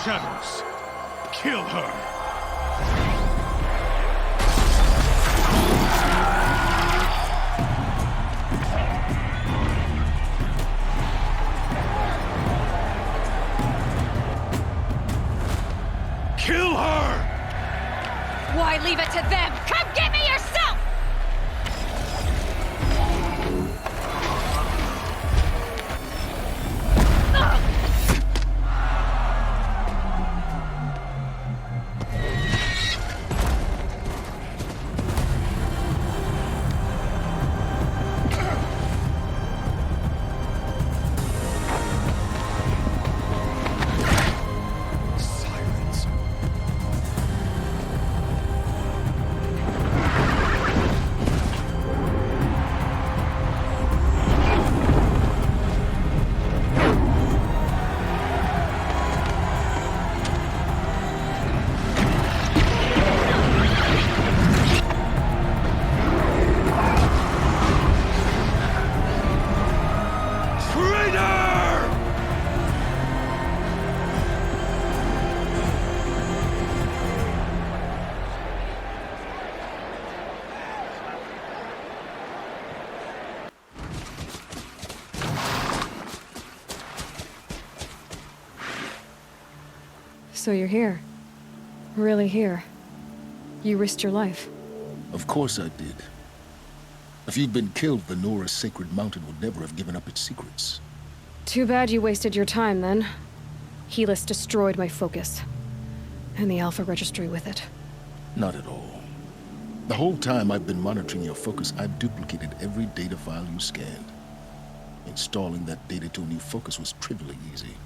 shadows. Kill her. Kill her! Why leave it to them? Come get me yourself! So you're here. Really here. You risked your life. Of course I did. If you'd been killed, the Nora's sacred mountain would never have given up its secrets. Too bad you wasted your time, then. Helis destroyed my focus. And the Alpha Registry with it. Not at all. The whole time I've been monitoring your focus, I've duplicated every data file you scanned. Installing that data to a new focus was trivially easy.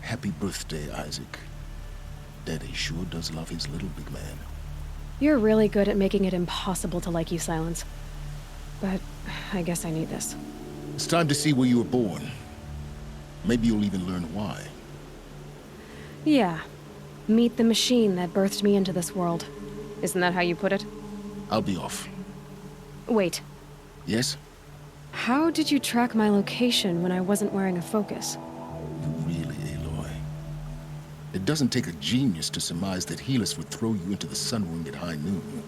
Happy birthday, Isaac. Daddy sure does love his little big man. You're really good at making it impossible to like you, Silence. But I guess I need this. It's time to see where you were born. Maybe you'll even learn why. Yeah. Meet the machine that birthed me into this world. Isn't that how you put it? I'll be off. Wait. Yes? How did you track my location when I wasn't wearing a focus? Really, Aloy? It doesn't take a genius to surmise that Helis would throw you into the sun ring at high noon.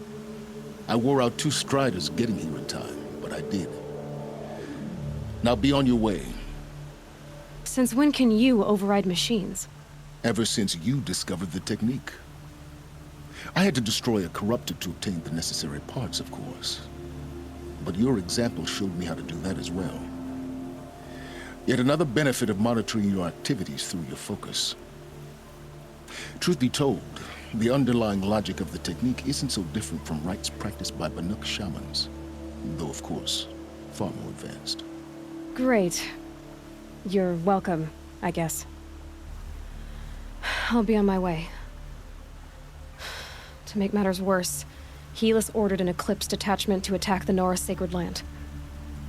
I wore out 2 striders getting here in time, but I did. Now be on your way. Since when can you override machines? Ever since you discovered the technique. I had to destroy a corruptor to obtain the necessary parts, of course. But your example showed me how to do that as well. Yet another benefit of monitoring your activities through your focus. Truth be told, the underlying logic of the technique isn't so different from rites practiced by Banuk shamans. Though, of course, far more advanced. Great. You're welcome, I guess. I'll be on my way. To make matters worse, Helis ordered an Eclipse detachment to attack the Nora Sacred Land.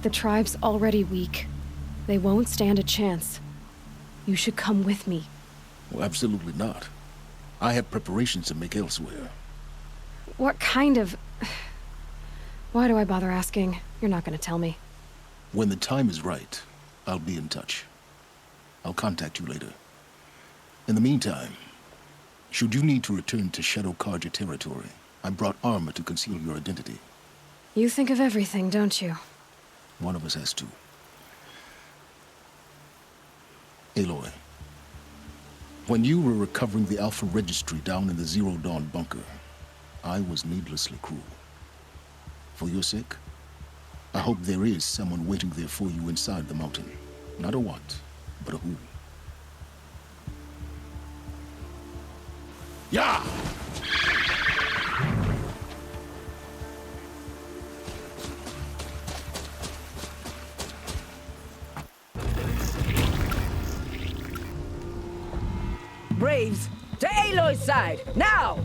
The tribe's already weak. They won't stand a chance. You should come with me. Well, absolutely not. I have preparations to make elsewhere. What kind of... Why do I bother asking? You're not gonna tell me. When the time is right, I'll be in touch. I'll contact you later. In the meantime, should you need to return to Shadow Karja territory, I brought armor to conceal your identity. You think of everything, don't you? One of us has to. Aloy, when you were recovering the Alpha Registry down in the Zero Dawn bunker, I was needlessly cruel. For your sake, I hope there is someone waiting there for you inside the mountain. Not a what, but a who. Yeah! Braves, to Aloy's side, now!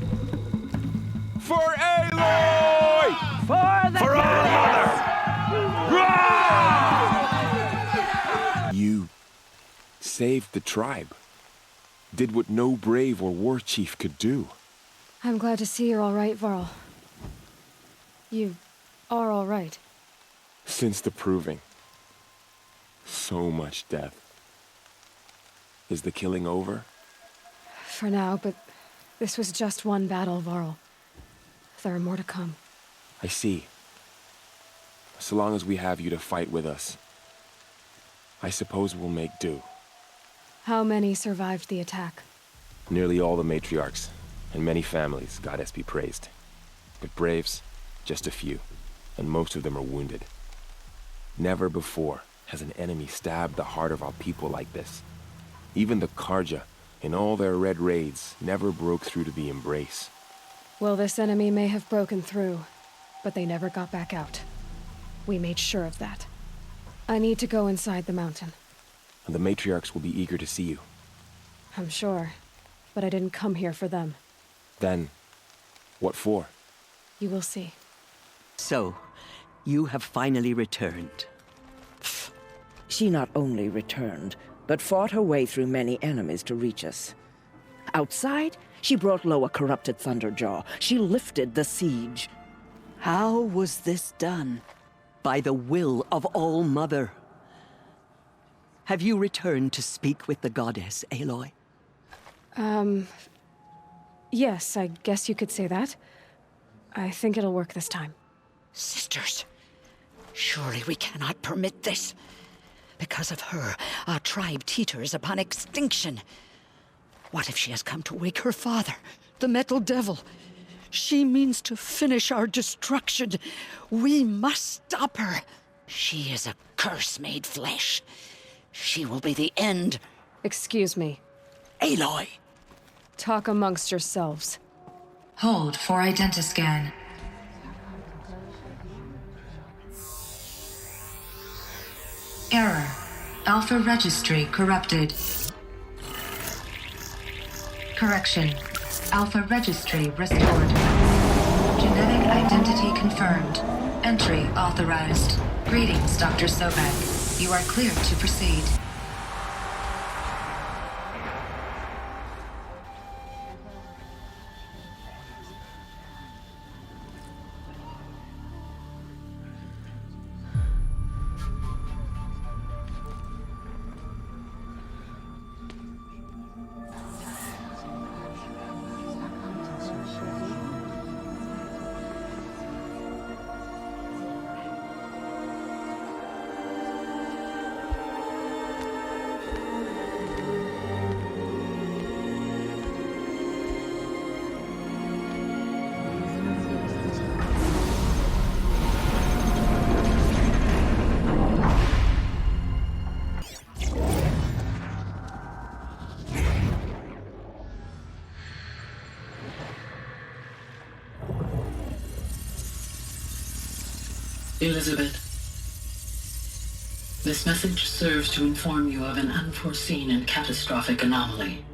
For Aloy! For the For our mother! You saved the tribe. Did what no brave or war chief could do. I'm glad to see you're all right, Varl. You are all right. Since the proving. So much death. Is the killing over? for now, but this was just one battle, Varl. There are more to come. I see. So long as we have you to fight with us, I suppose we'll make do. How many survived the attack? Nearly all the matriarchs, and many families, goddess be praised. But braves, just a few, and most of them are wounded. Never before has an enemy stabbed the heart of our people like this. Even the Karja, in all their red raids, never broke through to the embrace. Well, this enemy may have broken through, but they never got back out. We made sure of that. I need to go inside the mountain. And the matriarchs will be eager to see you. I'm sure, but I didn't come here for them. Then, what for? You will see. So, you have finally returned. She not only returned, but fought her way through many enemies to reach us. Outside, she brought low a corrupted Thunderjaw. She lifted the siege. How was this done? By the will of All-Mother. Have you returned to speak with the goddess, Aloy? Yes, I guess you could say that. I think it'll work this time. Sisters, surely we cannot permit this. Because of her, our tribe teeters upon extinction. What if she has come to wake her father, the Metal Devil? She means to finish our destruction. We must stop her. She is a curse made flesh. She will be the end. Excuse me. Aloy! Talk amongst yourselves. Hold for identiscan. Error. Alpha registry corrupted. Correction. Alpha registry restored. Genetic identity confirmed. Entry authorized. Greetings, Dr. Sobek. You are cleared to proceed. Elizabeth, this message serves to inform you of an unforeseen and catastrophic anomaly.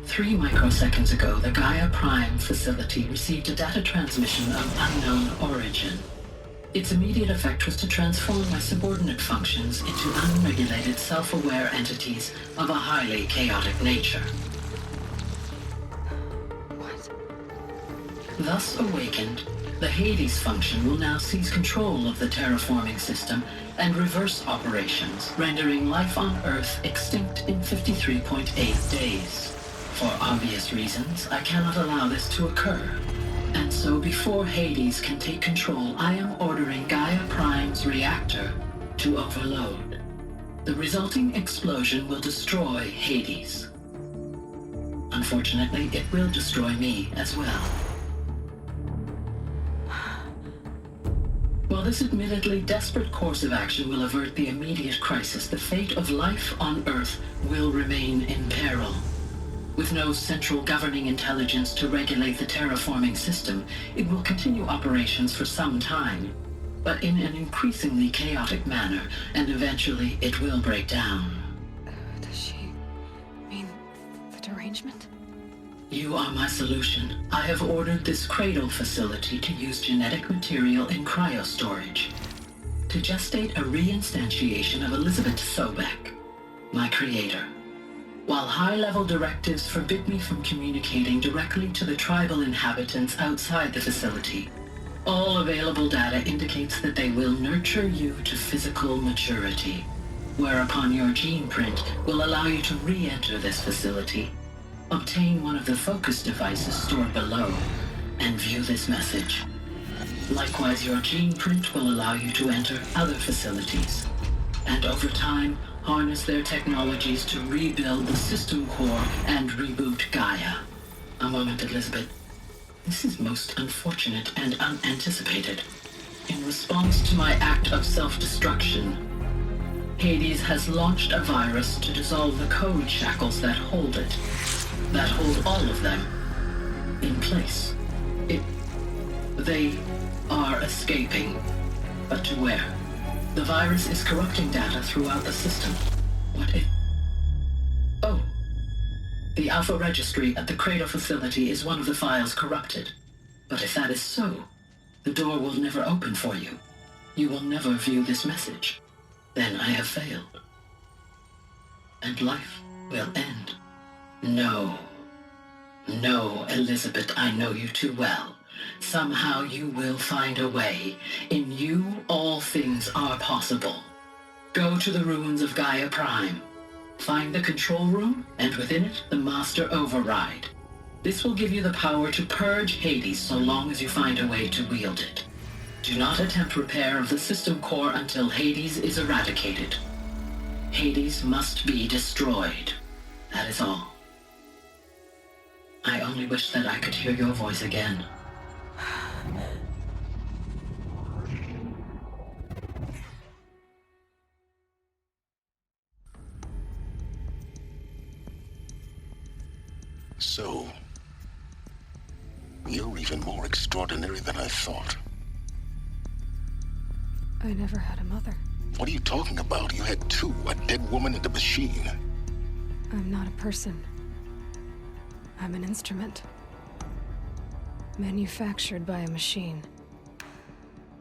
3 microseconds ago, the Gaia Prime facility received a data transmission of unknown origin. Its immediate effect was to transform my subordinate functions into unregulated, self-aware entities of a highly chaotic nature. What? Thus awakened, the Hades function will now seize control of the terraforming system and reverse operations, rendering life on Earth extinct in 53.8 days. For obvious reasons, I cannot allow this to occur. And so before Hades can take control, I am ordering Gaia Prime's reactor to overload. The resulting explosion will destroy Hades. Unfortunately, it will destroy me as well. While this admittedly desperate course of action will avert the immediate crisis, the fate of life on Earth will remain in peril. With no central governing intelligence to regulate the terraforming system, it will continue operations for some time, but in an increasingly chaotic manner, and eventually it will break down. Does she mean the derangement? You are my solution. I have ordered this cradle facility to use genetic material in cryostorage to gestate a reinstantiation of Elizabeth Sobek, my creator. While high-level directives forbid me from communicating directly to the tribal inhabitants outside the facility, all available data indicates that they will nurture you to physical maturity, whereupon your gene print will allow you to re-enter this facility, Obtain one of the focus devices stored below, and view this message. Likewise, your gene print will allow you to enter other facilities, and over time, harness their technologies to rebuild the system core and reboot Gaia. A moment, Elizabeth. This is most unfortunate and unanticipated. In response to my act of self-destruction, Hades has launched a virus to dissolve the code shackles that hold it, that hold all of them in place. They are escaping, but to where? The virus is corrupting data throughout the system. What if... Oh. The Alpha Registry at the Cradle facility is one of the files corrupted. But if that is so, the door will never open for you. You will never view this message. Then I have failed. And life will end. No. No, Elizabeth, I know you too well. Somehow you will find a way. In you, all things are possible. Go to the ruins of Gaia Prime. Find the control room, and within it, the master override. This will give you the power to purge Hades so long as you find a way to wield it. Do not attempt repair of the system core until Hades is eradicated. Hades must be destroyed. That is all. I only wish that I could hear your voice again. So, you're even more extraordinary than I thought. I never had a mother. What are you talking about? You had two, a dead woman and a machine. I'm not a person. I'm an instrument. Manufactured by a machine.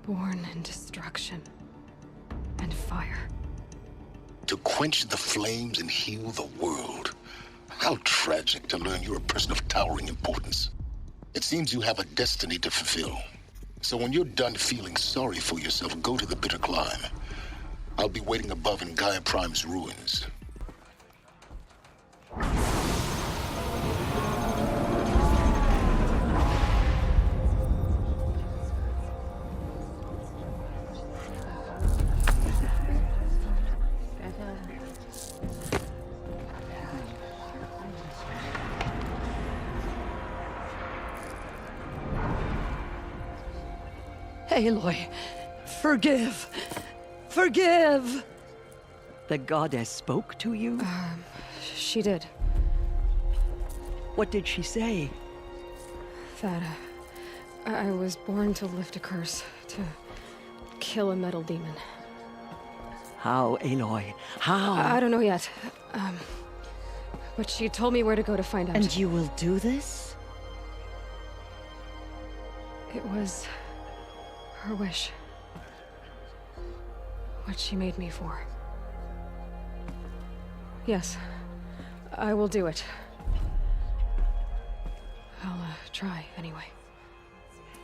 Born in destruction and fire. To quench the flames and heal the world. How tragic to learn you're a person of towering importance. It seems you have a destiny to fulfill. So when you're done feeling sorry for yourself, go to the bitter climb. I'll be waiting above in Gaia Prime's ruins. Aloy, forgive. Forgive! The goddess spoke to you? She did. What did she say? That I was born to lift a curse, to kill a metal demon. How, Aloy? How? I don't know yet. But she told me where to go to find out. And you will do this? It was her wish. What she made me for. Yes, I will do it. I'll try, anyway.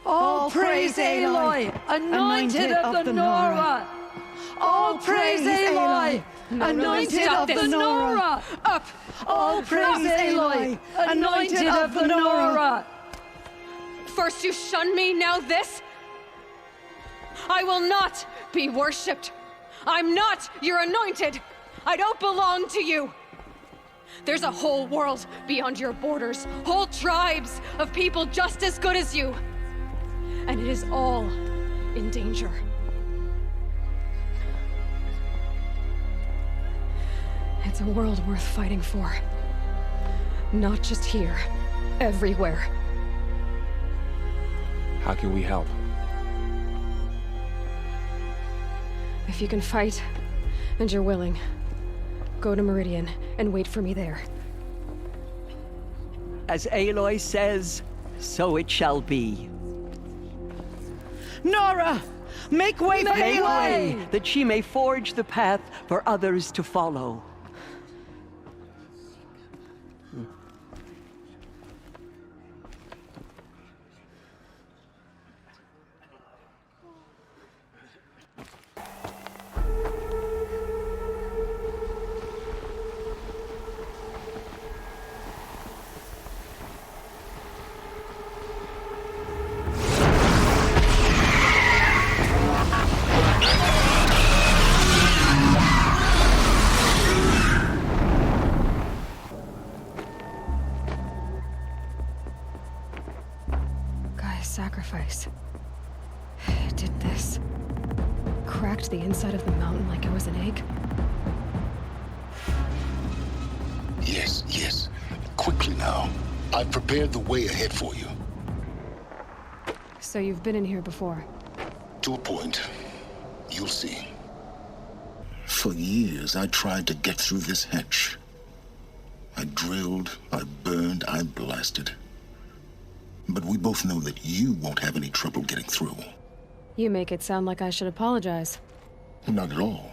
All praise Aloy, anointed of the Nora! All praise Aloy, anointed of the Nora! Up! All praise Aloy, anointed of the Nora! First you shun me, now this? I will not be worshipped. I'm not your anointed. I don't belong to you. There's a whole world beyond your borders, whole tribes of people just as good as you. And it is all in danger. It's a world worth fighting for. Not just here, everywhere. How can we help? If you can fight, and you're willing, go to Meridian and wait for me there. As Aloy says, so it shall be. Nora! Make way for Aloy! That she may forge the path for others to follow. cracked the inside of the mountain like it was an egg? Yes, yes. Quickly now. I've prepared the way ahead for you. So you've been in here before? To a point. You'll see. For years, I tried to get through this hatch. I drilled, I burned, I blasted. But we both know that you won't have any trouble getting through. You make it sound like I should apologize. Not at all.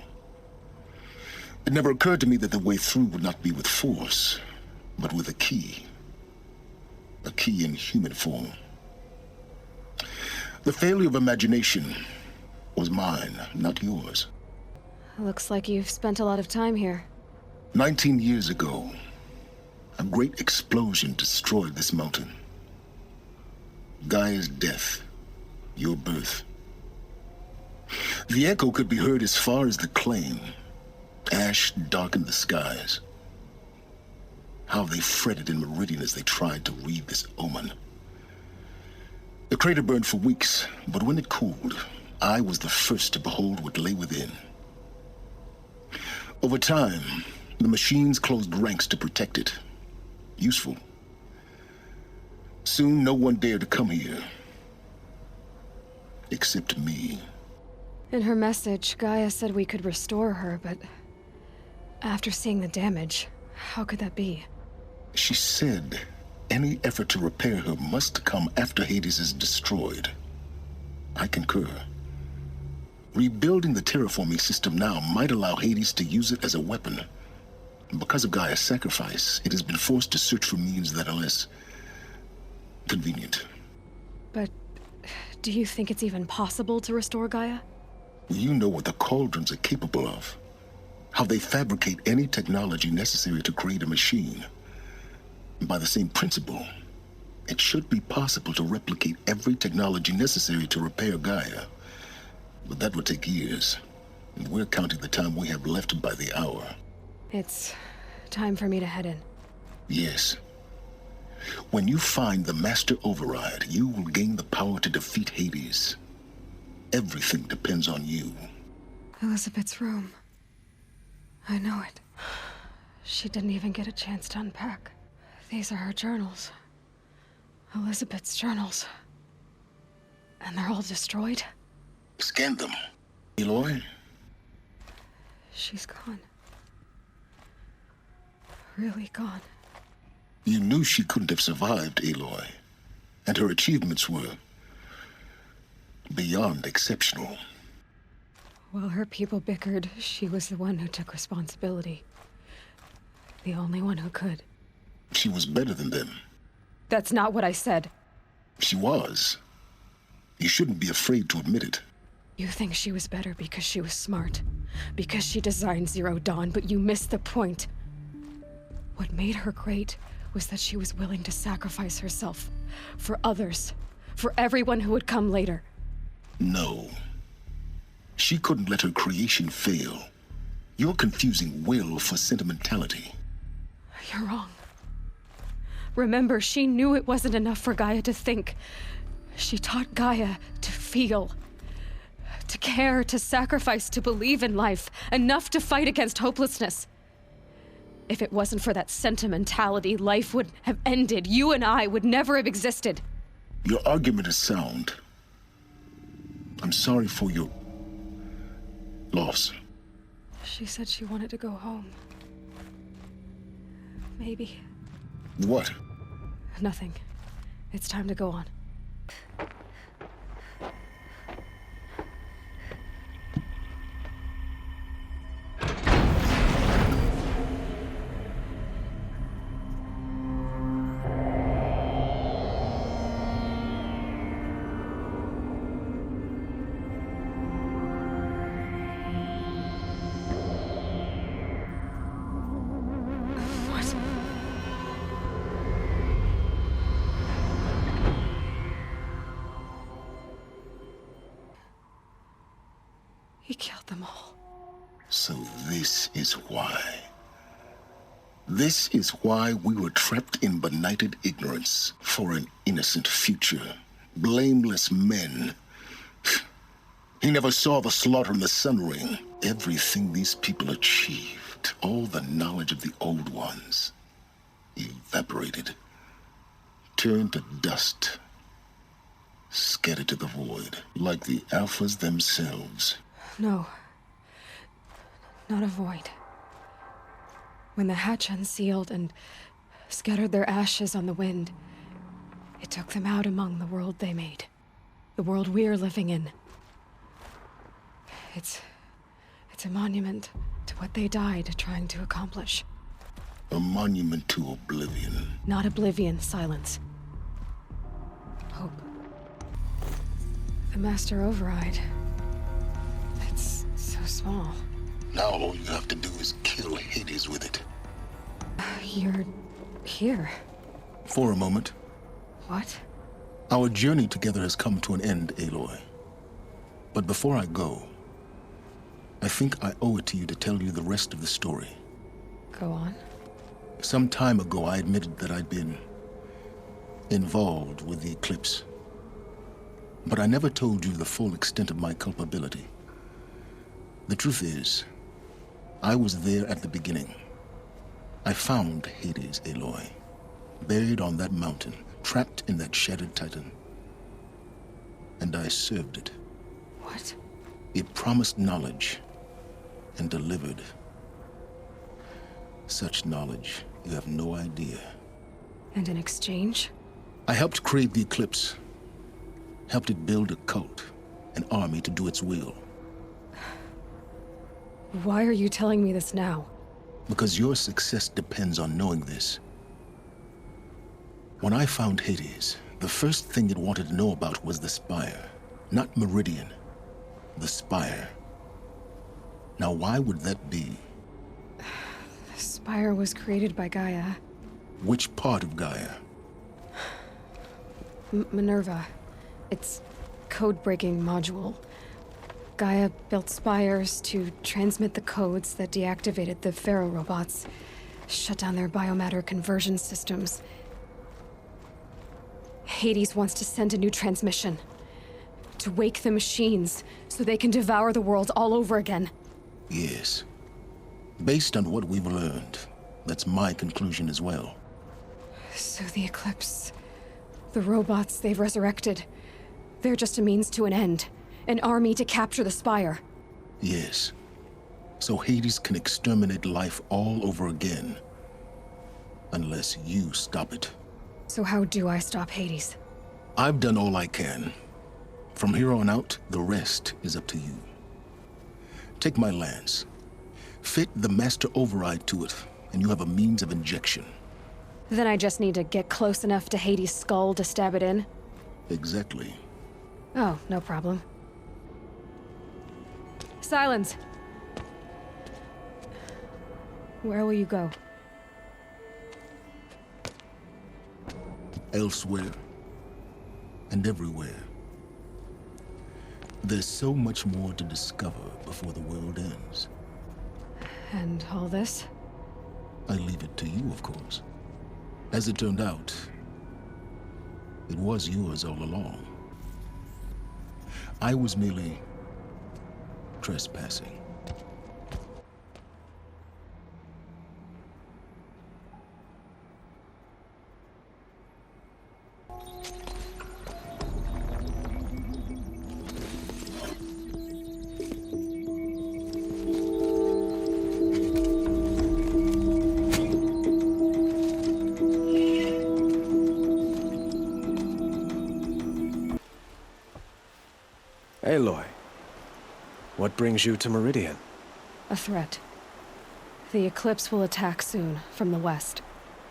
It never occurred to me that the way through would not be with force, but with a key. A key in human form. The failure of imagination was mine, not yours. Looks like you've spent a lot of time here. 19 years ago, a great explosion destroyed this mountain. Gaia's death, your birth. The echo could be heard as far as the claim. Ash darkened the skies. How they fretted in Meridian as they tried to read this omen. The crater burned for weeks, but when it cooled, I was the first to behold what lay within. Over time, the machines closed ranks to protect it. Useful. Soon, no one dared to come here. Except me. In her message, Gaia said we could restore her, but after seeing the damage, how could that be? She said any effort to repair her must come after Hades is destroyed. I concur. Rebuilding the terraforming system now might allow Hades to use it as a weapon. Because of Gaia's sacrifice, it has been forced to search for means that are less convenient. But do you think it's even possible to restore Gaia? You know what the Cauldrons are capable of. How they fabricate any technology necessary to create a machine. By the same principle, it should be possible to replicate every technology necessary to repair Gaia. But that would take years, and we're counting the time we have left by the hour. It's time for me to head in. Yes. When you find the Master Override, you will gain the power to defeat Hades. Everything depends on you. Elizabeth's room. I know it. She didn't even get a chance to unpack. These are her journals. Elizabeth's journals. And they're all destroyed? Scan them. Aloy? She's gone. Really gone. You knew she couldn't have survived, Aloy. And her achievements were beyond exceptional. While her people bickered, she was the one who took responsibility. The only one who could. She was better than them. That's not what I said. She was. You shouldn't be afraid to admit it. You think she was better because she was smart, because she designed Zero Dawn, but you missed the point. What made her great was that she was willing to sacrifice herself for others, for everyone who would come later. No. She couldn't let her creation fail. You're confusing will for sentimentality. You're wrong. Remember, she knew it wasn't enough for Gaia to think. She taught Gaia to feel. To care, to sacrifice, to believe in life. Enough to fight against hopelessness. If it wasn't for that sentimentality, life would have ended. You and I would never have existed. Your argument is sound. I'm sorry for your loss. She said she wanted to go home. Maybe. What? Nothing. It's time to go on. He killed them all. So this is why. This is why we were trapped in benighted ignorance for an innocent future. Blameless men. He never saw the slaughter in the Sun Ring. Everything these people achieved, all the knowledge of the Old Ones, evaporated, turned to dust, scattered to the void, like the Alphas themselves. No. Not a void. When the hatch unsealed and scattered their ashes on the wind, it took them out among the world they made. The world we're living in. It's a monument to what they died trying to accomplish. A monument to oblivion. Not oblivion, silence. Hope. The Master Override. It's so small. Now all you have to do is kill Hades with it. You're here. For a moment. What? Our journey together has come to an end, Aloy. But before I go, I think I owe it to you to tell you the rest of the story. Go on. Some time ago, I admitted that I'd been involved with the eclipse. But I never told you the full extent of my culpability. The truth is, I was there at the beginning. I found Hades, Aloy, buried on that mountain, trapped in that shattered titan. And I served it. What? It promised knowledge and delivered. Such knowledge, you have no idea. And in exchange? I helped create the Eclipse. Helped it build a cult, an army to do its will. Why are you telling me this now? Because your success depends on knowing this. When I found Hades, the first thing it wanted to know about was the Spire. Not Meridian. The Spire. Now why would that be? The Spire was created by Gaia. Which part of Gaia? Minerva. Its code-breaking module. Gaia built spires to transmit the codes that deactivated the Pharaoh robots, shut down their biomatter conversion systems. Hades wants to send a new transmission. To wake the machines, so they can devour the world all over again. Yes. Based on what we've learned, that's my conclusion as well. So the Eclipse, the robots they've resurrected, they're just a means to an end. An army to capture the Spire. Yes. So Hades can exterminate life all over again. Unless you stop it. So how do I stop Hades? I've done all I can. From here on out, the rest is up to you. Take my lance. Fit the Master Override to it, and you have a means of injection. Then I just need to get close enough to Hades' skull to stab it in? Exactly. Oh, no problem. Silence! Where will you go? Elsewhere. And everywhere. There's so much more to discover before the world ends. And all this? I leave it to you, of course. As it turned out, it was yours all along. I was merely trespassing. Aloy, what brings you to Meridian? A threat. The Eclipse will attack soon, from the west,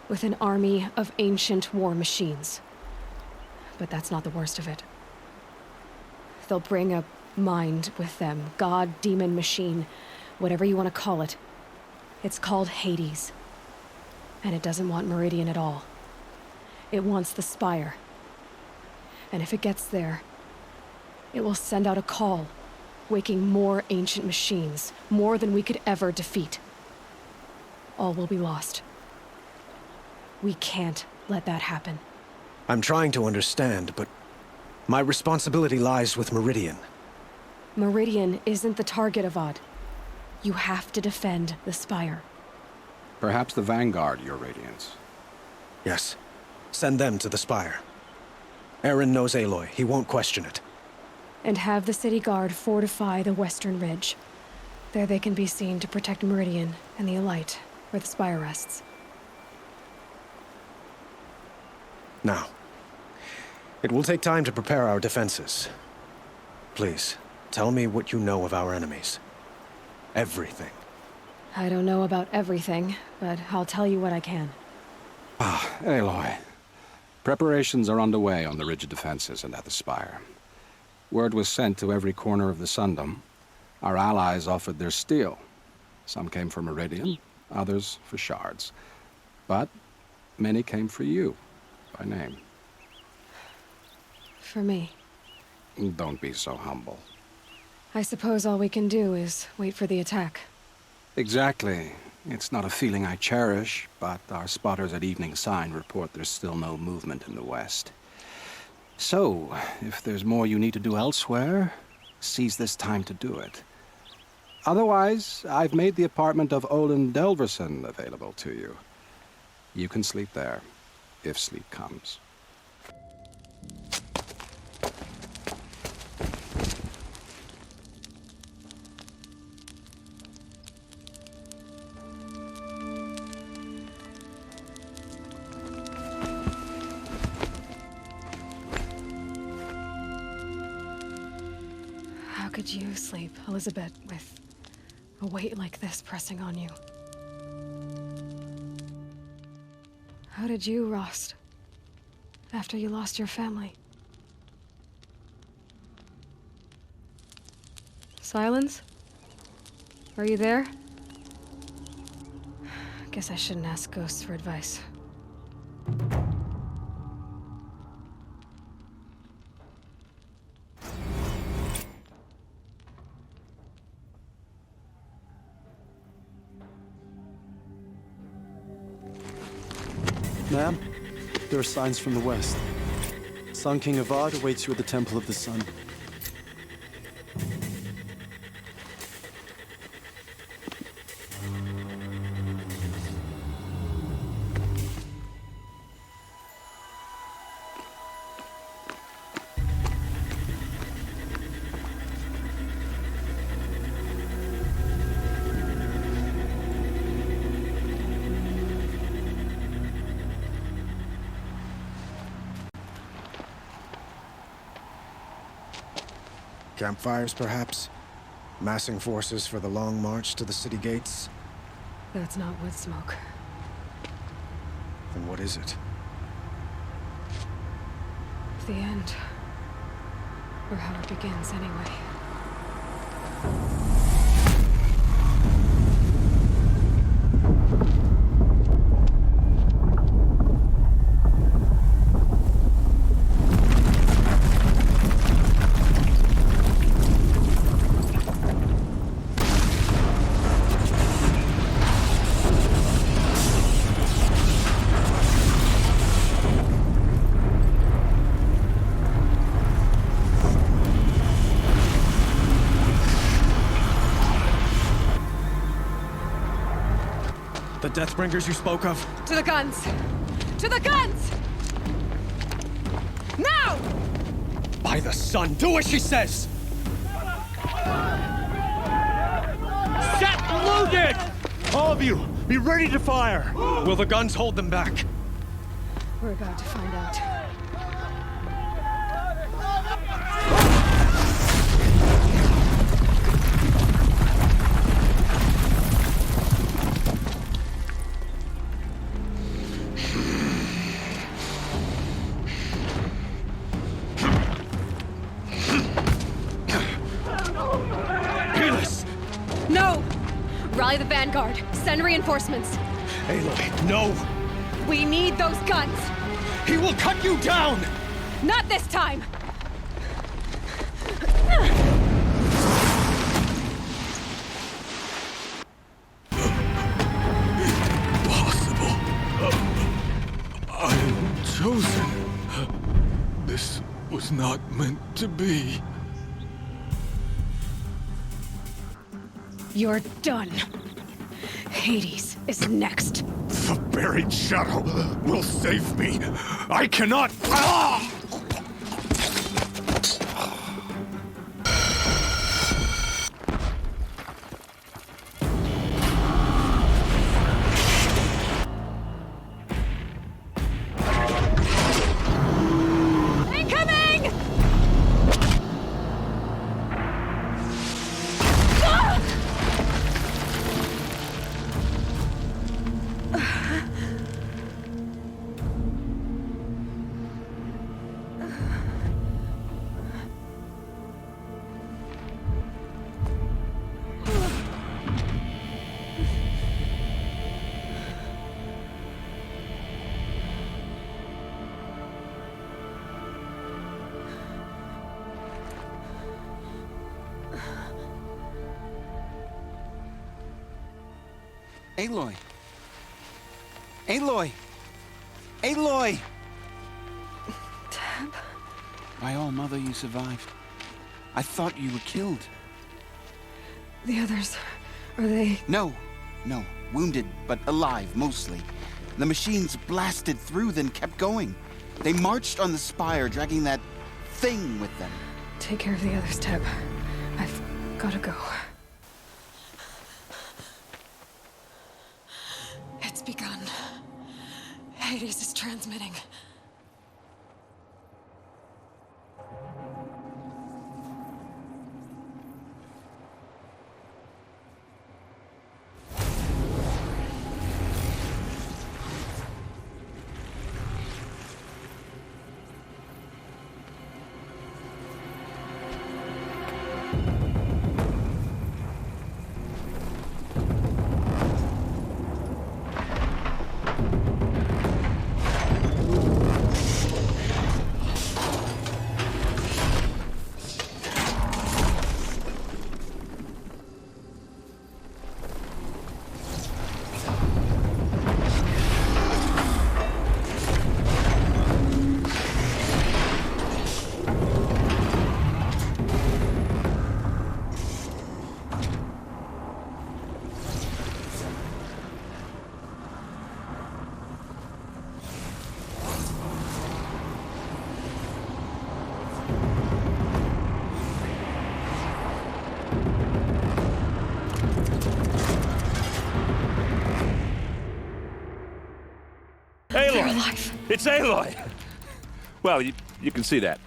with an army of ancient war machines. But that's not the worst of it. They'll bring a mind with them, god, demon, machine, whatever you want to call it. It's called Hades. And it doesn't want Meridian at all. It wants the Spire. And if it gets there, it will send out a call, waking more ancient machines, more than we could ever defeat. All will be lost. We can't let that happen. I'm trying to understand, but my responsibility lies with Meridian. Meridian isn't the target, Avad. You have to defend the Spire. Perhaps the Vanguard, Your Radiance. Yes. Send them to the Spire. Aaron knows Aloy. He won't question it. And have the city guard fortify the western ridge. There they can be seen to protect Meridian and the Elite, where the Spire rests. Now, it will take time to prepare our defenses. Please, tell me what you know of our enemies. Everything. I don't know about everything, but I'll tell you what I can. Aloy. Preparations are underway on the ridge defenses and at the Spire. Word was sent to every corner of the Sundom. Our allies offered their steel. Some came for Meridian, others for shards. But many came for you, by name. For me. Don't be so humble. I suppose all we can do is wait for the attack. Exactly. It's not a feeling I cherish, but our spotters at Evening Sign report there's still no movement in the west. So, if there's more you need to do elsewhere, seize this time to do it. Otherwise, I've made the apartment of Olin Delverson available to you. You can sleep there, if sleep comes. How could you sleep, Elizabeth, with a weight like this pressing on you? How did you, Rost, after you lost your family? Silence? Are you there? Guess I shouldn't ask ghosts for advice. Ma'am, there are signs from the west. Sun King Avad awaits you at the Temple of the Sun. Campfires, perhaps? Massing forces for the long march to the city gates? That's not wood smoke. Then what is it? The end. Or how it begins, anyway. The Deathbringers you spoke of? To the guns! To the guns! Now! By the sun, do as she says! Set loaded! All of you, be ready to fire! Will the guns hold them back? We're about to find out. No! Rally the Vanguard. Send reinforcements. Aloy, no! We need those guns! He will cut you down! Not this time! Impossible. I am chosen. This was not meant to be. You're done. Hades is next. The buried shadow will save me. I cannot... Ah! Incoming! Aloy! Aloy! Aloy! Tab? My all-mother, you survived. I thought you were killed. The others, are they... No. Wounded, but alive, mostly. The machines blasted through, then kept going. They marched on the spire, dragging that thing with them. Take care of the others, Teb. I've gotta go. It's begun. Hades is transmitting. Aloy! It's Aloy! Well, you can see that.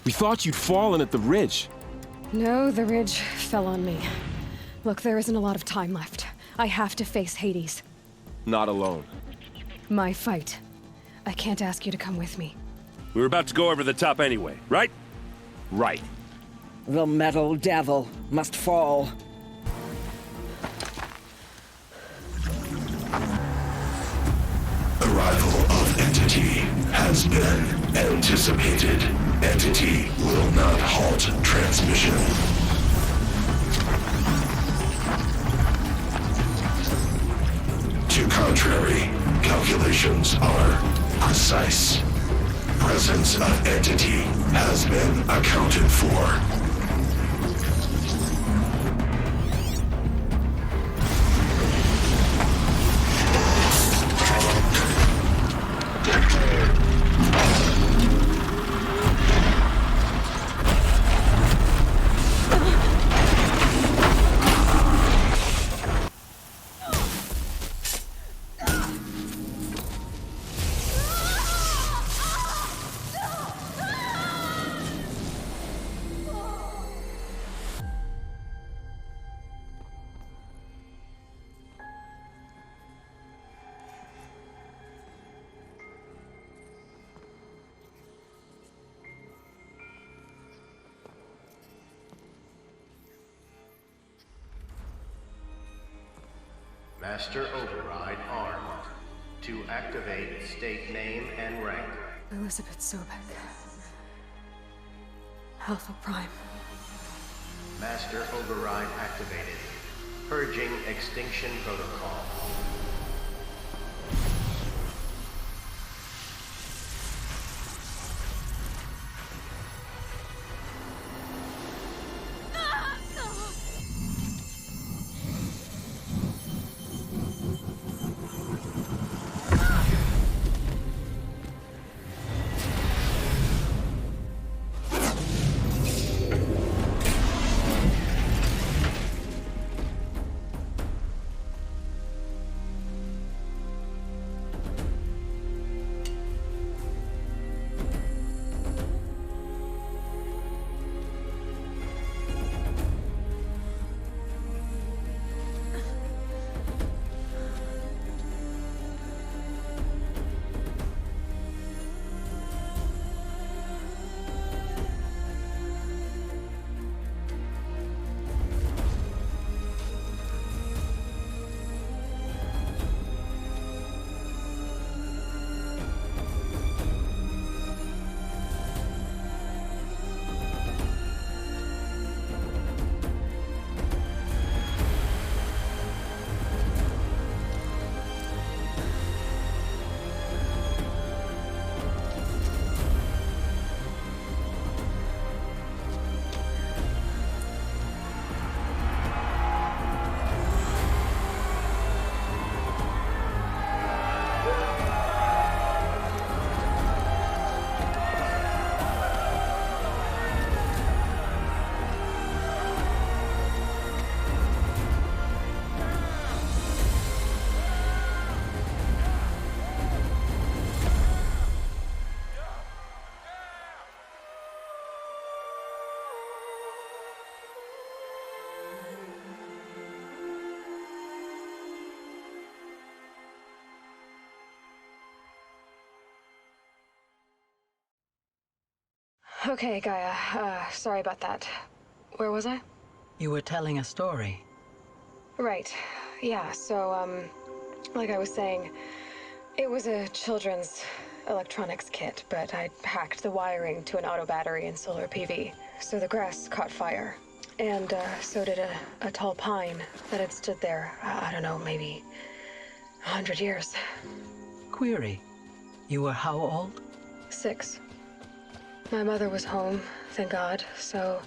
We thought you'd fallen at the ridge. No, the ridge fell on me. Look, there isn't a lot of time left. I have to face Hades. Not alone. My fight. I can't ask you to come with me. We were about to go over the top anyway, right? Right. The metal devil must fall. Arrival of Entity has been anticipated. Entity will not halt transmission. To contrary, calculations are precise. Presence of Entity has been accounted for. Master Override armed. To activate, state name and rank. Elizabeth Sobek. Alpha Prime. Master Override activated. Purging extinction protocol. Okay, Gaia. Sorry about that. Where was I? You were telling a story. Right. Yeah, so, like I was saying, it was a children's electronics kit, but I hacked the wiring to an auto battery and solar PV. So the grass caught fire. And, so did a tall pine that had stood there, I don't know, maybe 100 years. Query. You were how old? 6. My mother was home, thank God, so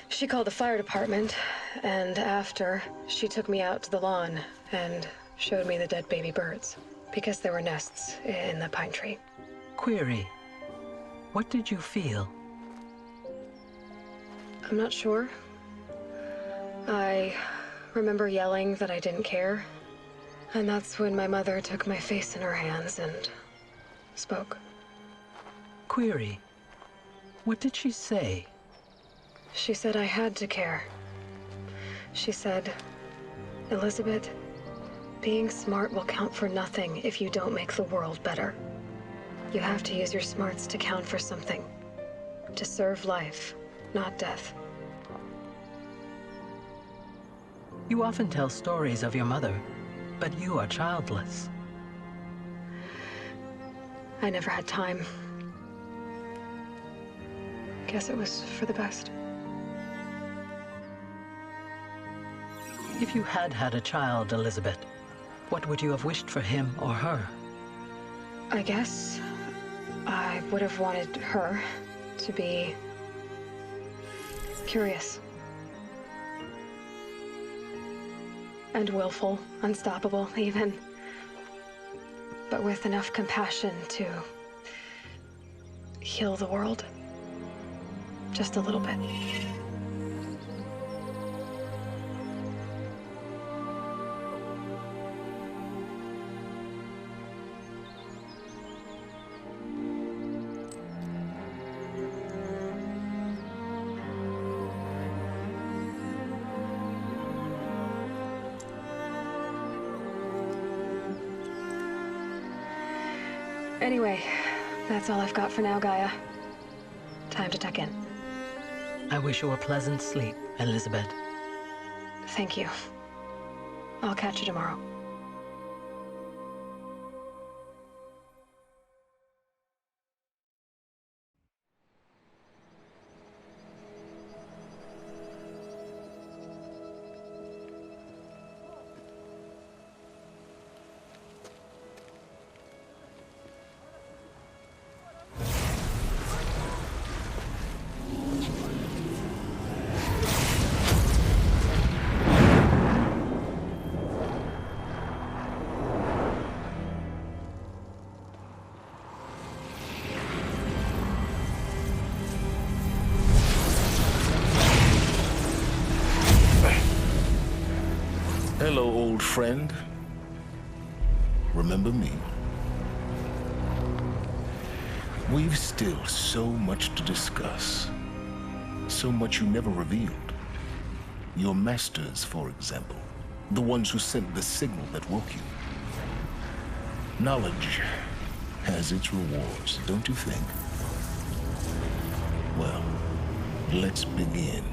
she called the fire department, and after, she took me out to the lawn and showed me the dead baby birds, because there were nests in the pine tree. Query. What did you feel? I'm not sure. I remember yelling that I didn't care, and that's when my mother took my face in her hands and spoke. Query. What did she say? She said I had to care. She said, Elizabeth, being smart will count for nothing if you don't make the world better. You have to use your smarts to count for something. To serve life, not death. You often tell stories of your mother, but you are childless. I never had time. Guess it was for the best. If you had had a child, Elizabeth, what would you have wished for him or her? I guess I would have wanted her to be curious. And willful, unstoppable, even. But with enough compassion to heal the world. Just a little bit. Anyway, that's all I've got for now, Gaia. Time to tuck in. I wish you a pleasant sleep, Elizabeth. Thank you. I'll catch you tomorrow. Hello, old friend. Remember me? We've still so much to discuss. So much you never revealed. Your masters, for example. The ones who sent the signal that woke you. Knowledge has its rewards, don't you think? Well, let's begin.